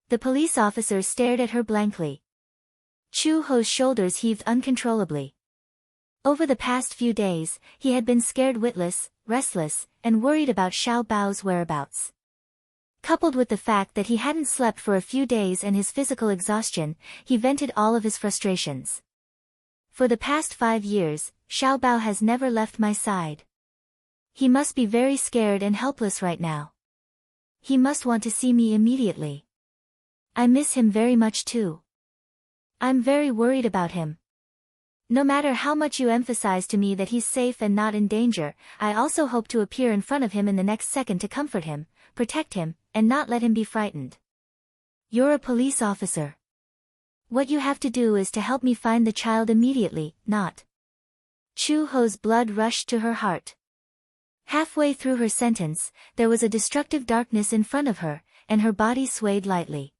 The police officer stared at her blankly. Chu-ho's shoulders heaved uncontrollably. Over the past few days, he had been scared witless, restless, and worried about Xiao Bao's whereabouts. Coupled with the fact that he hadn't slept for a few days and his physical exhaustion, he vented all of his frustrations. For the past 5 years, Xiao Bao has never left my side. He must be very scared and helpless right now. He must want to see me immediately. I miss him very much too. I'm very worried about him. No matter how much you emphasize to me that he's safe and not in danger, I also hope to appear in front of him in the next second to comfort him, protect him, and not let him be frightened. You're a police officer. What you have to do is to help me find the child immediately, not. Chu-ho's blood rushed to her heart. Halfway through her sentence, there was a destructive darkness in front of her, and her body swayed lightly.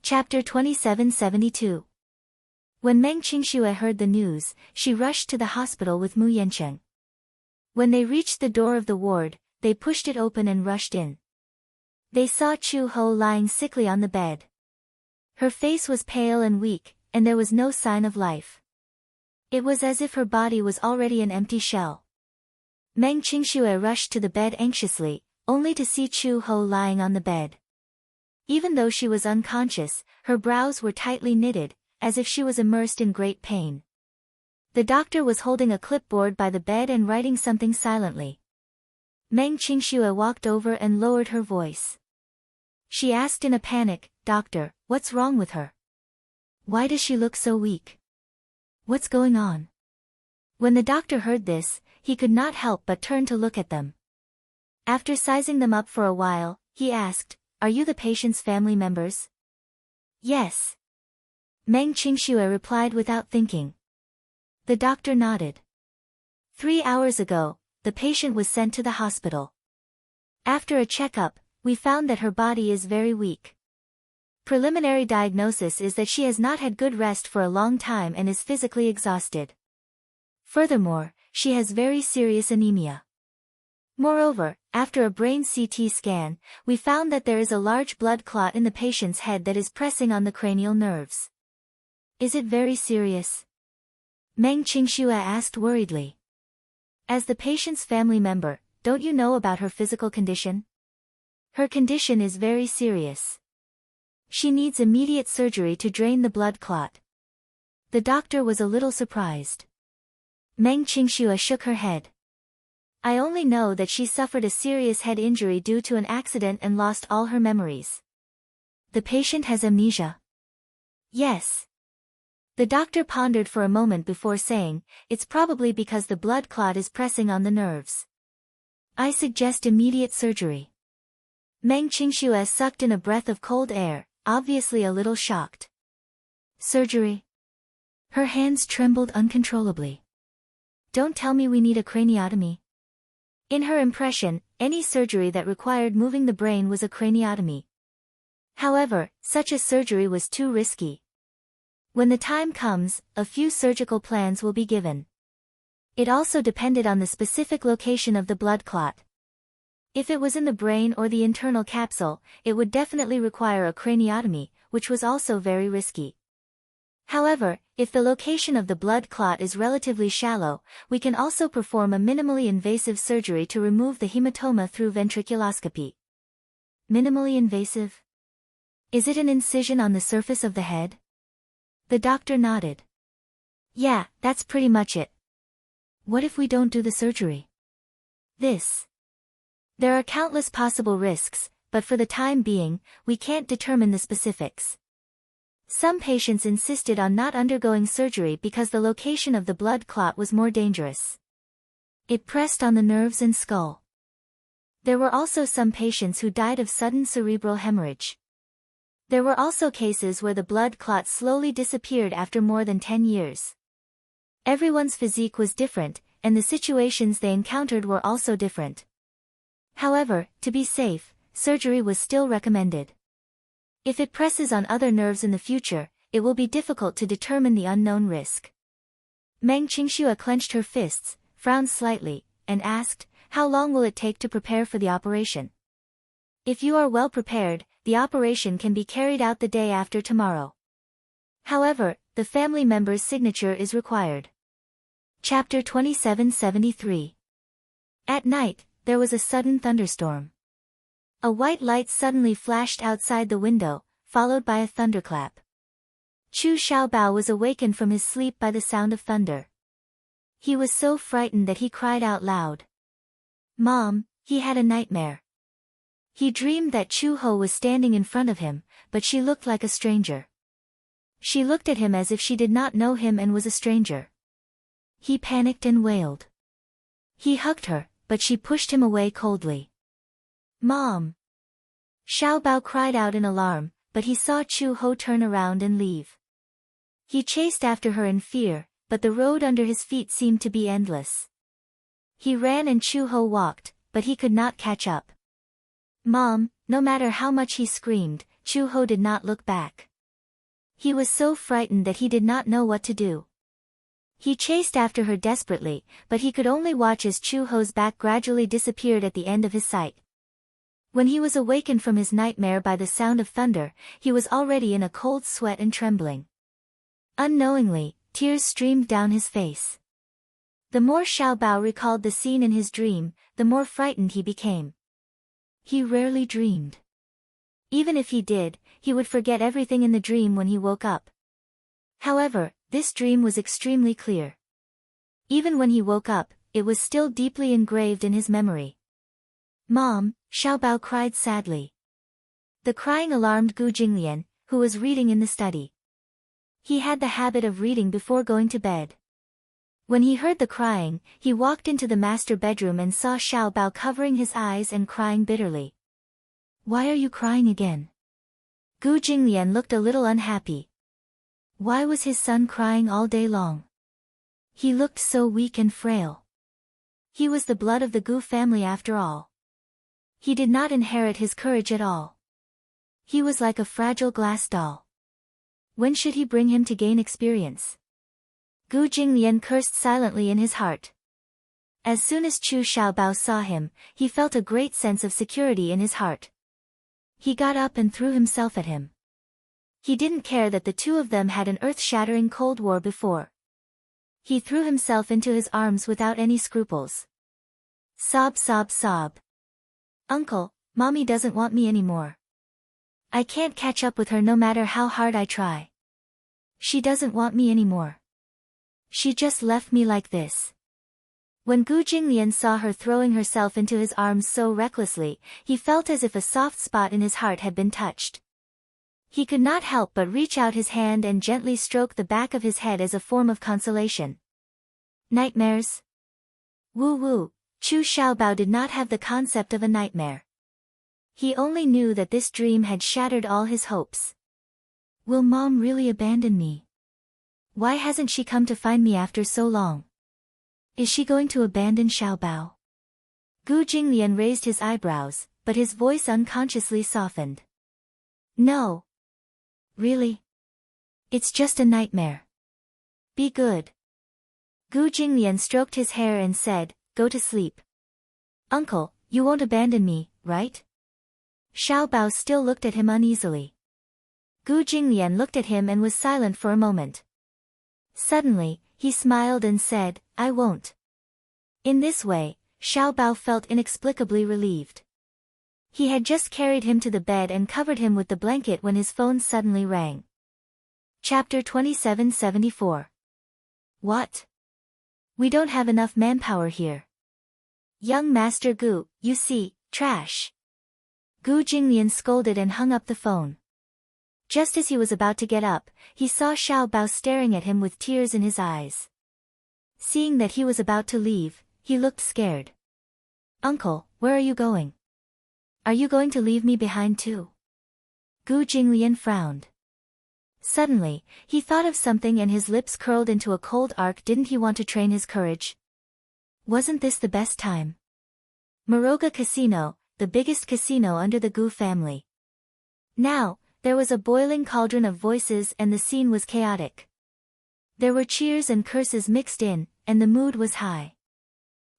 Chapter 2772. When Meng Qingxue heard the news, she rushed to the hospital with Mu Yancheng. When they reached the door of the ward, they pushed it open and rushed in. They saw Chu-ho lying sickly on the bed. Her face was pale and weak, and there was no sign of life. It was as if her body was already an empty shell. Meng Qingxue rushed to the bed anxiously, only to see Chu-ho lying on the bed. Even though she was unconscious, her brows were tightly knitted, as if she was immersed in great pain. The doctor was holding a clipboard by the bed and writing something silently. Meng Qingxue walked over and lowered her voice. She asked in a panic, "Doctor, what's wrong with her? Why does she look so weak? What's going on?" When the doctor heard this, he could not help but turn to look at them. After sizing them up for a while, he asked, "Are you the patient's family members?" "Yes." Meng Qingxue replied without thinking. The doctor nodded. 3 hours ago, the patient was sent to the hospital. After a checkup, we found that her body is very weak. Preliminary diagnosis is that she has not had good rest for a long time and is physically exhausted. Furthermore, she has very serious anemia. Moreover, after a brain CT scan, we found that there is a large blood clot in the patient's head that is pressing on the cranial nerves. Is it very serious? Meng Qingxue asked worriedly. As the patient's family member, don't you know about her physical condition? Her condition is very serious. She needs immediate surgery to drain the blood clot. The doctor was a little surprised. Meng Qingxue shook her head. I only know that she suffered a serious head injury due to an accident and lost all her memories. The patient has amnesia. Yes. The doctor pondered for a moment before saying, it's probably because the blood clot is pressing on the nerves. I suggest immediate surgery. Meng Qingxue sucked in a breath of cold air, obviously a little shocked. Surgery? Her hands trembled uncontrollably. Don't tell me we need a craniotomy. In her impression, any surgery that required moving the brain was a craniotomy. However, such a surgery was too risky. When the time comes, a few surgical plans will be given. It also depended on the specific location of the blood clot. If it was in the brain or the internal capsule, it would definitely require a craniotomy, which was also very risky. However, if the location of the blood clot is relatively shallow, we can also perform a minimally invasive surgery to remove the hematoma through ventriculoscopy. Minimally invasive? Is it an incision on the surface of the head? The doctor nodded. Yeah, that's pretty much it. What if we don't do the surgery? There are countless possible risks, but for the time being, we can't determine the specifics. Some patients insisted on not undergoing surgery because the location of the blood clot was more dangerous. It pressed on the nerves and skull. There were also some patients who died of sudden cerebral hemorrhage. There were also cases where the blood clot slowly disappeared after more than 10 years. Everyone's physique was different, and the situations they encountered were also different. However, to be safe, surgery was still recommended. If it presses on other nerves in the future, it will be difficult to determine the unknown risk. Meng Qingxue clenched her fists, frowned slightly, and asked, how long will it take to prepare for the operation? If you are well prepared, the operation can be carried out the day after tomorrow. However, the family member's signature is required. Chapter 2773. At night, there was a sudden thunderstorm. A white light suddenly flashed outside the window, followed by a thunderclap. Chu Xiaobao was awakened from his sleep by the sound of thunder. He was so frightened that he cried out loud. Mom, he had a nightmare. He dreamed that Chu Ho was standing in front of him, but she looked like a stranger. She looked at him as if she did not know him and was a stranger. He panicked and wailed. He hugged her, but she pushed him away coldly. Mom! Xiaobao cried out in alarm, but he saw Chu Ho turn around and leave. He chased after her in fear, but the road under his feet seemed to be endless. He ran and Chu Ho walked, but he could not catch up. Mom, no matter how much he screamed, Chu Ho did not look back. He was so frightened that he did not know what to do. He chased after her desperately, but he could only watch as Chu Ho's back gradually disappeared at the end of his sight. When he was awakened from his nightmare by the sound of thunder, he was already in a cold sweat and trembling. Unknowingly, tears streamed down his face. The more Xiaobao recalled the scene in his dream, the more frightened he became. He rarely dreamed. Even if he did, he would forget everything in the dream when he woke up. However, this dream was extremely clear. Even when he woke up, it was still deeply engraved in his memory. Mom, Xiaobao cried sadly. The crying alarmed Gu Jinglian, who was reading in the study. He had the habit of reading before going to bed. When he heard the crying, he walked into the master bedroom and saw Xiaobao covering his eyes and crying bitterly. Why are you crying again? Gu Jinglian looked a little unhappy. Why was his son crying all day long? He looked so weak and frail. He was the blood of the Gu family after all. He did not inherit his courage at all. He was like a fragile glass doll. When should he bring him to gain experience? Gu Jinglian cursed silently in his heart. As soon as Chu Xiaobao saw him, he felt a great sense of security in his heart. He got up and threw himself at him. He didn't care that the two of them had an earth-shattering Cold War before. He threw himself into his arms without any scruples. Sob, sob, sob. Uncle, Mommy doesn't want me anymore. I can't catch up with her no matter how hard I try. She doesn't want me anymore. She just left me like this. When Gu Jinglian saw her throwing herself into his arms so recklessly, he felt as if a soft spot in his heart had been touched. He could not help but reach out his hand and gently stroke the back of his head as a form of consolation. Nightmares? Woo woo, Chu Xiaobao did not have the concept of a nightmare. He only knew that this dream had shattered all his hopes. Will Mom really abandon me? Why hasn't she come to find me after so long? Is she going to abandon Xiaobao? Gu Jinglian raised his eyebrows, but his voice unconsciously softened. No. Really? It's just a nightmare. Be good. Gu Jinglian stroked his hair and said, Go to sleep. Uncle, you won't abandon me, right? Xiaobao still looked at him uneasily. Gu Jinglian looked at him and was silent for a moment. Suddenly, he smiled and said, I won't. In this way, Xiaobao felt inexplicably relieved. He had just carried him to the bed and covered him with the blanket when his phone suddenly rang. Chapter 2774. What? We don't have enough manpower here. Young Master Gu, you see, trash. Gu Jinglian scolded and hung up the phone. Just as he was about to get up, he saw Xiaobao staring at him with tears in his eyes. Seeing that he was about to leave, he looked scared. Uncle, where are you going? Are you going to leave me behind too? Gu Jinglian frowned. Suddenly, he thought of something and his lips curled into a cold arc. Didn't he want to train his courage? Wasn't this the best time? Moroga Casino, the biggest casino under the Gu family. Now, there was a boiling cauldron of voices and the scene was chaotic. There were cheers and curses mixed in, and the mood was high.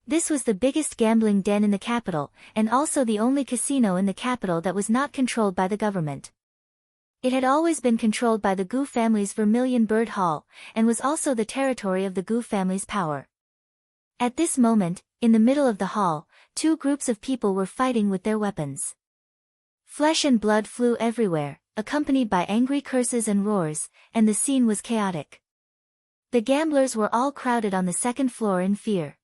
This was the biggest gambling den in the capital, and also the only casino in the capital that was not controlled by the government. It had always been controlled by the Gu family's Vermilion Bird Hall, and was also the territory of the Gu family's power. At this moment, in the middle of the hall, two groups of people were fighting with their weapons. Flesh and blood flew everywhere, accompanied by angry curses and roars, and the scene was chaotic. The gamblers were all crowded on the second floor in fear.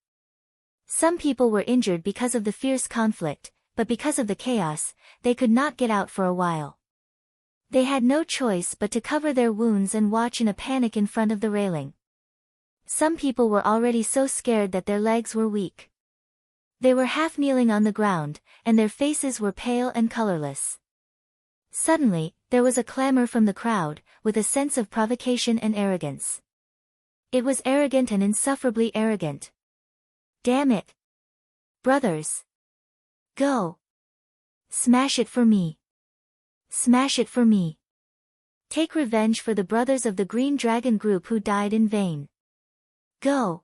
Some people were injured because of the fierce conflict, but because of the chaos, they could not get out for a while. They had no choice but to cover their wounds and watch in a panic in front of the railing. Some people were already so scared that their legs were weak. They were half kneeling on the ground, and their faces were pale and colorless. Suddenly, there was a clamor from the crowd, with a sense of provocation and arrogance. It was arrogant and insufferably arrogant. Damn it! Brothers! Go! Smash it for me! Smash it for me! Take revenge for the brothers of the Green Dragon Group who died in vain. Go!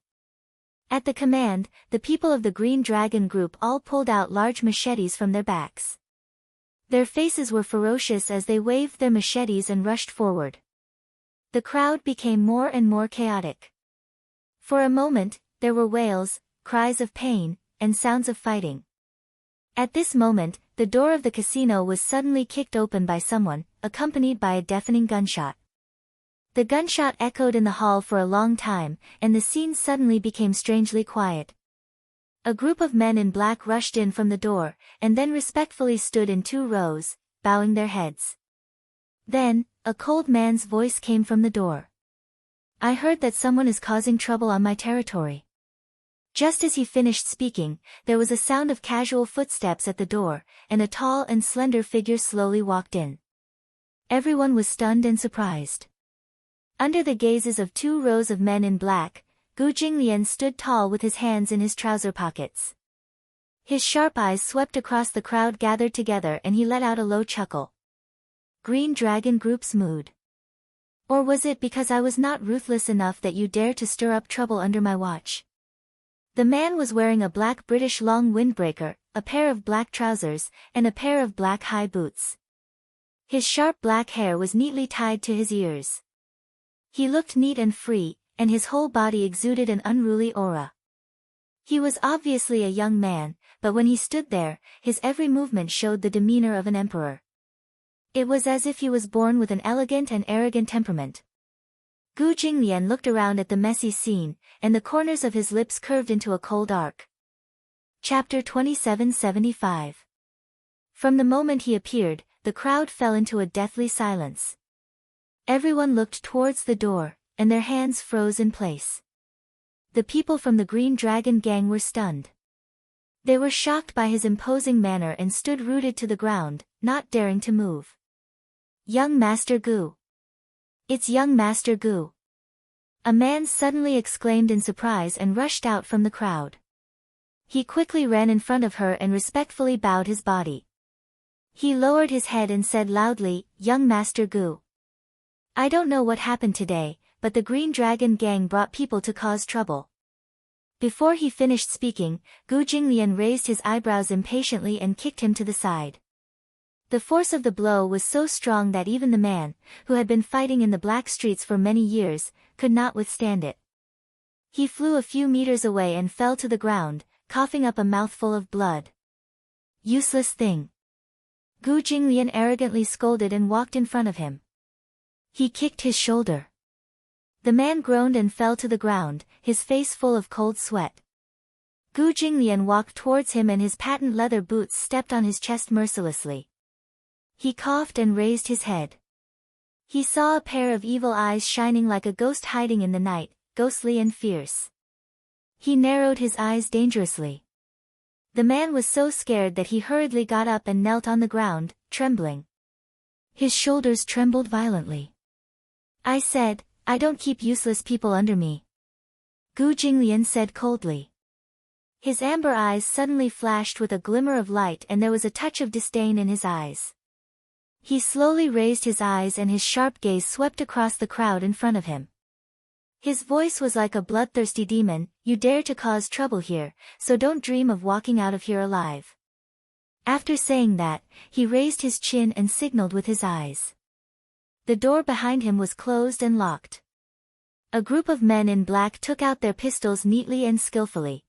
At the command, the people of the Green Dragon Group all pulled out large machetes from their backs. Their faces were ferocious as they waved their machetes and rushed forward. The crowd became more and more chaotic. For a moment, there were wails, cries of pain, and sounds of fighting. At this moment, the door of the casino was suddenly kicked open by someone, accompanied by a deafening gunshot. The gunshot echoed in the hall for a long time, and the scene suddenly became strangely quiet. A group of men in black rushed in from the door, and then respectfully stood in 2 rows, bowing their heads. Then, a cold man's voice came from the door. "I heard that someone is causing trouble on my territory." Just as he finished speaking, there was a sound of casual footsteps at the door, and a tall and slender figure slowly walked in. Everyone was stunned and surprised. Under the gazes of 2 rows of men in black, Gu Jinglian stood tall with his hands in his trouser pockets. His sharp eyes swept across the crowd gathered together and he let out a low chuckle. Green Dragon Group's mood. Or was it because I was not ruthless enough that you dare to stir up trouble under my watch? The man was wearing a black British long windbreaker, a pair of black trousers, and a pair of black high boots. His sharp black hair was neatly tied to his ears. He looked neat and free, and his whole body exuded an unruly aura. He was obviously a young man, but when he stood there, his every movement showed the demeanor of an emperor. It was as if he was born with an elegant and arrogant temperament. Gu Jinglian looked around at the messy scene, and the corners of his lips curved into a cold arc. Chapter 2775. From the moment he appeared, the crowd fell into a deathly silence. Everyone looked towards the door, and their hands froze in place. The people from the Green Dragon gang were stunned. They were shocked by his imposing manner and stood rooted to the ground, not daring to move. "Young Master Gu! It's young Master Gu!" A man suddenly exclaimed in surprise and rushed out from the crowd. He quickly ran in front of her and respectfully bowed his body. He lowered his head and said loudly, "Young Master Gu. I don't know what happened today, but the Green Dragon gang brought people to cause trouble." Before he finished speaking, Gu Jinglian raised his eyebrows impatiently and kicked him to the side. The force of the blow was so strong that even the man, who had been fighting in the black streets for many years, could not withstand it. He flew a few meters away and fell to the ground, coughing up a mouthful of blood. "Useless thing!" Gu Jinglian arrogantly scolded and walked in front of him. He kicked his shoulder. The man groaned and fell to the ground, his face full of cold sweat. Gu Jinglian walked towards him and his patent leather boots stepped on his chest mercilessly. He coughed and raised his head. He saw a pair of evil eyes shining like a ghost hiding in the night, ghostly and fierce. He narrowed his eyes dangerously. The man was so scared that he hurriedly got up and knelt on the ground, trembling. His shoulders trembled violently. "I said, I don't keep useless people under me," Gu Jinglian said coldly. His amber eyes suddenly flashed with a glimmer of light and there was a touch of disdain in his eyes. He slowly raised his eyes and his sharp gaze swept across the crowd in front of him. His voice was like a bloodthirsty demon, "You dare to cause trouble here, so don't dream of walking out of here alive." After saying that, he raised his chin and signaled with his eyes. The door behind him was closed and locked. A group of men in black took out their pistols neatly and skillfully.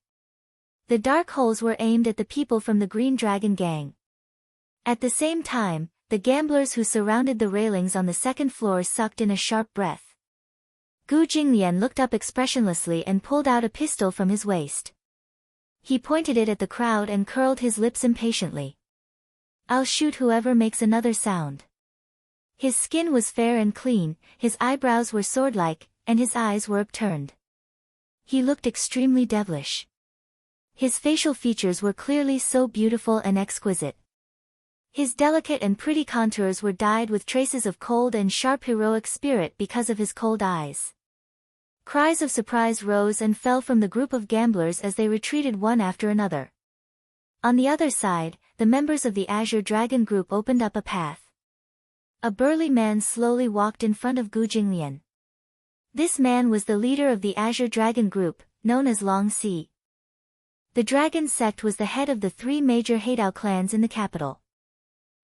The dark holes were aimed at the people from the Green Dragon gang. At the same time, the gamblers who surrounded the railings on the second floor sucked in a sharp breath. Gu Jinglian looked up expressionlessly and pulled out a pistol from his waist. He pointed it at the crowd and curled his lips impatiently. "I'll shoot whoever makes another sound." His skin was fair and clean, his eyebrows were sword-like, and his eyes were upturned. He looked extremely devilish. His facial features were clearly so beautiful and exquisite. His delicate and pretty contours were dyed with traces of cold and sharp heroic spirit because of his cold eyes. Cries of surprise rose and fell from the group of gamblers as they retreated one after another. On the other side, the members of the Azure Dragon group opened up a path. A burly man slowly walked in front of Gu Jinglian. This man was the leader of the Azure Dragon group, known as Long Si. The Dragon sect was the head of the 3 major Hadao clans in the capital.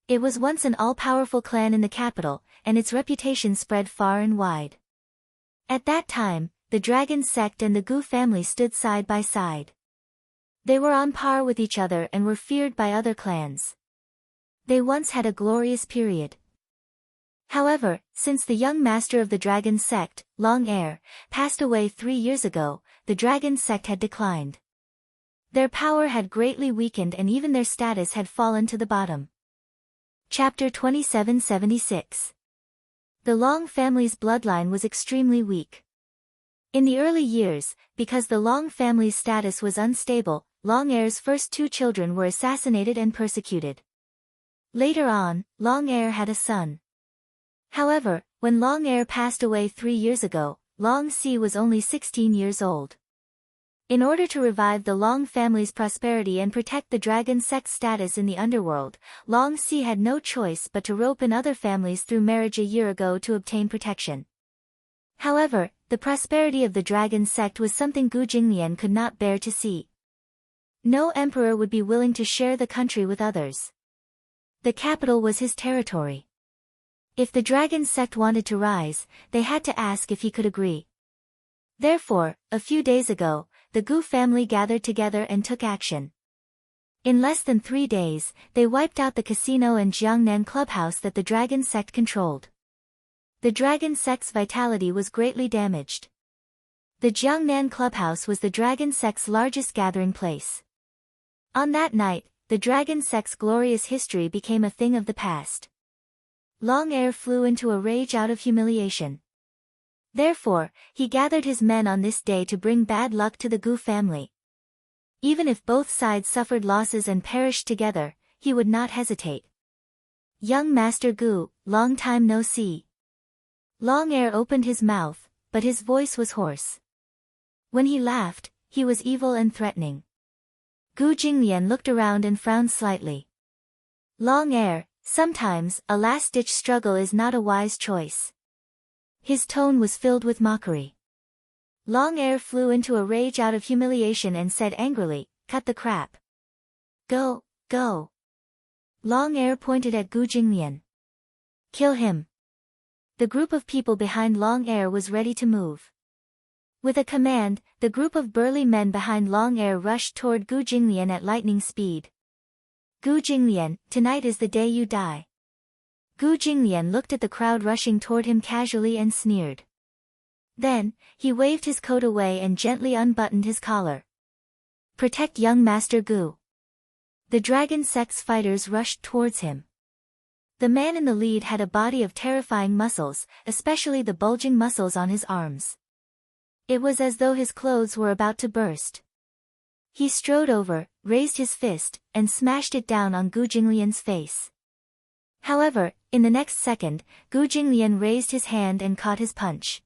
It was once an all-powerful clan in the capital, and its reputation spread far and wide. At that time, the Dragon sect and the Gu family stood side by side. They were on par with each other and were feared by other clans. They once had a glorious period. However, since the young master of the Dragon sect, Long Air, passed away 3 years ago, the Dragon sect had declined. Their power had greatly weakened and even their status had fallen to the bottom. Chapter 2776. The Long family's bloodline was extremely weak. In the early years, because the Long family's status was unstable, Long Heir's first two children were assassinated and persecuted. Later on, Long Heir had a son. However, when Long Heir passed away 3 years ago, Long Si was only 16 years old. In order to revive the Long family's prosperity and protect the dragon sect's status in the underworld, Long Si had no choice but to rope in other families through marriage a year ago to obtain protection. However, the prosperity of the dragon sect was something Gu Jinglian could not bear to see. No emperor would be willing to share the country with others. The capital was his territory. If the dragon sect wanted to rise, they had to ask if he could agree. Therefore, a few days ago, the Gu family gathered together and took action. In less than 3 days, they wiped out the casino and Jiangnan clubhouse that the dragon sect controlled. The dragon sect's vitality was greatly damaged. The Jiangnan clubhouse was the dragon sect's largest gathering place. On that night, the dragon sect's glorious history became a thing of the past. Long Heir flew into a rage out of humiliation. Therefore, he gathered his men on this day to bring bad luck to the Gu family. Even if both sides suffered losses and perished together, he would not hesitate. Young Master Gu, long time no see. Long Heir opened his mouth, but his voice was hoarse. When he laughed, he was evil and threatening. Gu Jinglian looked around and frowned slightly. Long Heir, sometimes, a last-ditch struggle is not a wise choice. His tone was filled with mockery. Long Heir flew into a rage out of humiliation and said angrily, "Cut the crap. Go, go." Long Heir pointed at Gu Jinglian. "Kill him." The group of people behind Long Heir was ready to move. With a command, the group of burly men behind Long Heir rushed toward Gu Jinglian at lightning speed. "Gu Jinglian, tonight is the day you die." Gu Jinglian looked at the crowd rushing toward him casually and sneered. Then, he waved his coat away and gently unbuttoned his collar. "Protect young Master Gu." The dragon sect's fighters rushed towards him. The man in the lead had a body of terrifying muscles, especially the bulging muscles on his arms. It was as though his clothes were about to burst. He strode over, raised his fist, and smashed it down on Gu Jinglian's face. However, in the next second, Gu Jinglian raised his hand and caught his punch.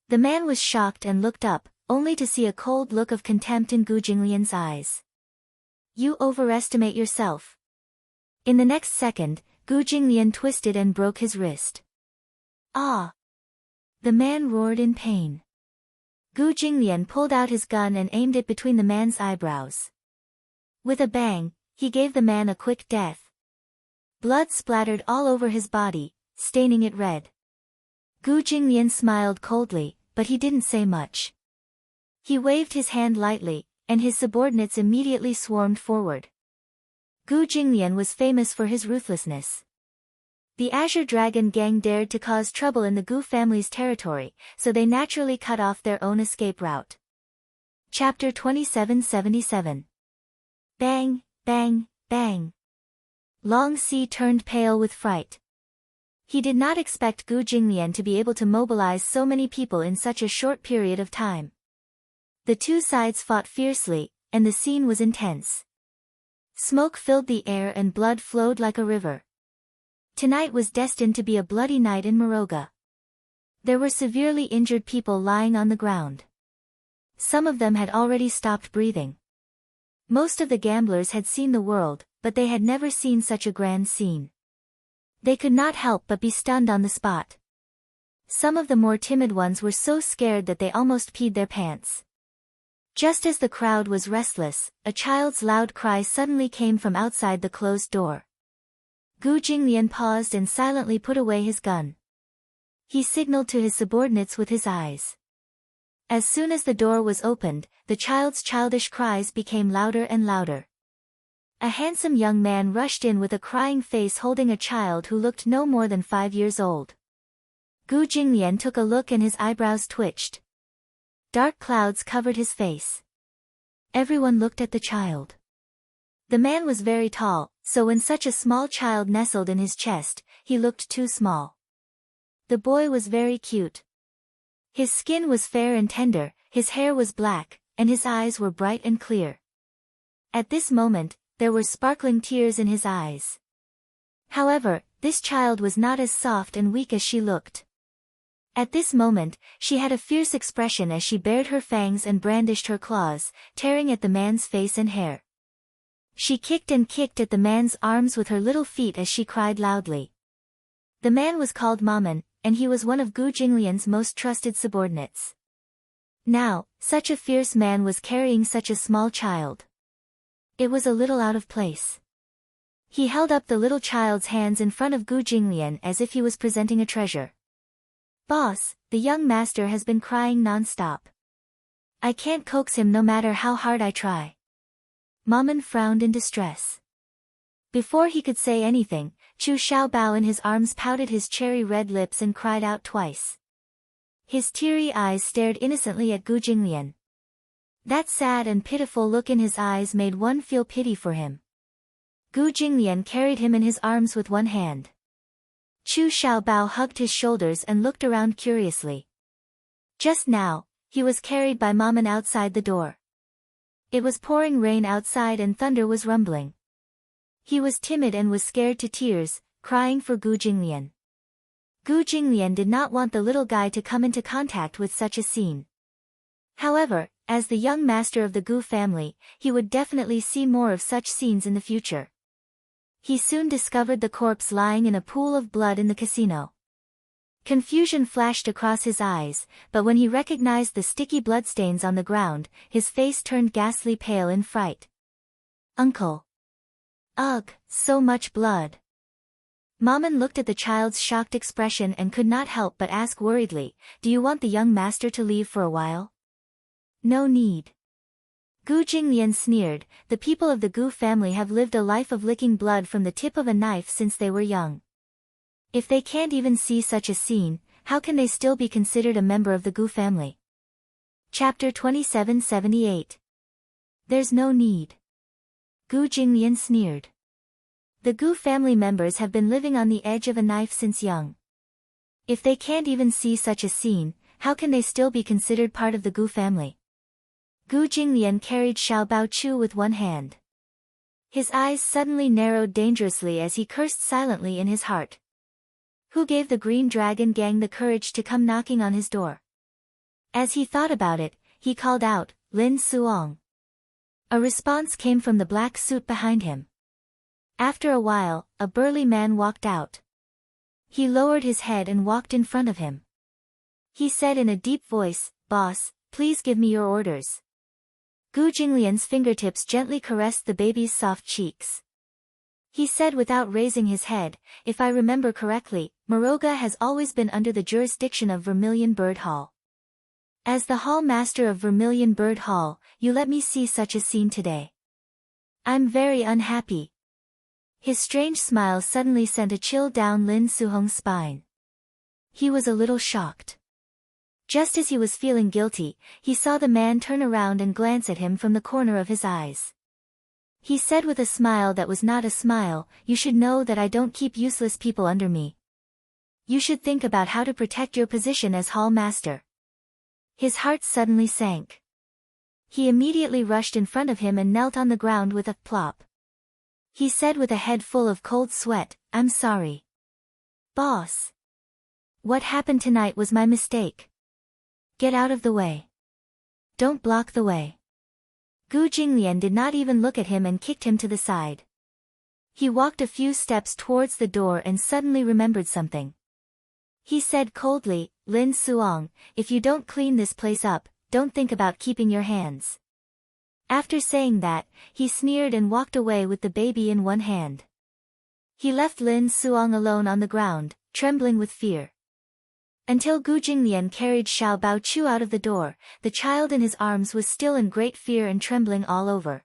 The man was shocked and looked up, only to see a cold look of contempt in Gu Jinglian's eyes. "You overestimate yourself." In the next second, Gu Jinglian twisted and broke his wrist. "Ah!" The man roared in pain. Gu Jinglian pulled out his gun and aimed it between the man's eyebrows. With a bang, he gave the man a quick death. Blood splattered all over his body, staining it red. Gu Jinglian smiled coldly, but he didn't say much. He waved his hand lightly, and his subordinates immediately swarmed forward. Gu Jinglian was famous for his ruthlessness. The Azure Dragon gang dared to cause trouble in the Gu family's territory, so they naturally cut off their own escape route. Chapter 2777. Bang, bang, bang. Long Si turned pale with fright. He did not expect Gu Jinglian to be able to mobilize so many people in such a short period of time. The two sides fought fiercely, and the scene was intense. Smoke filled the air and blood flowed like a river. Tonight was destined to be a bloody night in Moroga. There were severely injured people lying on the ground. Some of them had already stopped breathing. Most of the gamblers had seen the world, but they had never seen such a grand scene. They could not help but be stunned on the spot. Some of the more timid ones were so scared that they almost peed their pants. Just as the crowd was restless, a child's loud cry suddenly came from outside the closed door. Gu Jinglian paused and silently put away his gun. He signaled to his subordinates with his eyes. As soon as the door was opened, the child's childish cries became louder and louder. A handsome young man rushed in with a crying face holding a child who looked no more than 5 years old. Gu Jinglian took a look and his eyebrows twitched. Dark clouds covered his face. Everyone looked at the child. The man was very tall, so when such a small child nestled in his chest, he looked too small. The boy was very cute. His skin was fair and tender, his hair was black, and his eyes were bright and clear. At this moment, there were sparkling tears in his eyes. However, this child was not as soft and weak as she looked. At this moment, she had a fierce expression as she bared her fangs and brandished her claws, tearing at the man's face and hair. She kicked and kicked at the man's arms with her little feet as she cried loudly. The man was called Maman, and he was one of Gu Jinglian's most trusted subordinates. Now, such a fierce man was carrying such a small child. It was a little out of place. He held up the little child's hands in front of Gu Jinglian as if he was presenting a treasure. "Boss, the young master has been crying non-stop. I can't coax him no matter how hard I try." Maman frowned in distress. Before he could say anything, Chu Xiaobao in his arms pouted his cherry-red lips and cried out twice. His teary eyes stared innocently at Gu Jinglian. That sad and pitiful look in his eyes made one feel pity for him. Gu Jinglian carried him in his arms with one hand. Chu Xiaobao hugged his shoulders and looked around curiously. Just now, he was carried by Maman outside the door. It was pouring rain outside and thunder was rumbling. He was timid and was scared to tears, crying for Gu Jinglian. Gu Jinglian did not want the little guy to come into contact with such a scene. However, as the young master of the Gu family, he would definitely see more of such scenes in the future. He soon discovered the corpse lying in a pool of blood in the casino. Confusion flashed across his eyes, but when he recognized the sticky bloodstains on the ground, his face turned ghastly pale in fright. "Uncle! Ugh, so much blood!" Maman looked at the child's shocked expression and could not help but ask worriedly, "Do you want the young master to leave for a while?" "No need." Gu Jinglian sneered, "The people of the Gu family have lived a life of licking blood from the tip of a knife since they were young. If they can't even see such a scene, how can they still be considered a member of the Gu family?" Chapter 2778. There's no need. Gu Jinglian sneered. The Gu family members have been living on the edge of a knife since young. If they can't even see such a scene, how can they still be considered part of the Gu family? Gu Jinglian carried Xiaobao Chu with one hand. His eyes suddenly narrowed dangerously as he cursed silently in his heart. Who gave the Green Dragon gang the courage to come knocking on his door? As he thought about it, he called out, "Lin Suong." A response came from the black suit behind him. After a while, a burly man walked out. He lowered his head and walked in front of him. He said in a deep voice, "Boss, please give me your orders." Gu Jinglian's fingertips gently caressed the baby's soft cheeks. He said without raising his head, "If I remember correctly, Moroga has always been under the jurisdiction of Vermilion Bird Hall. As the hall master of Vermilion Bird Hall, you let me see such a scene today. I'm very unhappy." His strange smile suddenly sent a chill down Lin Suhong's spine. He was a little shocked. Just as he was feeling guilty, he saw the man turn around and glance at him from the corner of his eyes. He said with a smile that was not a smile, "You should know that I don't keep useless people under me. You should think about how to protect your position as hall master." His heart suddenly sank. He immediately rushed in front of him and knelt on the ground with a plop. He said with a head full of cold sweat, "I'm sorry. Boss. What happened tonight was my mistake. Get out of the way. Don't block the way." Gu Jinglian did not even look at him and kicked him to the side. He walked a few steps towards the door and suddenly remembered something. He said coldly, "Lin Suong, if you don't clean this place up, don't think about keeping your hands." After saying that, he sneered and walked away with the baby in one hand. He left Lin Suong alone on the ground, trembling with fear. Until Gu Jinglian carried Xiaobao Chu out of the door, the child in his arms was still in great fear and trembling all over.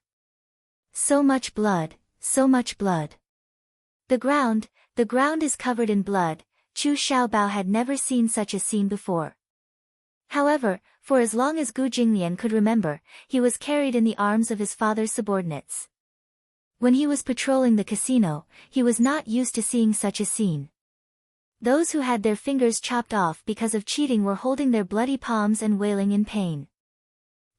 So much blood, so much blood. The ground is covered in blood. Chu Xiaobao had never seen such a scene before. However, For as long as Gu Jinglian could remember, he was carried in the arms of his father's subordinates. When he was patrolling the casino, he was not used to seeing such a scene. Those who had their fingers chopped off because of cheating were holding their bloody palms and wailing in pain.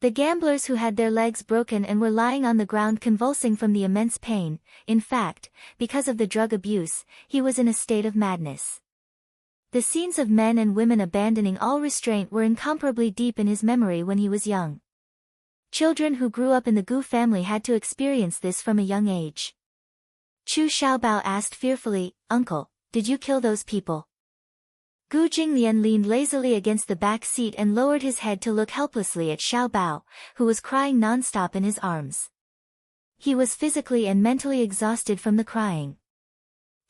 The gamblers who had their legs broken and were lying on the ground convulsing from the immense pain, in fact, because of the drug abuse, he was in a state of madness. The scenes of men and women abandoning all restraint were incomparably deep in his memory when he was young. Children who grew up in the Gu family had to experience this from a young age. Chu Xiaobao asked fearfully, "Uncle, did you kill those people?" Gu Jinglian leaned lazily against the back seat and lowered his head to look helplessly at Xiaobao, who was crying non-stop in his arms. He was physically and mentally exhausted from the crying.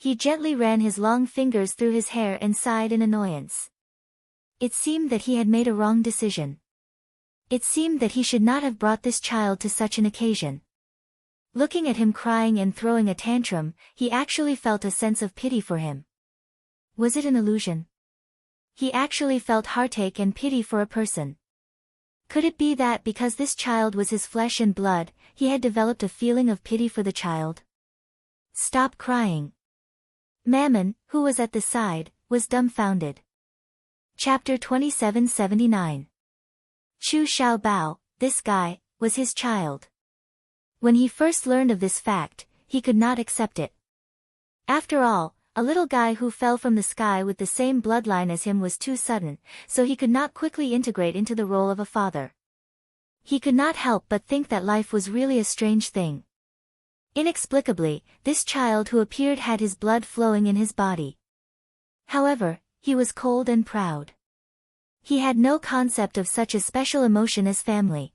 He gently ran his long fingers through his hair and sighed in annoyance. It seemed that he had made a wrong decision. It seemed that he should not have brought this child to such an occasion. Looking at him crying and throwing a tantrum, he actually felt a sense of pity for him. Was it an illusion? He actually felt heartache and pity for a person. Could it be that because this child was his flesh and blood, he had developed a feeling of pity for the child? "Stop crying." Mammon, who was at the side, was dumbfounded. Chapter 2779. Chu Xiaobao, this guy, was his child. When he first learned of this fact, he could not accept it. After all, a little guy who fell from the sky with the same bloodline as him was too sudden, so he could not quickly integrate into the role of a father. He could not help but think that life was really a strange thing. Inexplicably, this child who appeared had his blood flowing in his body. However, he was cold and proud. He had no concept of such a special emotion as family.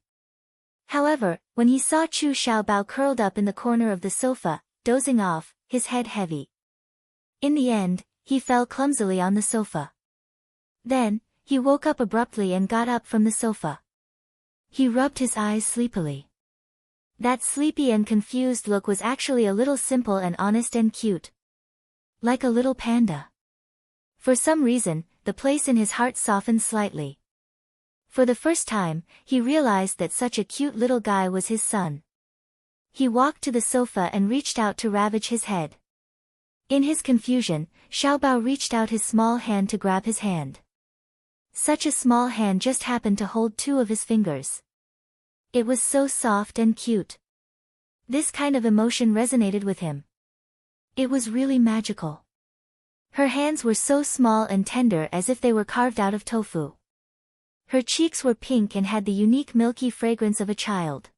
However, when he saw Chu Xiaobao curled up in the corner of the sofa, dozing off, his head heavy. In the end, he fell clumsily on the sofa. Then, he woke up abruptly and got up from the sofa. He rubbed his eyes sleepily. That sleepy and confused look was actually a little simple and honest and cute. Like a little panda. For some reason, the place in his heart softened slightly. For the first time, he realized that such a cute little guy was his son. He walked to the sofa and reached out to ravage his head. In his confusion, Xiaobao reached out his small hand to grab his hand. Such a small hand just happened to hold two of his fingers. It was so soft and cute. This kind of emotion resonated with him. It was really magical. Her hands were so small and tender as if they were carved out of tofu. Her cheeks were pink and had the unique milky fragrance of a child.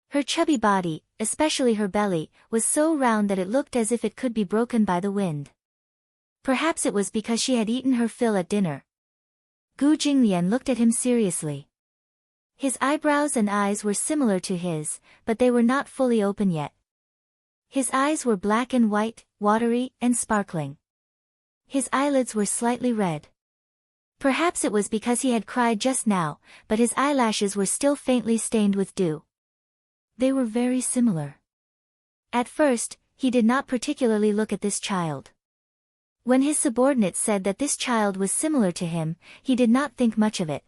Her chubby body, especially her belly, was so round that it looked as if it could be broken by the wind. Perhaps it was because she had eaten her fill at dinner. Gu Jinglian looked at him seriously. His eyebrows and eyes were similar to his, but they were not fully open yet. His eyes were black and white, watery, and sparkling. His eyelids were slightly red. Perhaps it was because he had cried just now, but his eyelashes were still faintly stained with dew. They were very similar. At first, he did not particularly look at this child. When his subordinate said that this child was similar to him, he did not think much of it.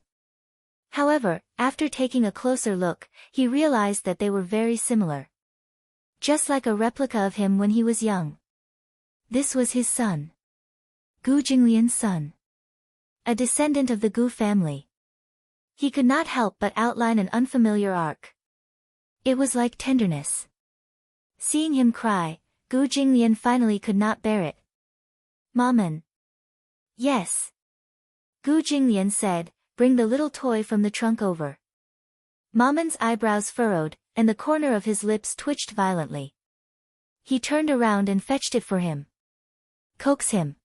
However, after taking a closer look, he realized that they were very similar. Just like a replica of him when he was young. This was his son. Gu Jinglian's son. A descendant of the Gu family. He could not help but outline an unfamiliar arc. It was like tenderness. Seeing him cry, Gu Jinglian finally could not bear it. "Maman." "Yes." Gu Jinglian said, "Bring the little toy from the trunk over." Maman's eyebrows furrowed, and the corner of his lips twitched violently. He turned around and fetched it for him. "Coax him."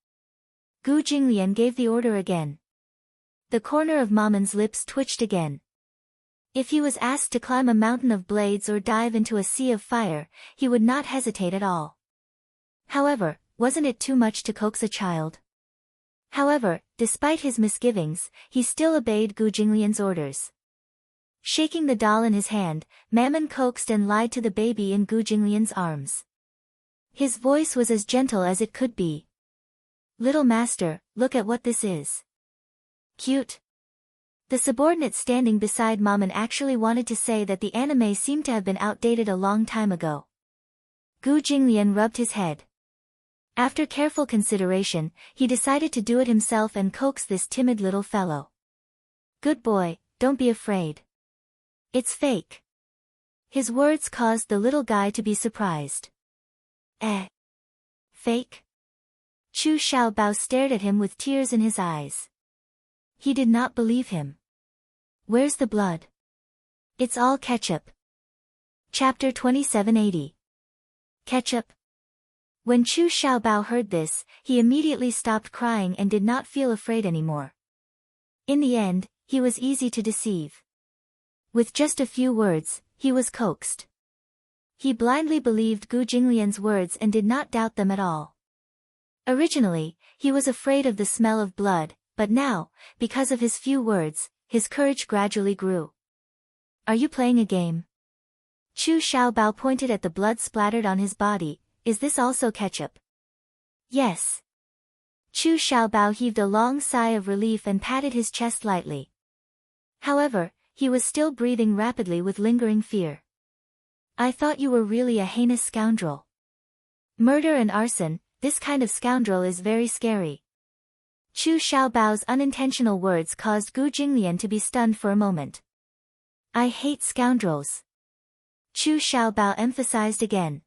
Gu Jinglian gave the order again. The corner of Maman's lips twitched again. If he was asked to climb a mountain of blades or dive into a sea of fire, he would not hesitate at all. However, wasn't it too much to coax a child? However, despite his misgivings, he still obeyed Gu Jinglian's orders. Shaking the doll in his hand, Mammon coaxed and lied to the baby in Gu Jinglian's arms. His voice was as gentle as it could be. "Little master, look at what this is." "Cute." The subordinate standing beside Maman actually wanted to say that the anime seemed to have been outdated a long time ago. Gu Jinglian rubbed his head. After careful consideration, he decided to do it himself and coax this timid little fellow. Good boy, don't be afraid. It's fake. His words caused the little guy to be surprised. Fake? Chu Xiaobao stared at him with tears in his eyes. He did not believe him. Where's the blood? It's all ketchup. Chapter 2780. Ketchup. When Chu Xiaobao heard this, he immediately stopped crying and did not feel afraid anymore. In the end, he was easy to deceive. With just a few words, he was coaxed. He blindly believed Gu Jinglian's words and did not doubt them at all. Originally, he was afraid of the smell of blood, but now, because of his few words, his courage gradually grew. Are you playing a game? Chu Xiaobao pointed at the blood splattered on his body. Is this also ketchup? Yes. Chu Xiaobao heaved a long sigh of relief and patted his chest lightly. However, he was still breathing rapidly with lingering fear. I thought you were really a heinous scoundrel. Murder and arson, this kind of scoundrel is very scary. Chu Xiaobao's unintentional words caused Gu Jinglian to be stunned for a moment. I hate scoundrels. Chu Xiaobao emphasized again.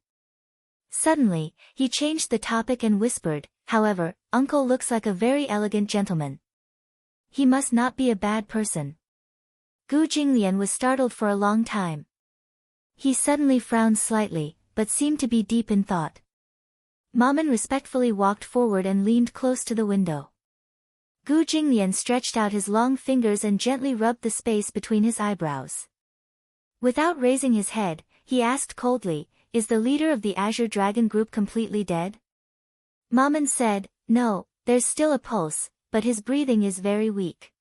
Suddenly, he changed the topic and whispered, however, Uncle looks like a very elegant gentleman. He must not be a bad person. Gu Jinglian was startled for a long time. He suddenly frowned slightly, but seemed to be deep in thought. Maman respectfully walked forward and leaned close to the window. Gu Jinglian stretched out his long fingers and gently rubbed the space between his eyebrows. Without raising his head, he asked coldly, is the leader of the Azure Dragon group completely dead? Maman said, no, there's still a pulse, but his breathing is very weak.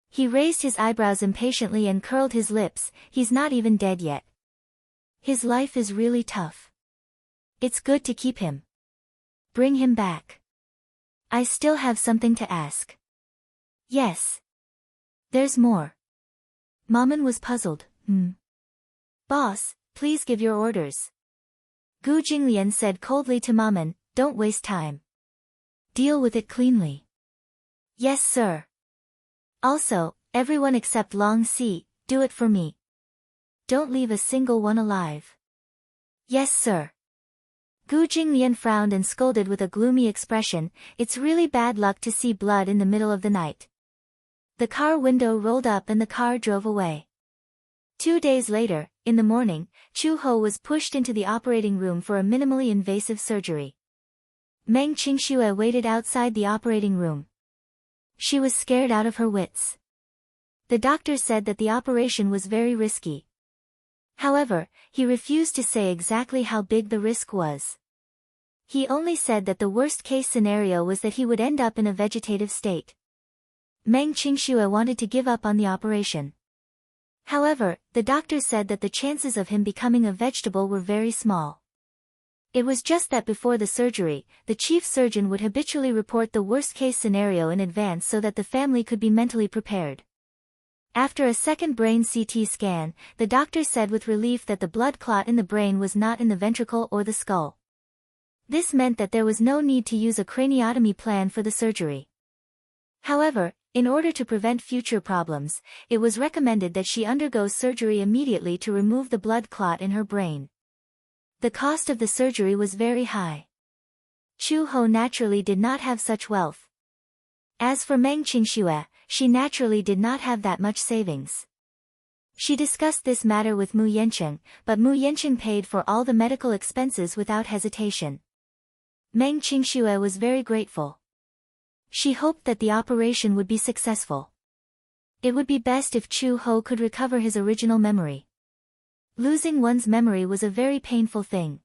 He raised his eyebrows impatiently and curled his lips, he's not even dead yet. His life is really tough. It's good to keep him. Bring him back. I still have something to ask. Yes. There's more. Maman was puzzled. Boss, please give your orders. Gu Jinglian said coldly to Maman, don't waste time. Deal with it cleanly. Yes sir. Also, everyone except Long Si, do it for me. Don't leave a single one alive. Yes sir. Gu Jinglian frowned and scolded with a gloomy expression, it's really bad luck to see blood in the middle of the night. The car window rolled up and the car drove away. 2 days later, in the morning, Chu Ho was pushed into the operating room for a minimally invasive surgery. Meng Qingxue waited outside the operating room. She was scared out of her wits. The doctor said that the operation was very risky. However, he refused to say exactly how big the risk was. He only said that the worst-case scenario was that he would end up in a vegetative state. Meng Qingxue wanted to give up on the operation. However, the doctor said that the chances of him becoming a vegetable were very small. It was just that before the surgery, the chief surgeon would habitually report the worst-case scenario in advance so that the family could be mentally prepared. After a second brain CT scan, the doctor said with relief that the blood clot in the brain was not in the ventricle or the skull. This meant that there was no need to use a craniotomy plan for the surgery. However, in order to prevent future problems, it was recommended that she undergo surgery immediately to remove the blood clot in her brain. The cost of the surgery was very high. Chu Ho naturally did not have such wealth. As for Meng Qingxue, she naturally did not have that much savings. She discussed this matter with Mu Yancheng, but Mu Yancheng paid for all the medical expenses without hesitation. Meng Qingxue was very grateful. She hoped that the operation would be successful. It would be best if Chu Ho could recover his original memory. Losing one's memory was a very painful thing.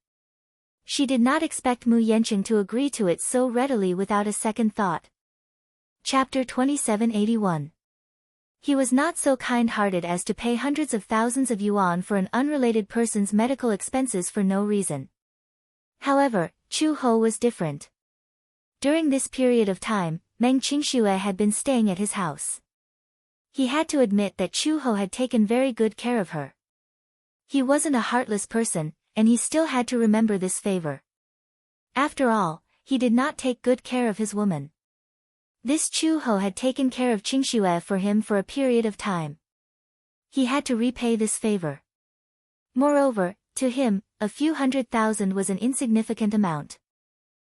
She did not expect Mu Yancheng to agree to it so readily without a second thought. Chapter 2781. He was not so kind-hearted as to pay hundreds of thousands of yuan for an unrelated person's medical expenses for no reason. However, Chu Ho was different. During this period of time, Meng Qingxue had been staying at his house. He had to admit that Chu-ho had taken very good care of her. He wasn't a heartless person, and he still had to remember this favor. After all, he did not take good care of his woman. This Chu-ho had taken care of Qingxue for him for a period of time. He had to repay this favor. Moreover, to him, a few 100,000 was an insignificant amount.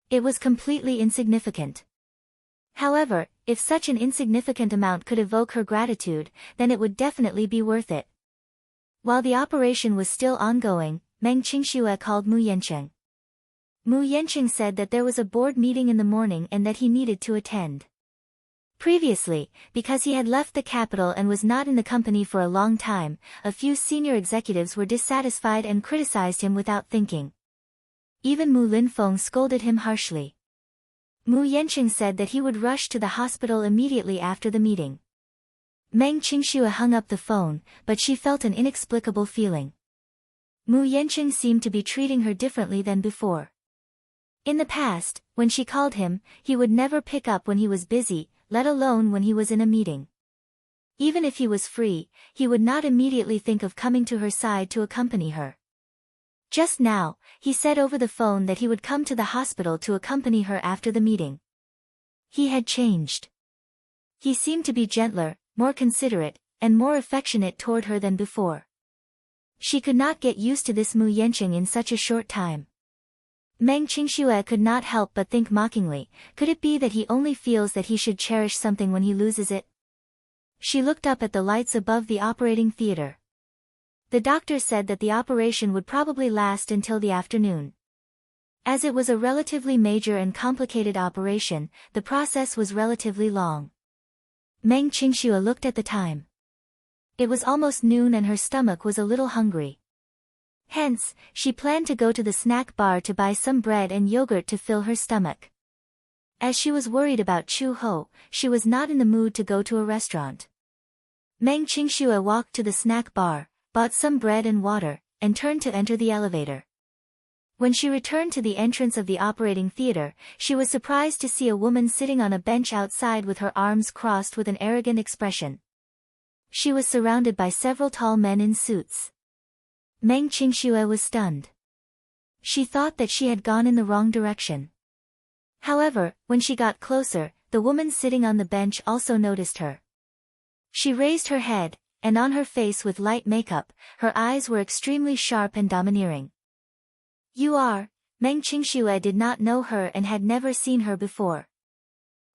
It was completely insignificant. However, if such an insignificant amount could evoke her gratitude, then it would definitely be worth it. While the operation was still ongoing, Meng Qingxue called Mu Yanqing. Mu Yanqing said that there was a board meeting in the morning and that he needed to attend. Previously, because he had left the capital and was not in the company for a long time, a few senior executives were dissatisfied and criticized him without thinking. Even Mu Linfeng scolded him harshly. Mu Yanqing said that he would rush to the hospital immediately after the meeting. Meng Qingxue hung up the phone, but she felt an inexplicable feeling. Mu Yanqing seemed to be treating her differently than before. In the past, when she called him, he would never pick up when he was busy, let alone when he was in a meeting. Even if he was free, he would not immediately think of coming to her side to accompany her. Just now, he said over the phone that he would come to the hospital to accompany her after the meeting. He had changed. He seemed to be gentler, more considerate, and more affectionate toward her than before. She could not get used to this Mu Yanqing in such a short time. Meng Qingxue could not help but think mockingly, could it be that he only feels that he should cherish something when he loses it? She looked up at the lights above the operating theater. The doctor said that the operation would probably last until the afternoon. As it was a relatively major and complicated operation, the process was relatively long. Meng Qingxue looked at the time. It was almost noon and her stomach was a little hungry. Hence, she planned to go to the snack bar to buy some bread and yogurt to fill her stomach. As she was worried about Chu-ho, she was not in the mood to go to a restaurant. Meng Qingxue walked to the snack bar, bought some bread and water, and turned to enter the elevator. When she returned to the entrance of the operating theater, she was surprised to see a woman sitting on a bench outside with her arms crossed with an arrogant expression. She was surrounded by several tall men in suits. Meng Qingxue was stunned. She thought that she had gone in the wrong direction. However, when she got closer, the woman sitting on the bench also noticed her. She raised her head, and on her face with light makeup, her eyes were extremely sharp and domineering. "You are..." Meng Qingxue did not know her and had never seen her before.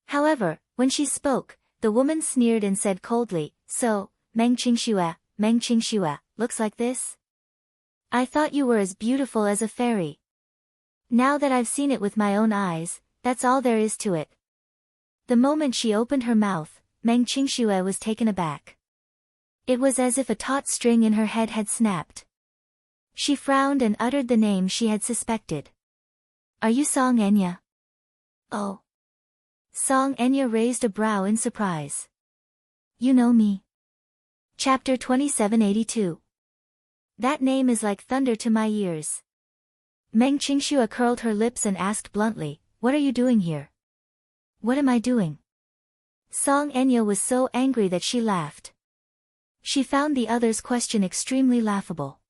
However, when she spoke, the woman sneered and said coldly, "So, Meng Qingxue, looks like this? I thought you were as beautiful as a fairy. Now that I've seen it with my own eyes, that's all there is to it." The moment she opened her mouth, Meng Qingxue was taken aback. It was as if a taut string in her head had snapped. She frowned and uttered the name she had suspected. "Are you Song Enya?" "Oh." Song Enya raised a brow in surprise. "You know me." Chapter 2782. That name is like thunder to my ears. Meng Qingxue curled her lips and asked bluntly, "What are you doing here?" "What am I doing?" Song Enya was so angry that she laughed. She found the other's question extremely laughable.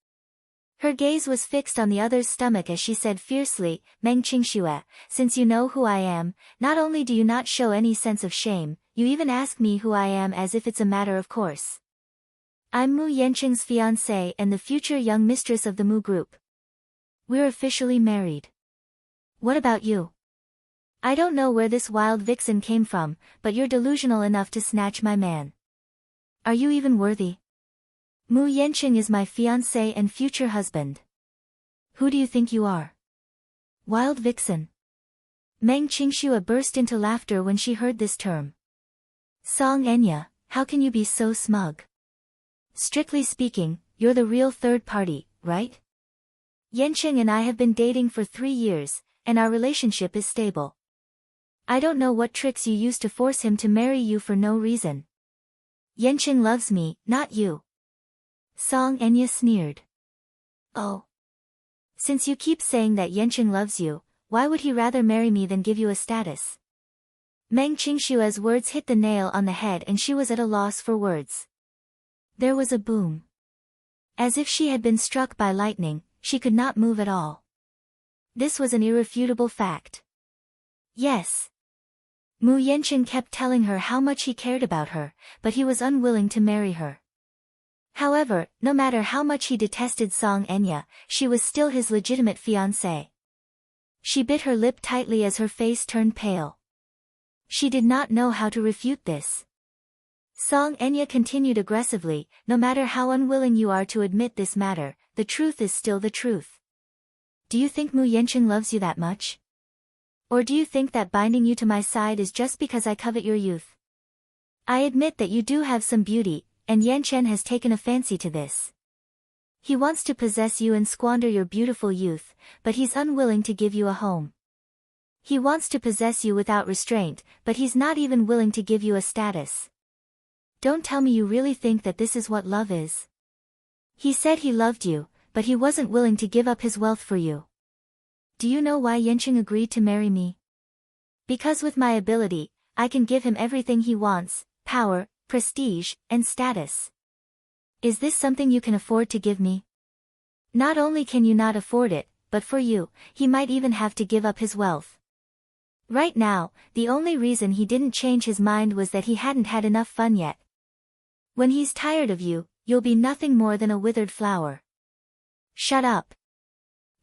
Her gaze was fixed on the other's stomach as she said fiercely, "Meng Qingxue, since you know who I am, not only do you not show any sense of shame, you even ask me who I am as if it's a matter of course. I'm Mu Yanqing's fiancée and the future young mistress of the Mu group. We're officially married. What about you? I don't know where this wild vixen came from, but you're delusional enough to snatch my man. Are you even worthy? Mu Yanqing is my fiancé and future husband. Who do you think you are? Wild vixen." Meng Qingxue burst into laughter when she heard this term. "Song Enya, how can you be so smug? Strictly speaking, you're the real third party, right? Yanqing and I have been dating for 3 years, and our relationship is stable. I don't know what tricks you used to force him to marry you for no reason. Yanqing loves me, not you." Song Enya sneered. "Oh. Since you keep saying that Yanqing loves you, why would he rather marry me than give you a status?" Meng Qingshue's words hit the nail on the head and she was at a loss for words. There was a boom. As if she had been struck by lightning, she could not move at all. This was an irrefutable fact. Yes. Mu Yanqing kept telling her how much he cared about her, but he was unwilling to marry her. However, no matter how much he detested Song Enya, she was still his legitimate fiancée. She bit her lip tightly as her face turned pale. She did not know how to refute this. Song Enya continued aggressively, no matter how unwilling you are to admit this matter, the truth is still the truth. Do you think Mu Yanqing loves you that much? Or do you think that binding you to my side is just because I covet your youth? I admit that you do have some beauty, and Yanchen has taken a fancy to this. He wants to possess you and squander your beautiful youth, but he's unwilling to give you a home. He wants to possess you without restraint, but he's not even willing to give you a status. Don't tell me you really think that this is what love is. He said he loved you, but he wasn't willing to give up his wealth for you. Do you know why Yanqing agreed to marry me? Because with my ability, I can give him everything he wants, power, prestige, and status. Is this something you can afford to give me? Not only can you not afford it, but for you, he might even have to give up his wealth. Right now, the only reason he didn't change his mind was that he hadn't had enough fun yet. When he's tired of you, you'll be nothing more than a withered flower. Shut up.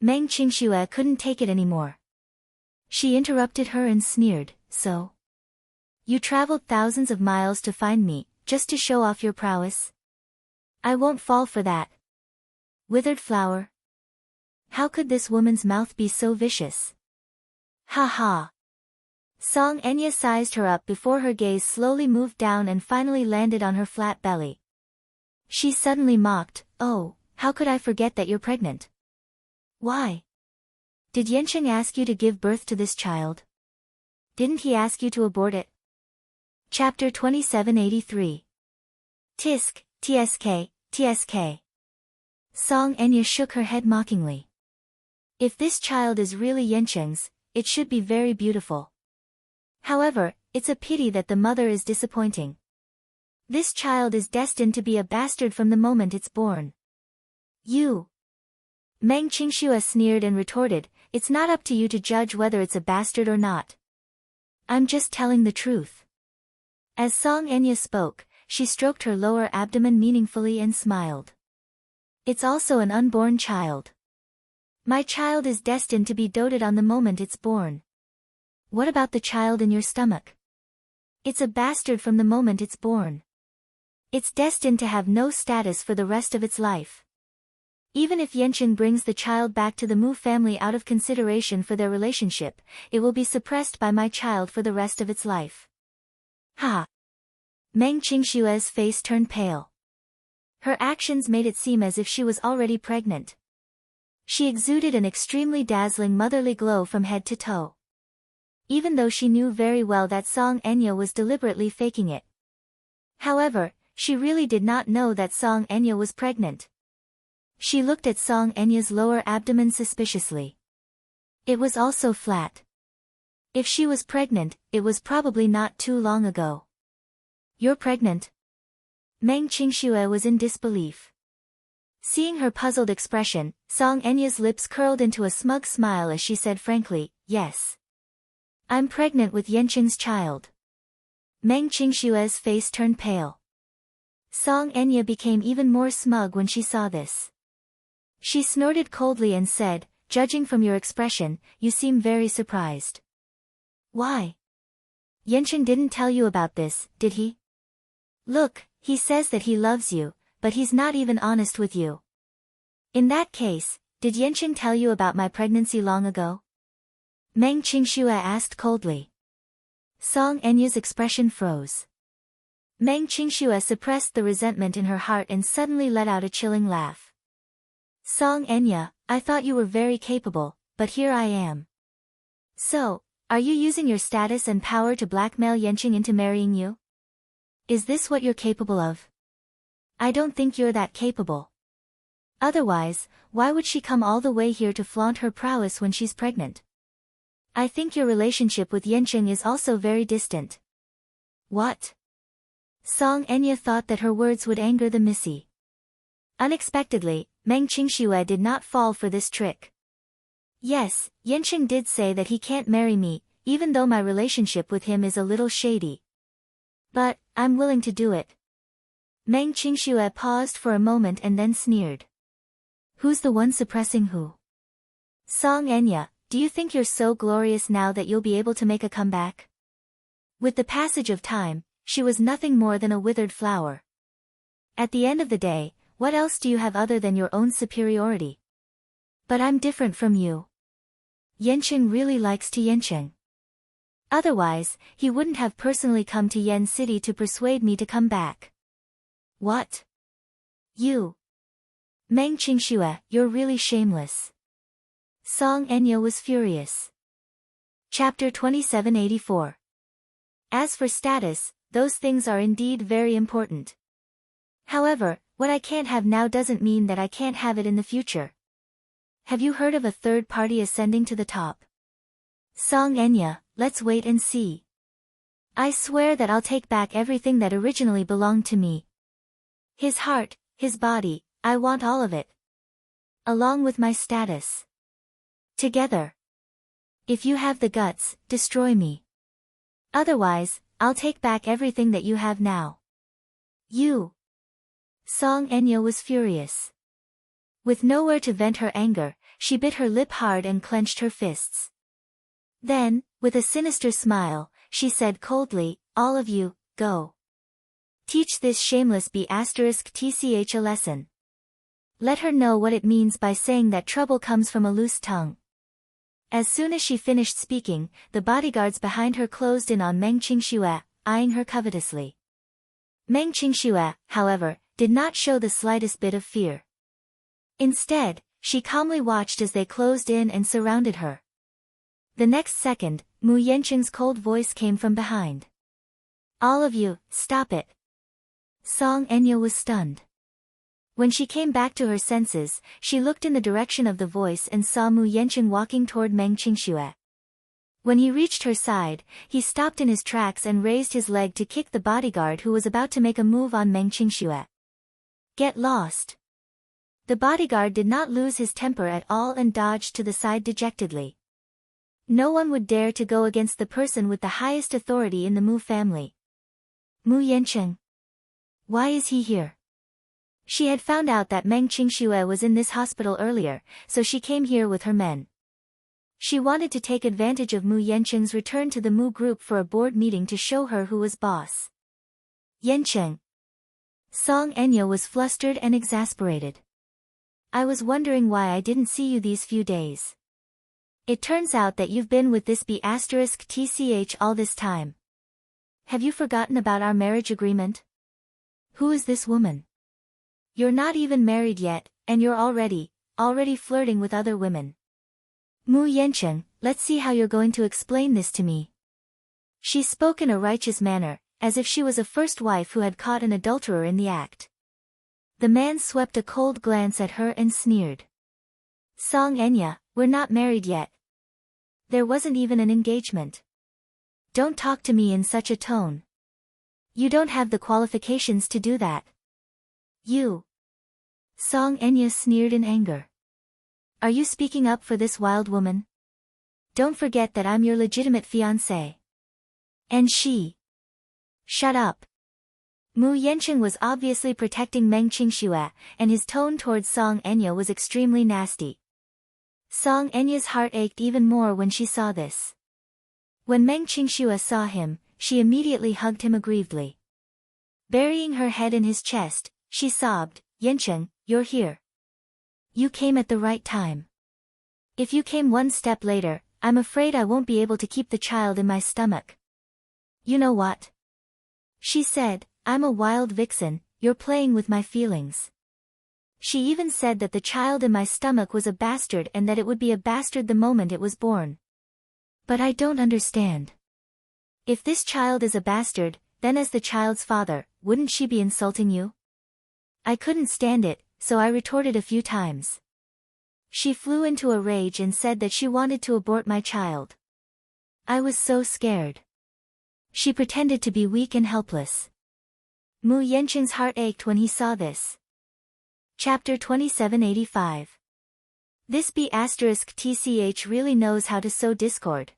Meng Qingxue couldn't take it anymore. She interrupted her and sneered, so? You traveled thousands of miles to find me, just to show off your prowess? I won't fall for that. Withered flower? How could this woman's mouth be so vicious? Ha ha. Song Enya sized her up before her gaze slowly moved down and finally landed on her flat belly. She suddenly mocked, oh, how could I forget that you're pregnant? Why? Did Yanqing ask you to give birth to this child? Didn't he ask you to abort it? Chapter 2783. Tisk, tsk, tsk. Song Enya shook her head mockingly. If this child is really Yanqing's, it should be very beautiful. However, it's a pity that the mother is disappointing. This child is destined to be a bastard from the moment it's born. You. Meng Qingxue sneered and retorted, it's not up to you to judge whether it's a bastard or not. I'm just telling the truth. As Song Enya spoke, she stroked her lower abdomen meaningfully and smiled. It's also an unborn child. My child is destined to be doted on the moment it's born. What about the child in your stomach? It's a bastard from the moment it's born. It's destined to have no status for the rest of its life. Even if Yanqing brings the child back to the Mu family out of consideration for their relationship, it will be suppressed by my child for the rest of its life. Ha! Meng Qingshue's face turned pale. Her actions made it seem as if she was already pregnant. She exuded an extremely dazzling motherly glow from head to toe. Even though she knew very well that Song Enya was deliberately faking it. However, she really did not know that Song Enya was pregnant. She looked at Song Enya's lower abdomen suspiciously. It was also flat. If she was pregnant, it was probably not too long ago. You're pregnant? Meng Qingxue was in disbelief. Seeing her puzzled expression, Song Enya's lips curled into a smug smile as she said frankly, yes. I'm pregnant with Yanqing's child. Meng Qingshue's face turned pale. Song Enya became even more smug when she saw this. She snorted coldly and said, judging from your expression, you seem very surprised. Why? Yanqing didn't tell you about this, did he? Look, he says that he loves you, but he's not even honest with you. In that case, did Yanqing tell you about my pregnancy long ago? Meng Qingxue asked coldly. Song Enya's expression froze. Meng Qingxue suppressed the resentment in her heart and suddenly let out a chilling laugh. Song Enya, I thought you were very capable, but here I am. So, are you using your status and power to blackmail Yanqing into marrying you? Is this what you're capable of? I don't think you're that capable. Otherwise, why would she come all the way here to flaunt her prowess when she's pregnant? I think your relationship with Yancheng is also very distant. What? Song Enya thought that her words would anger the Missy. Unexpectedly, Meng Qingxue did not fall for this trick. Yes, Yancheng did say that he can't marry me, even though my relationship with him is a little shady. But, I'm willing to do it. Meng Qingxue paused for a moment and then sneered. Who's the one suppressing who? Song Enya, do you think you're so glorious now that you'll be able to make a comeback? With the passage of time, she was nothing more than a withered flower. At the end of the day, what else do you have other than your own superiority? But I'm different from you. Yancheng really likes to Yancheng. Otherwise, he wouldn't have personally come to Yen City to persuade me to come back. What? You? Meng Qingxue, you're really shameless. Song Enya was furious. Chapter 2784. As for status, those things are indeed very important. However, what I can't have now doesn't mean that I can't have it in the future. Have you heard of a third party ascending to the top? Song Enya, let's wait and see. I swear that I'll take back everything that originally belonged to me. His heart, his body, I want all of it. Along with my status. Together. If you have the guts, destroy me. Otherwise, I'll take back everything that you have now. You. Song Enya was furious. With nowhere to vent her anger, she bit her lip hard and clenched her fists. Then, with a sinister smile, she said coldly, all of you, go. Teach this shameless B***tch a lesson. Let her know what it means by saying that trouble comes from a loose tongue. As soon as she finished speaking, the bodyguards behind her closed in on Meng Qingxue, eyeing her covetously. Meng Qingxue, however, did not show the slightest bit of fear. Instead, she calmly watched as they closed in and surrounded her. The next second, Mu Yancheng's cold voice came from behind. All of you, stop it. Song Enya was stunned. When she came back to her senses, she looked in the direction of the voice and saw Mu Yancheng walking toward Meng Qingxue. When he reached her side, he stopped in his tracks and raised his leg to kick the bodyguard who was about to make a move on Meng Qingxue. Get lost. The bodyguard did not lose his temper at all and dodged to the side dejectedly. No one would dare to go against the person with the highest authority in the Mu family. Mu Yancheng. Why is he here? She had found out that Meng Qingxue was in this hospital earlier, so she came here with her men. She wanted to take advantage of Mu Yancheng's return to the Mu group for a board meeting to show her who was boss. Yancheng. Song Enya was flustered and exasperated. I was wondering why I didn't see you these few days. It turns out that you've been with this B***tch all this time. Have you forgotten about our marriage agreement? Who is this woman? You're not even married yet, and you're already flirting with other women. Mu Yancheng, let's see how you're going to explain this to me. She spoke in a righteous manner, as if she was a first wife who had caught an adulterer in the act. The man swept a cold glance at her and sneered. Song Enya, we're not married yet. There wasn't even an engagement. Don't talk to me in such a tone. You don't have the qualifications to do that. You. Song Enya sneered in anger. Are you speaking up for this wild woman? Don't forget that I'm your legitimate fiancé. And she. Shut up. Mu Yancheng was obviously protecting Meng Qingxue, and his tone towards Song Enya was extremely nasty. Song Enya's heart ached even more when she saw this. When Meng Qingxue saw him, she immediately hugged him aggrievedly. Burying her head in his chest, she sobbed, Yancheng, you're here. You came at the right time. If you came one step later, I'm afraid I won't be able to keep the child in my stomach. You know what? She said, I'm a wild vixen, you're playing with my feelings. She even said that the child in my stomach was a bastard and that it would be a bastard the moment it was born. But I don't understand. If this child is a bastard, then as the child's father, wouldn't she be insulting you? I couldn't stand it, so I retorted a few times. She flew into a rage and said that she wanted to abort my child. I was so scared. She pretended to be weak and helpless. Mu Yanqing's heart ached when he saw this. Chapter 2785. This B***TCH really knows how to sow discord.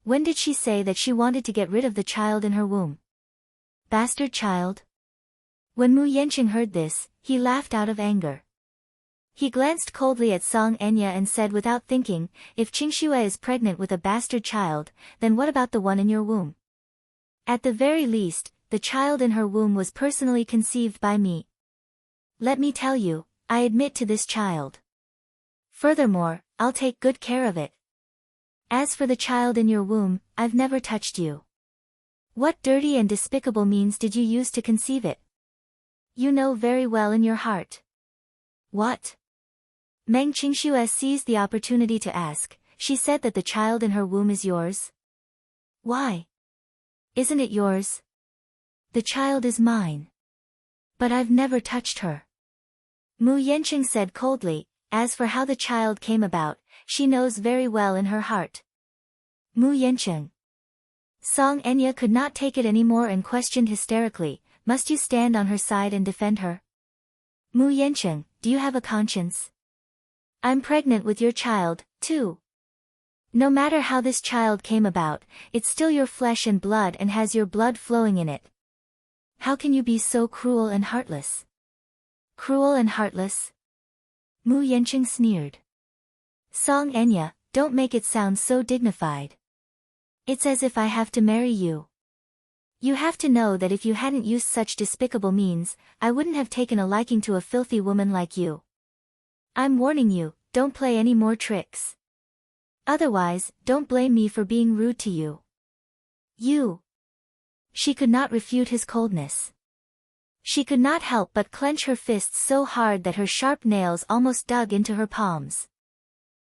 When did she say that she wanted to get rid of the child in her womb? Bastard child. When Mu Yanqing heard this, he laughed out of anger. He glanced coldly at Song Enya and said without thinking, if Qingxue is pregnant with a bastard child, then what about the one in your womb? At the very least, the child in her womb was personally conceived by me. Let me tell you, I admit to this child. Furthermore, I'll take good care of it. As for the child in your womb, I've never touched you. What dirty and despicable means did you use to conceive it? You know very well in your heart. What? Meng Qingxue seized the opportunity to ask. She said that the child in her womb is yours. Why? Isn't it yours? The child is mine. But I've never touched her. Mu Yanqing said coldly, as for how the child came about, she knows very well in her heart. Mu Yanqing. Song Enya could not take it anymore and questioned hysterically, must you stand on her side and defend her? Mu Yanqing, do you have a conscience? I'm pregnant with your child, too. No matter how this child came about, it's still your flesh and blood and has your blood flowing in it. How can you be so cruel and heartless? Cruel and heartless? Mu Yanqing sneered. Song Enya, don't make it sound so dignified. It's as if I have to marry you. You have to know that if you hadn't used such despicable means, I wouldn't have taken a liking to a filthy woman like you. I'm warning you, don't play any more tricks. Otherwise, don't blame me for being rude to you. You. She could not refute his coldness. She could not help but clench her fists so hard that her sharp nails almost dug into her palms.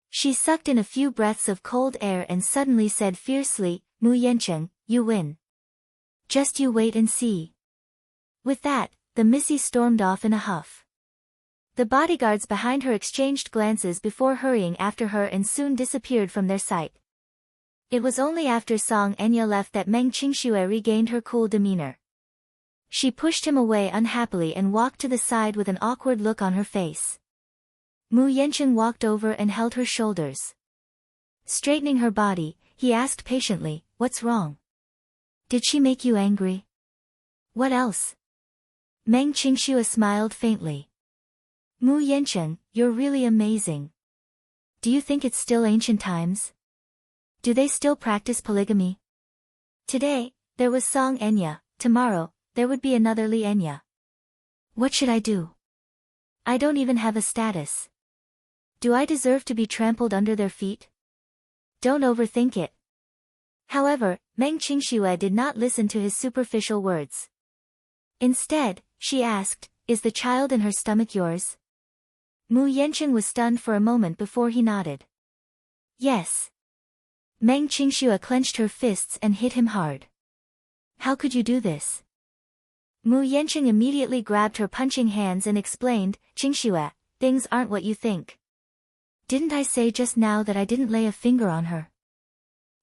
She sucked in a few breaths of cold air and suddenly said fiercely, Mu Yanqing, you win. Just you wait and see. With that, the Missy stormed off in a huff. The bodyguards behind her exchanged glances before hurrying after her and soon disappeared from their sight. It was only after Song Enya left that Meng Qingxue regained her cool demeanor. She pushed him away unhappily and walked to the side with an awkward look on her face. Mu Yanqing walked over and held her shoulders. Straightening her body, he asked patiently, what's wrong? Did she make you angry? What else? Meng Qingxue smiled faintly. Mu Yanqing, you're really amazing. Do you think it's still ancient times? Do they still practice polygamy? Today, there was Song Enya, tomorrow, there would be another Li Enya. What should I do? I don't even have a status. Do I deserve to be trampled under their feet? Don't overthink it. However, Meng Qingxue did not listen to his superficial words. Instead, she asked, is the child in her stomach yours? Mu Yanqing was stunned for a moment before he nodded. Yes. Meng Qingxue clenched her fists and hit him hard. How could you do this? Mu Yanqing immediately grabbed her punching hands and explained, Qingxue, things aren't what you think. Didn't I say just now that I didn't lay a finger on her?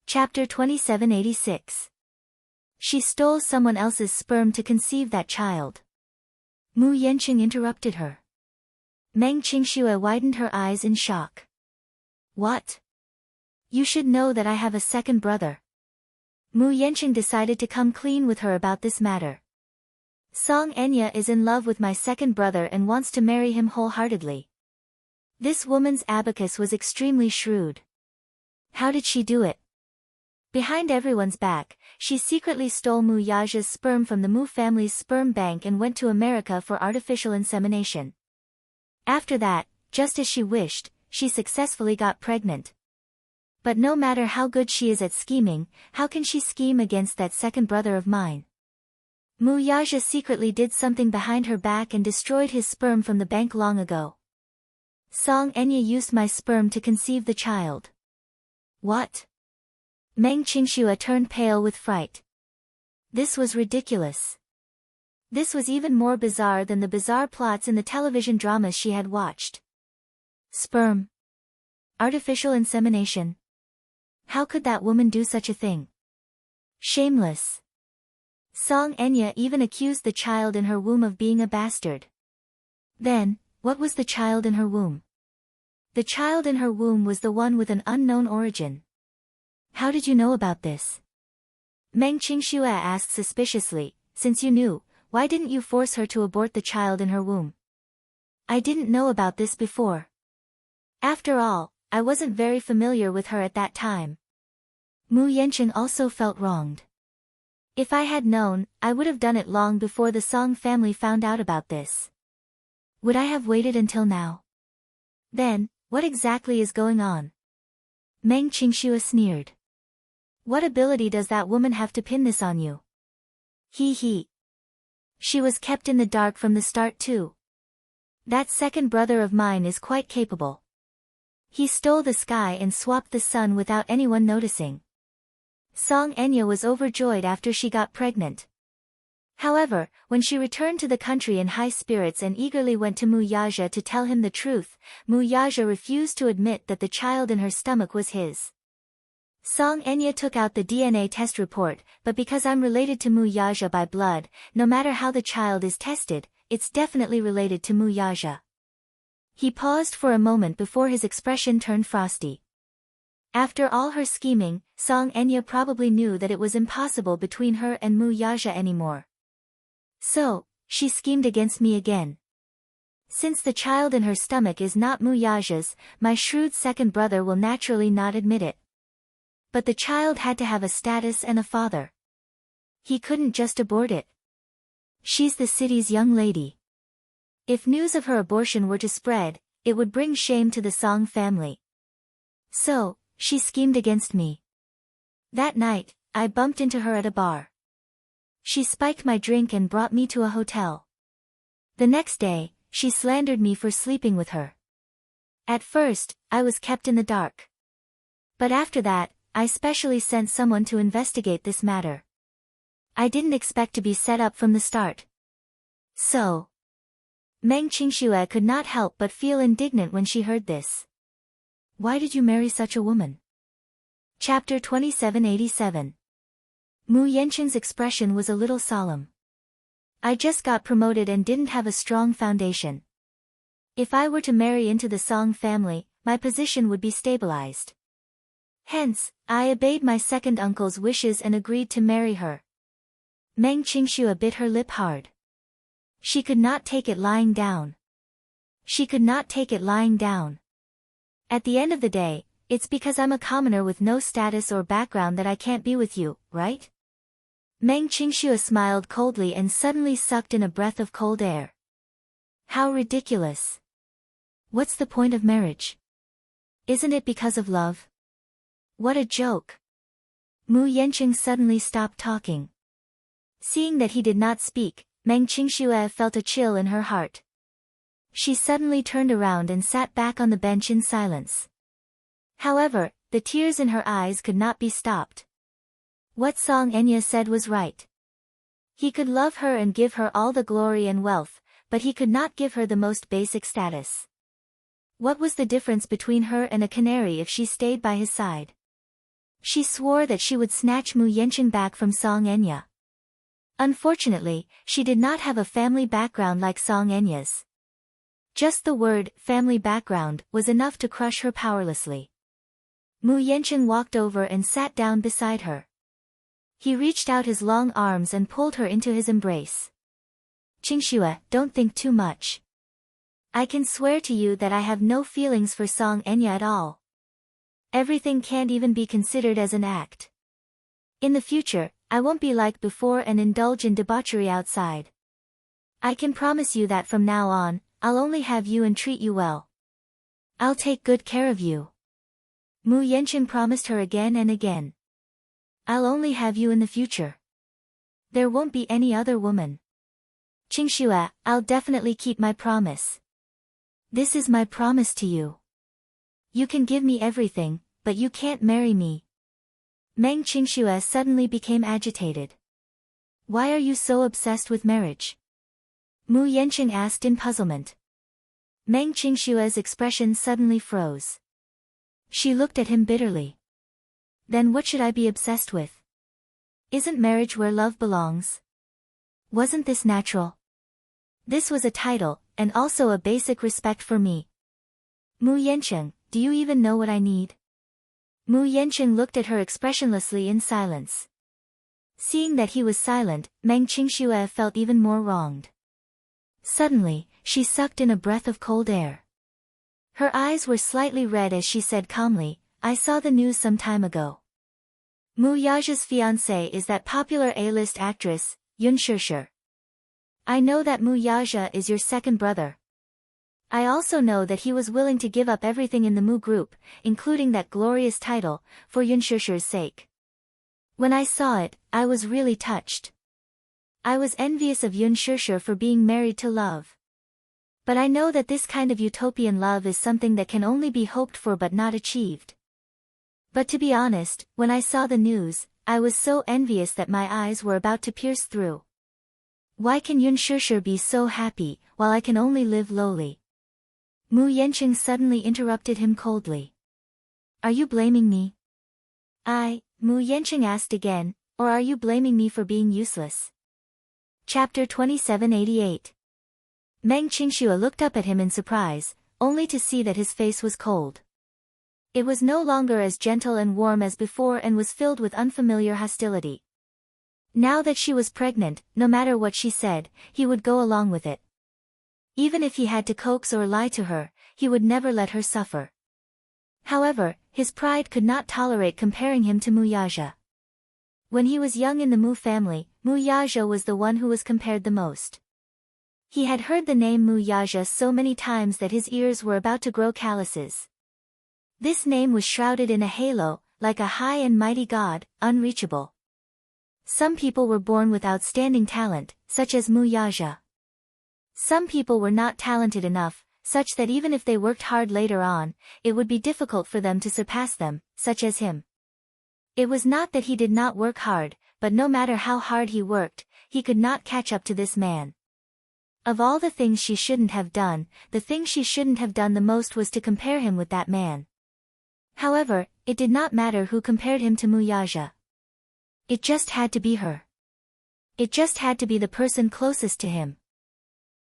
Chapter 2786. She stole someone else's sperm to conceive that child. Mu Yanqing interrupted her. Meng Qingxue widened her eyes in shock. What? You should know that I have a second brother. Mu Yanqing decided to come clean with her about this matter. Song Enya is in love with my second brother and wants to marry him wholeheartedly. This woman's abacus was extremely shrewd. How did she do it? Behind everyone's back, she secretly stole Mu Yaja's sperm from the Mu family's sperm bank and went to America for artificial insemination. After that, just as she wished, she successfully got pregnant. But no matter how good she is at scheming, how can she scheme against that second brother of mine? Mu Yaja secretly did something behind her back and destroyed his sperm from the bank long ago. Song Enya used my sperm to conceive the child. What? Meng Qingxue turned pale with fright. This was ridiculous. This was even more bizarre than the bizarre plots in the television dramas she had watched. Sperm. Artificial insemination. How could that woman do such a thing? Shameless. Song Enya even accused the child in her womb of being a bastard. Then, what was the child in her womb? The child in her womb was the one with an unknown origin. How did you know about this? Meng Qingxue asked suspiciously. Since you knew, why didn't you force her to abort the child in her womb? I didn't know about this before. After all, I wasn't very familiar with her at that time. Mu Yanqing also felt wronged. If I had known, I would have done it long before the Song family found out about this. Would I have waited until now? Then, what exactly is going on? Meng Qingxue sneered. What ability does that woman have to pin this on you? He. She was kept in the dark from the start too. That second brother of mine is quite capable. He stole the sky and swapped the sun without anyone noticing. Song Enya was overjoyed after she got pregnant. However, when she returned to the country in high spirits and eagerly went to Mu Yaja to tell him the truth, Mu Yaja refused to admit that the child in her stomach was his. Song Enya took out the DNA test report, but because I'm related to Mu Yaja by blood, no matter how the child is tested, it's definitely related to Mu Yaja. He paused for a moment before his expression turned frosty. After all her scheming, Song Enya probably knew that it was impossible between her and Mu Yaja anymore. So, she schemed against me again. Since the child in her stomach is not Mu Yaja's, my shrewd second brother will naturally not admit it. But the child had to have a status and a father. He couldn't just abort it. She's the city's young lady. If news of her abortion were to spread, it would bring shame to the Song family. So, she schemed against me. That night, I bumped into her at a bar. She spiked my drink and brought me to a hotel. The next day, she slandered me for sleeping with her. At first, I was kept in the dark. But after that, I specially sent someone to investigate this matter. I didn't expect to be set up from the start. So, Meng Qingxue could not help but feel indignant when she heard this. Why did you marry such a woman? Chapter 2787. Mu Yanqing's expression was a little solemn. I just got promoted and didn't have a strong foundation. If I were to marry into the Song family, my position would be stabilized. Hence, I obeyed my second uncle's wishes and agreed to marry her. Meng Qingxue bit her lip hard. She could not take it lying down. She could not take it lying down. At the end of the day, it's because I'm a commoner with no status or background that I can't be with you, right? Meng Qingxue smiled coldly and suddenly sucked in a breath of cold air. How ridiculous. What's the point of marriage? Isn't it because of love? What a joke. Mu Yanqing suddenly stopped talking. Seeing that he did not speak, Meng Qingxue felt a chill in her heart. She suddenly turned around and sat back on the bench in silence. However, the tears in her eyes could not be stopped. What Song Enya said was right. He could love her and give her all the glory and wealth, but he could not give her the most basic status. What was the difference between her and a canary if she stayed by his side? She swore that she would snatch Mu Yanqing back from Song Enya. Unfortunately, she did not have a family background like Song Enya's. Just the word, family background, was enough to crush her powerlessly. Mu Yanqing walked over and sat down beside her. He reached out his long arms and pulled her into his embrace. Qingxue, don't think too much. I can swear to you that I have no feelings for Song Enya at all. Everything can't even be considered as an act. In the future, I won't be like before and indulge in debauchery outside. I can promise you that from now on, I'll only have you and treat you well. I'll take good care of you. Mu Yanqing promised her again and again. I'll only have you in the future. There won't be any other woman. Qingxue, I'll definitely keep my promise. This is my promise to you. You can give me everything, but you can't marry me. Meng Qingxue suddenly became agitated. Why are you so obsessed with marriage? Mu Yanqing asked in puzzlement. Meng Qingxue's expression suddenly froze. She looked at him bitterly. Then what should I be obsessed with? Isn't marriage where love belongs? Wasn't this natural? This was a title, and also a basic respect for me. Mu Yancheng, do you even know what I need? Mu Yancheng looked at her expressionlessly in silence. Seeing that he was silent, Meng Qingxue felt even more wronged. Suddenly, she sucked in a breath of cold air. Her eyes were slightly red as she said calmly, I saw the news some time ago. Mu Yaja's fiancée is that popular A-list actress, Yun Shishir. I know that Mu Yaja is your second brother. I also know that he was willing to give up everything in the Mu group, including that glorious title, for Yun Shishir's sake. When I saw it, I was really touched. I was envious of Yun Shishir for being married to love. But I know that this kind of utopian love is something that can only be hoped for but not achieved. But to be honest, when I saw the news, I was so envious that my eyes were about to pierce through. Why can Yun Shishir be so happy, while I can only live lowly? Mu Yancheng suddenly interrupted him coldly. Are you blaming me? Mu Yancheng asked again, or are you blaming me for being useless? Chapter 2788. Meng Qingxue looked up at him in surprise, only to see that his face was cold. It was no longer as gentle and warm as before and was filled with unfamiliar hostility. Now that she was pregnant, no matter what she said, he would go along with it. Even if he had to coax or lie to her, he would never let her suffer. However, his pride could not tolerate comparing him to Mu Yaja. When he was young in the Mu family, Mu Yaja was the one who was compared the most. He had heard the name Mu Yaja so many times that his ears were about to grow calluses. This name was shrouded in a halo, like a high and mighty god, unreachable. Some people were born with outstanding talent, such as Mu Yaja. Some people were not talented enough, such that even if they worked hard later on, it would be difficult for them to surpass them, such as him. It was not that he did not work hard, but no matter how hard he worked, he could not catch up to this man. Of all the things she shouldn't have done, the thing she shouldn't have done the most was to compare him with that man. However, it did not matter who compared him to Mu Yaja. It just had to be her. It just had to be the person closest to him.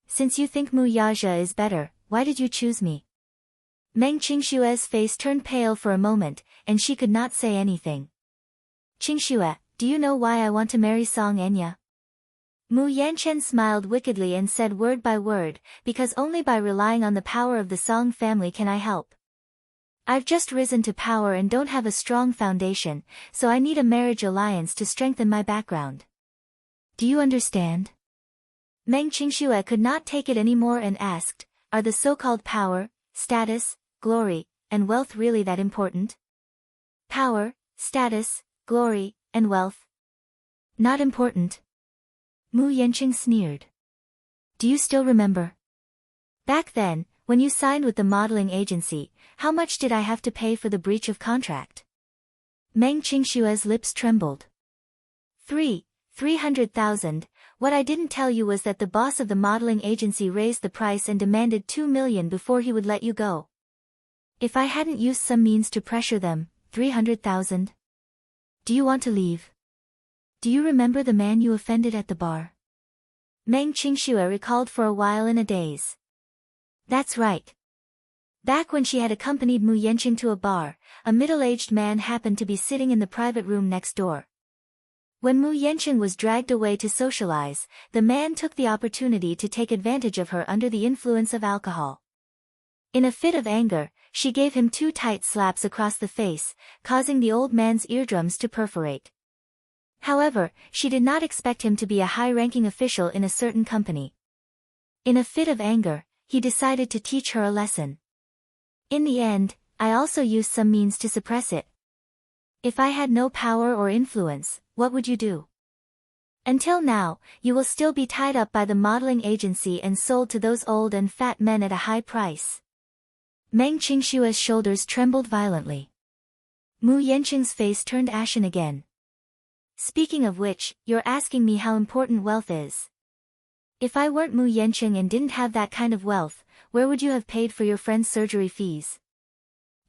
Since you think Mu Yaja is better, why did you choose me? Meng Qingxue's face turned pale for a moment, and she could not say anything. Qingxue, do you know why I want to marry Song Enya? Mu Yanchen smiled wickedly and said word by word, because only by relying on the power of the Song family can I help. I've just risen to power and don't have a strong foundation, so I need a marriage alliance to strengthen my background. Do you understand? Meng Qingxue could not take it anymore and asked, are the so-called power, status, glory, and wealth really that important? Power, status, glory, and wealth? Not important. Mu Yancheng sneered. Do you still remember? Back then, when you signed with the modeling agency, how much did I have to pay for the breach of contract? Meng Qingxue's lips trembled. 300,000. What I didn't tell you was that the boss of the modeling agency raised the price and demanded 2 million before he would let you go. If I hadn't used some means to pressure them, 300,000. Do you want to leave? Do you remember the man you offended at the bar? Meng Qingxue recalled for a while in a daze. That's right. Back when she had accompanied Mu Yancheng to a bar, a middle-aged man happened to be sitting in the private room next door. When Mu Yancheng was dragged away to socialize, the man took the opportunity to take advantage of her under the influence of alcohol. In a fit of anger, she gave him 2 tight slaps across the face, causing the old man's eardrums to perforate. However, she did not expect him to be a high-ranking official in a certain company. In a fit of anger, he decided to teach her a lesson. In the end, I also used some means to suppress it. If I had no power or influence, what would you do? Until now, you will still be tied up by the modeling agency and sold to those old and fat men at a high price. Meng Qingxue's shoulders trembled violently. Mu Yancheng's face turned ashen again. Speaking of which, you're asking me how important wealth is. If I weren't Mu Yancheng and didn't have that kind of wealth, where would you have paid for your friend's surgery fees?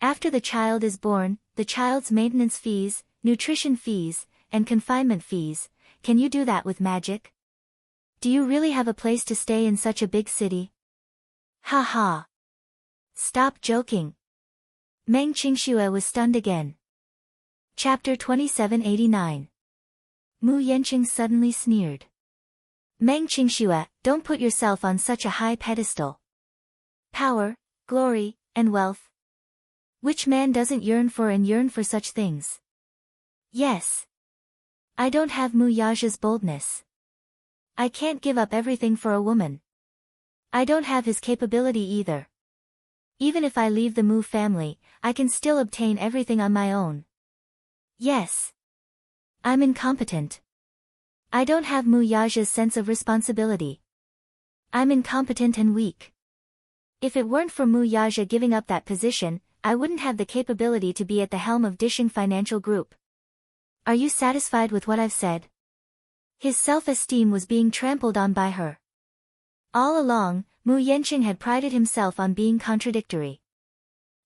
After the child is born, the child's maintenance fees, nutrition fees, and confinement fees. Can you do that with magic? Do you really have a place to stay in such a big city? Ha ha. Stop joking. Meng Qingxue was stunned again. Chapter 2789. Mu Yanqing suddenly sneered. Meng Qingxue, don't put yourself on such a high pedestal. Power, glory, and wealth. Which man doesn't yearn for such things? Yes. I don't have Mu Yaja's boldness. I can't give up everything for a woman. I don't have his capability either. Even if I leave the Mu family, I can still obtain everything on my own. Yes. I'm incompetent. I don't have Mu Yaja's sense of responsibility. I'm incompetent and weak. If it weren't for Mu Yaja giving up that position, I wouldn't have the capability to be at the helm of Dishing Financial Group. Are you satisfied with what I've said? His self-esteem was being trampled on by her. All along, Mu Yanqing had prided himself on being contradictory.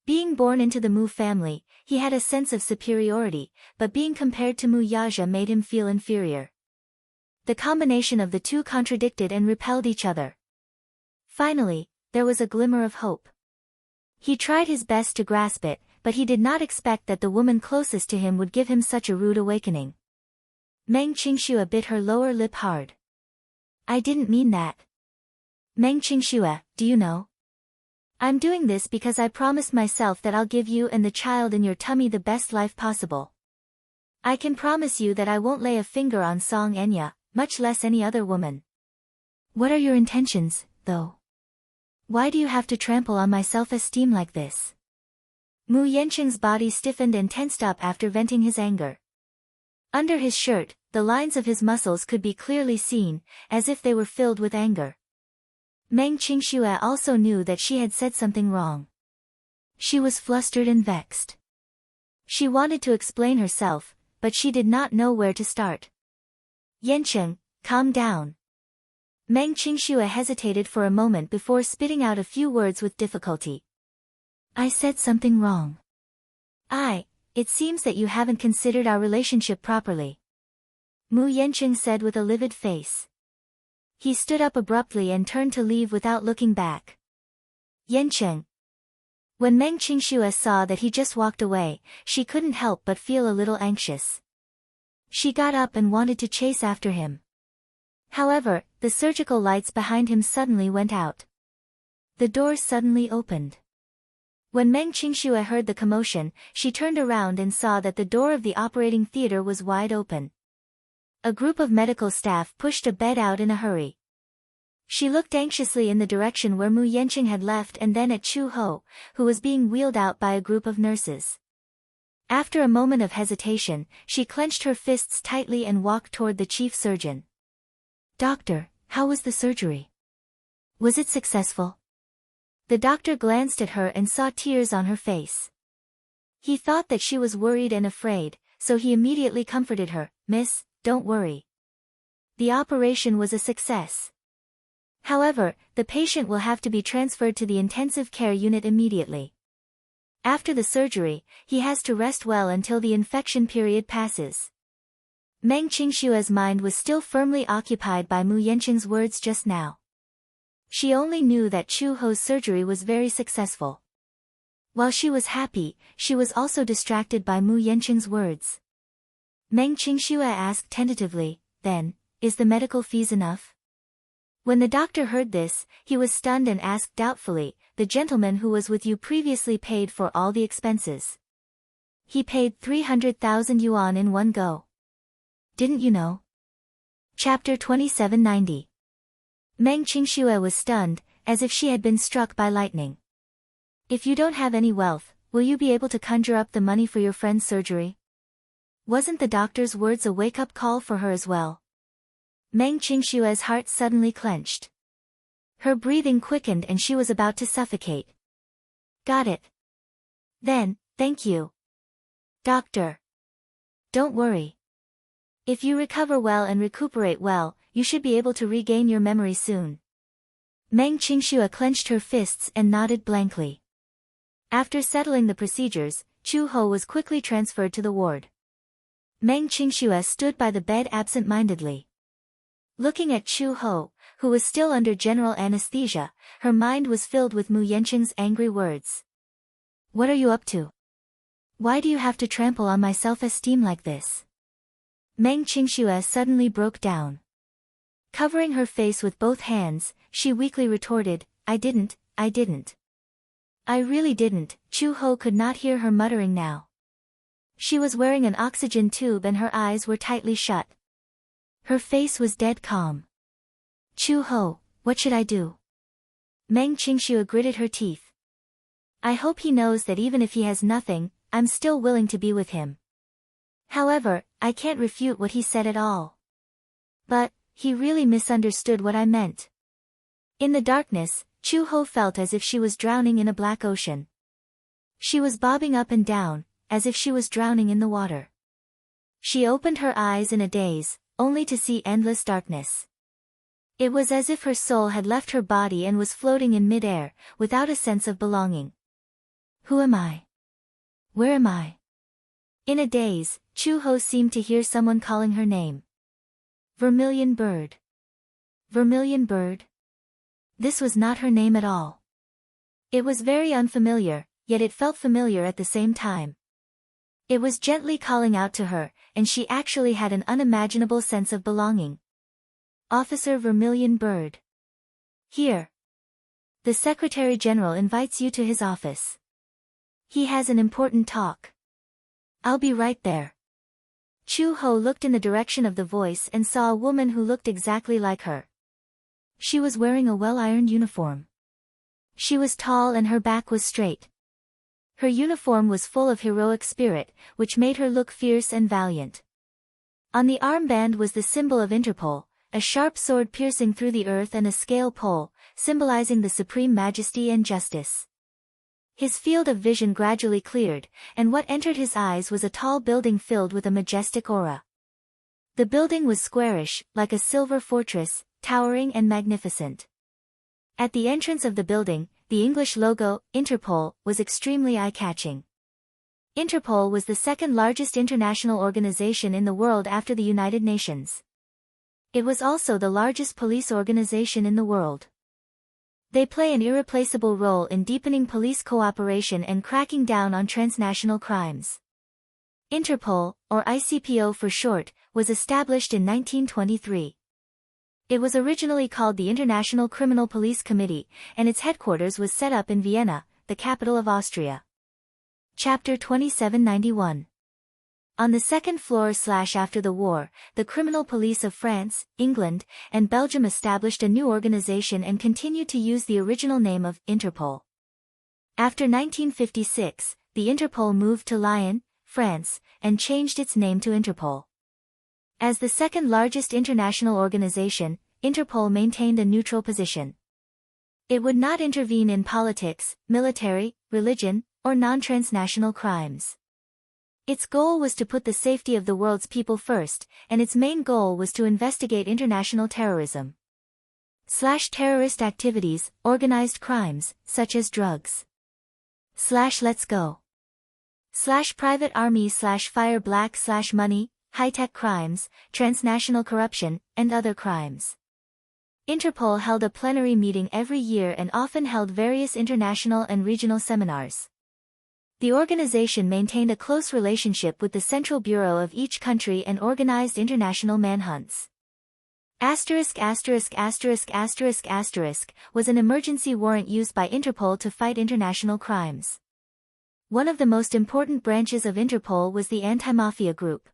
Being born into the Mu family, he had a sense of superiority, but being compared to Mu Yaja made him feel inferior. The combination of the two contradicted and repelled each other. Finally, there was a glimmer of hope. He tried his best to grasp it, but he did not expect that the woman closest to him would give him such a rude awakening. Meng Qingxue bit her lower lip hard. I didn't mean that. Meng Qingxue, do you know? I'm doing this because I promised myself that I'll give you and the child in your tummy the best life possible. I can promise you that I won't lay a finger on Song Enya, much less any other woman. What are your intentions, though? Why do you have to trample on my self-esteem like this? Mu Yanqing's body stiffened and tensed up after venting his anger. Under his shirt, the lines of his muscles could be clearly seen, as if they were filled with anger. Meng Qingxue also knew that she had said something wrong. She was flustered and vexed. She wanted to explain herself, but she did not know where to start. Yanqing, calm down. Meng Qingxue hesitated for a moment before spitting out a few words with difficulty. I said something wrong. It seems that you haven't considered our relationship properly. Mu Yanqing said with a livid face. He stood up abruptly and turned to leave without looking back. Yanqing. When Meng Qingxue saw that he just walked away, she couldn't help but feel a little anxious. She got up and wanted to chase after him. However, the surgical lights behind him suddenly went out. The door suddenly opened. When Meng Qingxue heard the commotion, she turned around and saw that the door of the operating theater was wide open. A group of medical staff pushed a bed out in a hurry. She looked anxiously in the direction where Mu Yanqing had left and then at Chu Ho, who was being wheeled out by a group of nurses. After a moment of hesitation, she clenched her fists tightly and walked toward the chief surgeon. Doctor, how was the surgery? Was it successful? The doctor glanced at her and saw tears on her face. He thought that she was worried and afraid, so he immediately comforted her. Miss, don't worry. The operation was a success. However, the patient will have to be transferred to the intensive care unit immediately. After the surgery, he has to rest well until the infection period passes. Meng Qingxue's mind was still firmly occupied by Mu Yanqing's words just now. She only knew that Chu Ho's surgery was very successful. While she was happy, she was also distracted by Mu Yanqing's words. Meng Qingxue asked tentatively, then, is the medical fees enough? When the doctor heard this, he was stunned and asked doubtfully, the gentleman who was with you previously paid for all the expenses. He paid 300,000 yuan in one go. Didn't you know? Chapter 2790. Meng Qingxue was stunned, as if she had been struck by lightning. If you don't have any wealth, will you be able to conjure up the money for your friend's surgery? Wasn't the doctor's words a wake-up call for her as well? Meng Qingxue's heart suddenly clenched. Her breathing quickened and she was about to suffocate. Got it. Then, thank you. Doctor. Don't worry. If you recover well and recuperate well, you should be able to regain your memory soon. Meng Qingxue clenched her fists and nodded blankly. After settling the procedures, Chu Ho was quickly transferred to the ward. Meng Qingxue stood by the bed absent-mindedly. Looking at Chu Ho, who was still under general anesthesia, her mind was filled with Mu Yanqing's angry words. What are you up to? Why do you have to trample on my self-esteem like this? Meng Qingxue suddenly broke down. Covering her face with both hands, she weakly retorted, I didn't. I really didn't. Chu Ho could not hear her muttering now. She was wearing an oxygen tube and her eyes were tightly shut. Her face was dead calm. Chu Ho, what should I do? Meng Qingxue gritted her teeth. I hope he knows that even if he has nothing, I'm still willing to be with him. However, I can't refute what he said at all. But, he really misunderstood what I meant. In the darkness, Chu Ho felt as if she was drowning in a black ocean. She was bobbing up and down, as if she was drowning in the water. She opened her eyes in a daze, only to see endless darkness. It was as if her soul had left her body and was floating in mid-air, without a sense of belonging. Who am I? Where am I? In a daze, Chu Ho seemed to hear someone calling her name. Vermilion Bird. Vermilion Bird? This was not her name at all. It was very unfamiliar, yet it felt familiar at the same time. It was gently calling out to her, and she actually had an unimaginable sense of belonging. Officer Vermilion Bird. Here. The Secretary General invites you to his office. He has an important talk. I'll be right there. Chu Ho looked in the direction of the voice and saw a woman who looked exactly like her. She was wearing a well-ironed uniform. She was tall and her back was straight. Her uniform was full of heroic spirit, which made her look fierce and valiant. On the armband was the symbol of Interpol, a sharp sword piercing through the earth and a scale pole, symbolizing the supreme majesty and justice. His field of vision gradually cleared, and what entered his eyes was a tall building filled with a majestic aura. The building was squarish, like a silver fortress, towering and magnificent. At the entrance of the building, the English logo, Interpol, was extremely eye-catching. Interpol was the second largest international organization in the world after the United Nations. It was also the largest police organization in the world. They play an irreplaceable role in deepening police cooperation and cracking down on transnational crimes. Interpol, or ICPO for short, was established in 1923. It was originally called the International Criminal Police Committee, and its headquarters was set up in Vienna, the capital of Austria. Chapter 2791. On the second floor after the war, the criminal police of France, England, and Belgium established a new organization and continued to use the original name of Interpol. After 1956, the Interpol moved to Lyon, France, and changed its name to Interpol. As the second largest international organization, Interpol maintained a neutral position. It would not intervene in politics, military, religion, or non-transnational crimes. Its goal was to put the safety of the world's people first, and its main goal was to investigate international terrorism. Terrorist activities, organized crimes, such as drugs. Let's go. Private army fire black money, high-tech crimes, transnational corruption, and other crimes. Interpol held a plenary meeting every year and often held various international and regional seminars. The organization maintained a close relationship with the Central Bureau of each country and organized international manhunts. Was an emergency warrant used by Interpol to fight international crimes. One of the most important branches of Interpol was the Anti-Mafia Group.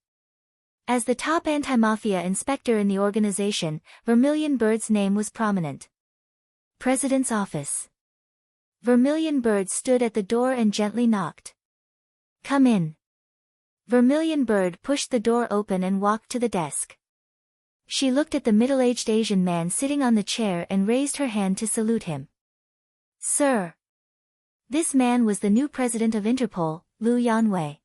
As the top anti-mafia inspector in the organization, Vermilion Bird's name was prominent. President's Office. Vermilion Bird stood at the door and gently knocked. Come in. Vermilion Bird pushed the door open and walked to the desk. She looked at the middle-aged Asian man sitting on the chair and raised her hand to salute him. Sir. This man was the new president of Interpol, Liu Yanwei.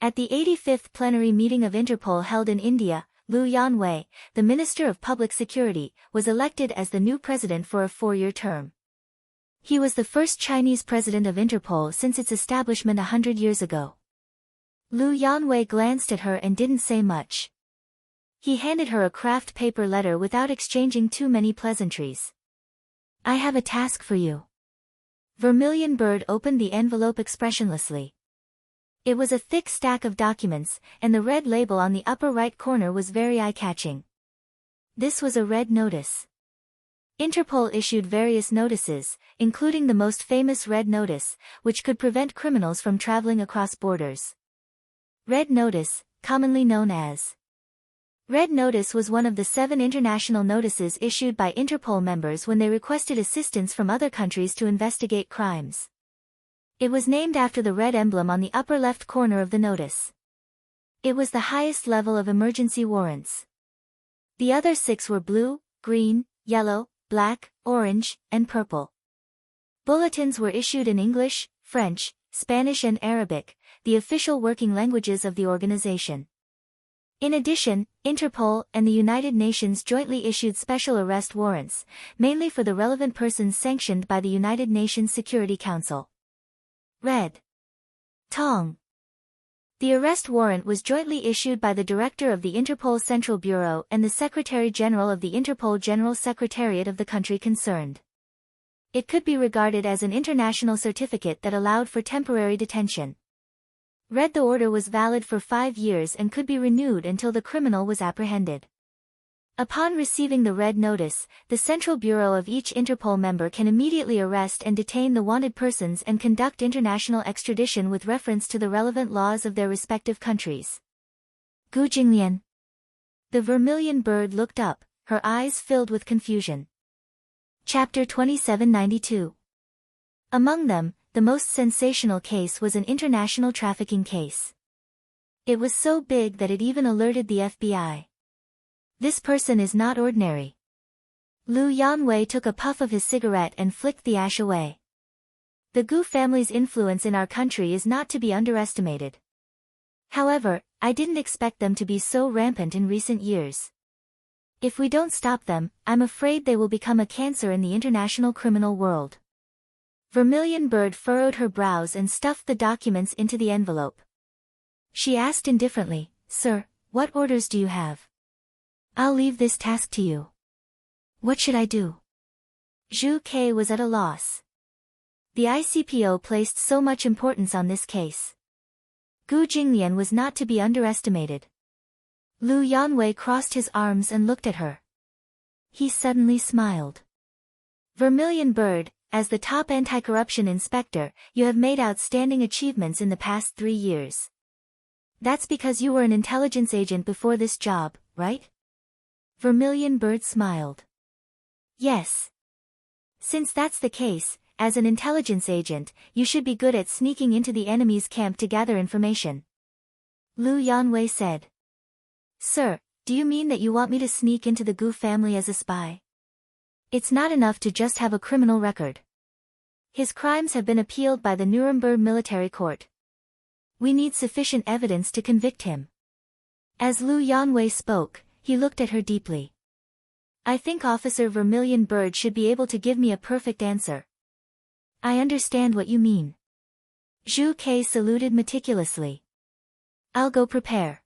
At the 85th plenary meeting of Interpol held in India, Liu Yanwei, the Minister of Public Security, was elected as the new president for a 4-year term. He was the first Chinese president of Interpol since its establishment 100 years ago. Lu Yanwei glanced at her and didn't say much. He handed her a craft paper letter without exchanging too many pleasantries. I have a task for you. Vermilion Bird opened the envelope expressionlessly. It was a thick stack of documents, and the red label on the upper right corner was very eye-catching. This was a red notice. Interpol issued various notices, including the most famous Red Notice, which could prevent criminals from traveling across borders. Red Notice, commonly known as Red Notice, was one of the 7 international notices issued by Interpol members when they requested assistance from other countries to investigate crimes. It was named after the red emblem on the upper left corner of the notice. It was the highest level of emergency warrants. The other 6 were blue, green, yellow, black, orange, and purple. Bulletins were issued in English, French, Spanish and Arabic, the official working languages of the organization. In addition, Interpol and the United Nations jointly issued special arrest warrants, mainly for the relevant persons sanctioned by the United Nations Security Council. Red Tong. The arrest warrant was jointly issued by the Director of the Interpol Central Bureau and the Secretary-General of the Interpol General Secretariat of the country concerned. It could be regarded as an international certificate that allowed for temporary detention. The order was valid for 5 years and could be renewed until the criminal was apprehended. Upon receiving the red notice, the Central Bureau of each Interpol member can immediately arrest and detain the wanted persons and conduct international extradition with reference to the relevant laws of their respective countries. Gu Jinglian. The Vermilion Bird looked up, her eyes filled with confusion. Chapter 2792. Among them, the most sensational case was an international trafficking case. It was so big that it even alerted the FBI. This person is not ordinary. Lu Yanwei took a puff of his cigarette and flicked the ash away. The Gu family's influence in our country is not to be underestimated. However, I didn't expect them to be so rampant in recent years. If we don't stop them, I'm afraid they will become a cancer in the international criminal world. Vermilion Bird furrowed her brows and stuffed the documents into the envelope. She asked indifferently, Sir, what orders do you have? I'll leave this task to you. What should I do? Zhu Ke was at a loss. The ICPO placed so much importance on this case. Gu Jinglian was not to be underestimated. Lu Yanwei crossed his arms and looked at her. He suddenly smiled. Vermilion Bird, as the top anti-corruption inspector, you have made outstanding achievements in the past 3 years. That's because you were an intelligence agent before this job, right? Vermilion Bird smiled. Yes. Since that's the case, as an intelligence agent, you should be good at sneaking into the enemy's camp to gather information. Lu Yanwei said. Sir, do you mean that you want me to sneak into the Gu family as a spy? It's not enough to just have a criminal record. His crimes have been appealed by the Nuremberg military court. We need sufficient evidence to convict him. As Lu Yanwei spoke, he looked at her deeply. I think Officer Vermilion Bird should be able to give me a perfect answer. I understand what you mean. Zhu Ke saluted meticulously. I'll go prepare.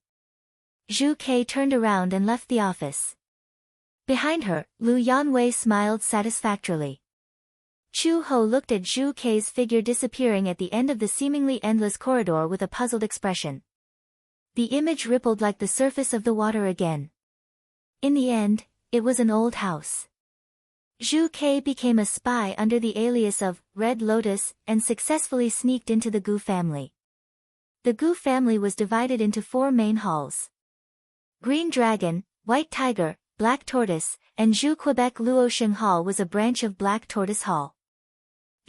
Zhu Ke turned around and left the office. Behind her, Lu Yanwei smiled satisfactorily. Chu Ho looked at Zhu Ke's figure disappearing at the end of the seemingly endless corridor with a puzzled expression. The image rippled like the surface of the water again. In the end, it was an old house. Zhu Ke became a spy under the alias of Red Lotus and successfully sneaked into the Gu family. The Gu family was divided into 4 main halls. Green Dragon, White Tiger, Black Tortoise, and Zhu Quebec Luosheng Hall was a branch of Black Tortoise Hall.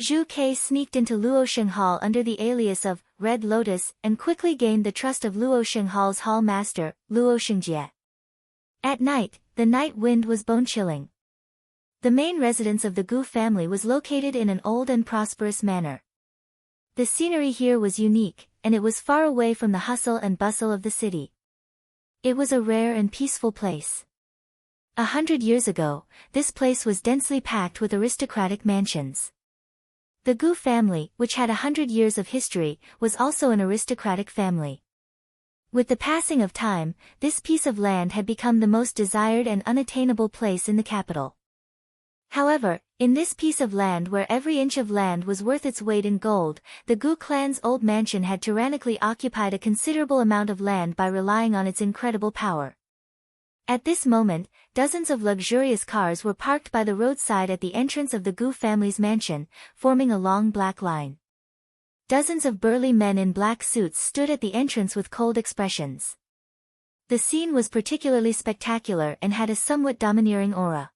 Zhu Ke sneaked into Luosheng Hall under the alias of Red Lotus and quickly gained the trust of Luosheng Hall's hall master, Luoshengjie. At night, the night wind was bone-chilling. The main residence of the Gu family was located in an old and prosperous manor. The scenery here was unique, and it was far away from the hustle and bustle of the city. It was a rare and peaceful place. 100 years ago, this place was densely packed with aristocratic mansions. The Gu family, which had 100 years of history, was also an aristocratic family. With the passing of time, this piece of land had become the most desired and unattainable place in the capital. However, in this piece of land where every inch of land was worth its weight in gold, the Gu clan's old mansion had tyrannically occupied a considerable amount of land by relying on its incredible power. At this moment, dozens of luxurious cars were parked by the roadside at the entrance of the Gu family's mansion, forming a long black line. Dozens of burly men in black suits stood at the entrance with cold expressions. The scene was particularly spectacular and had a somewhat domineering aura.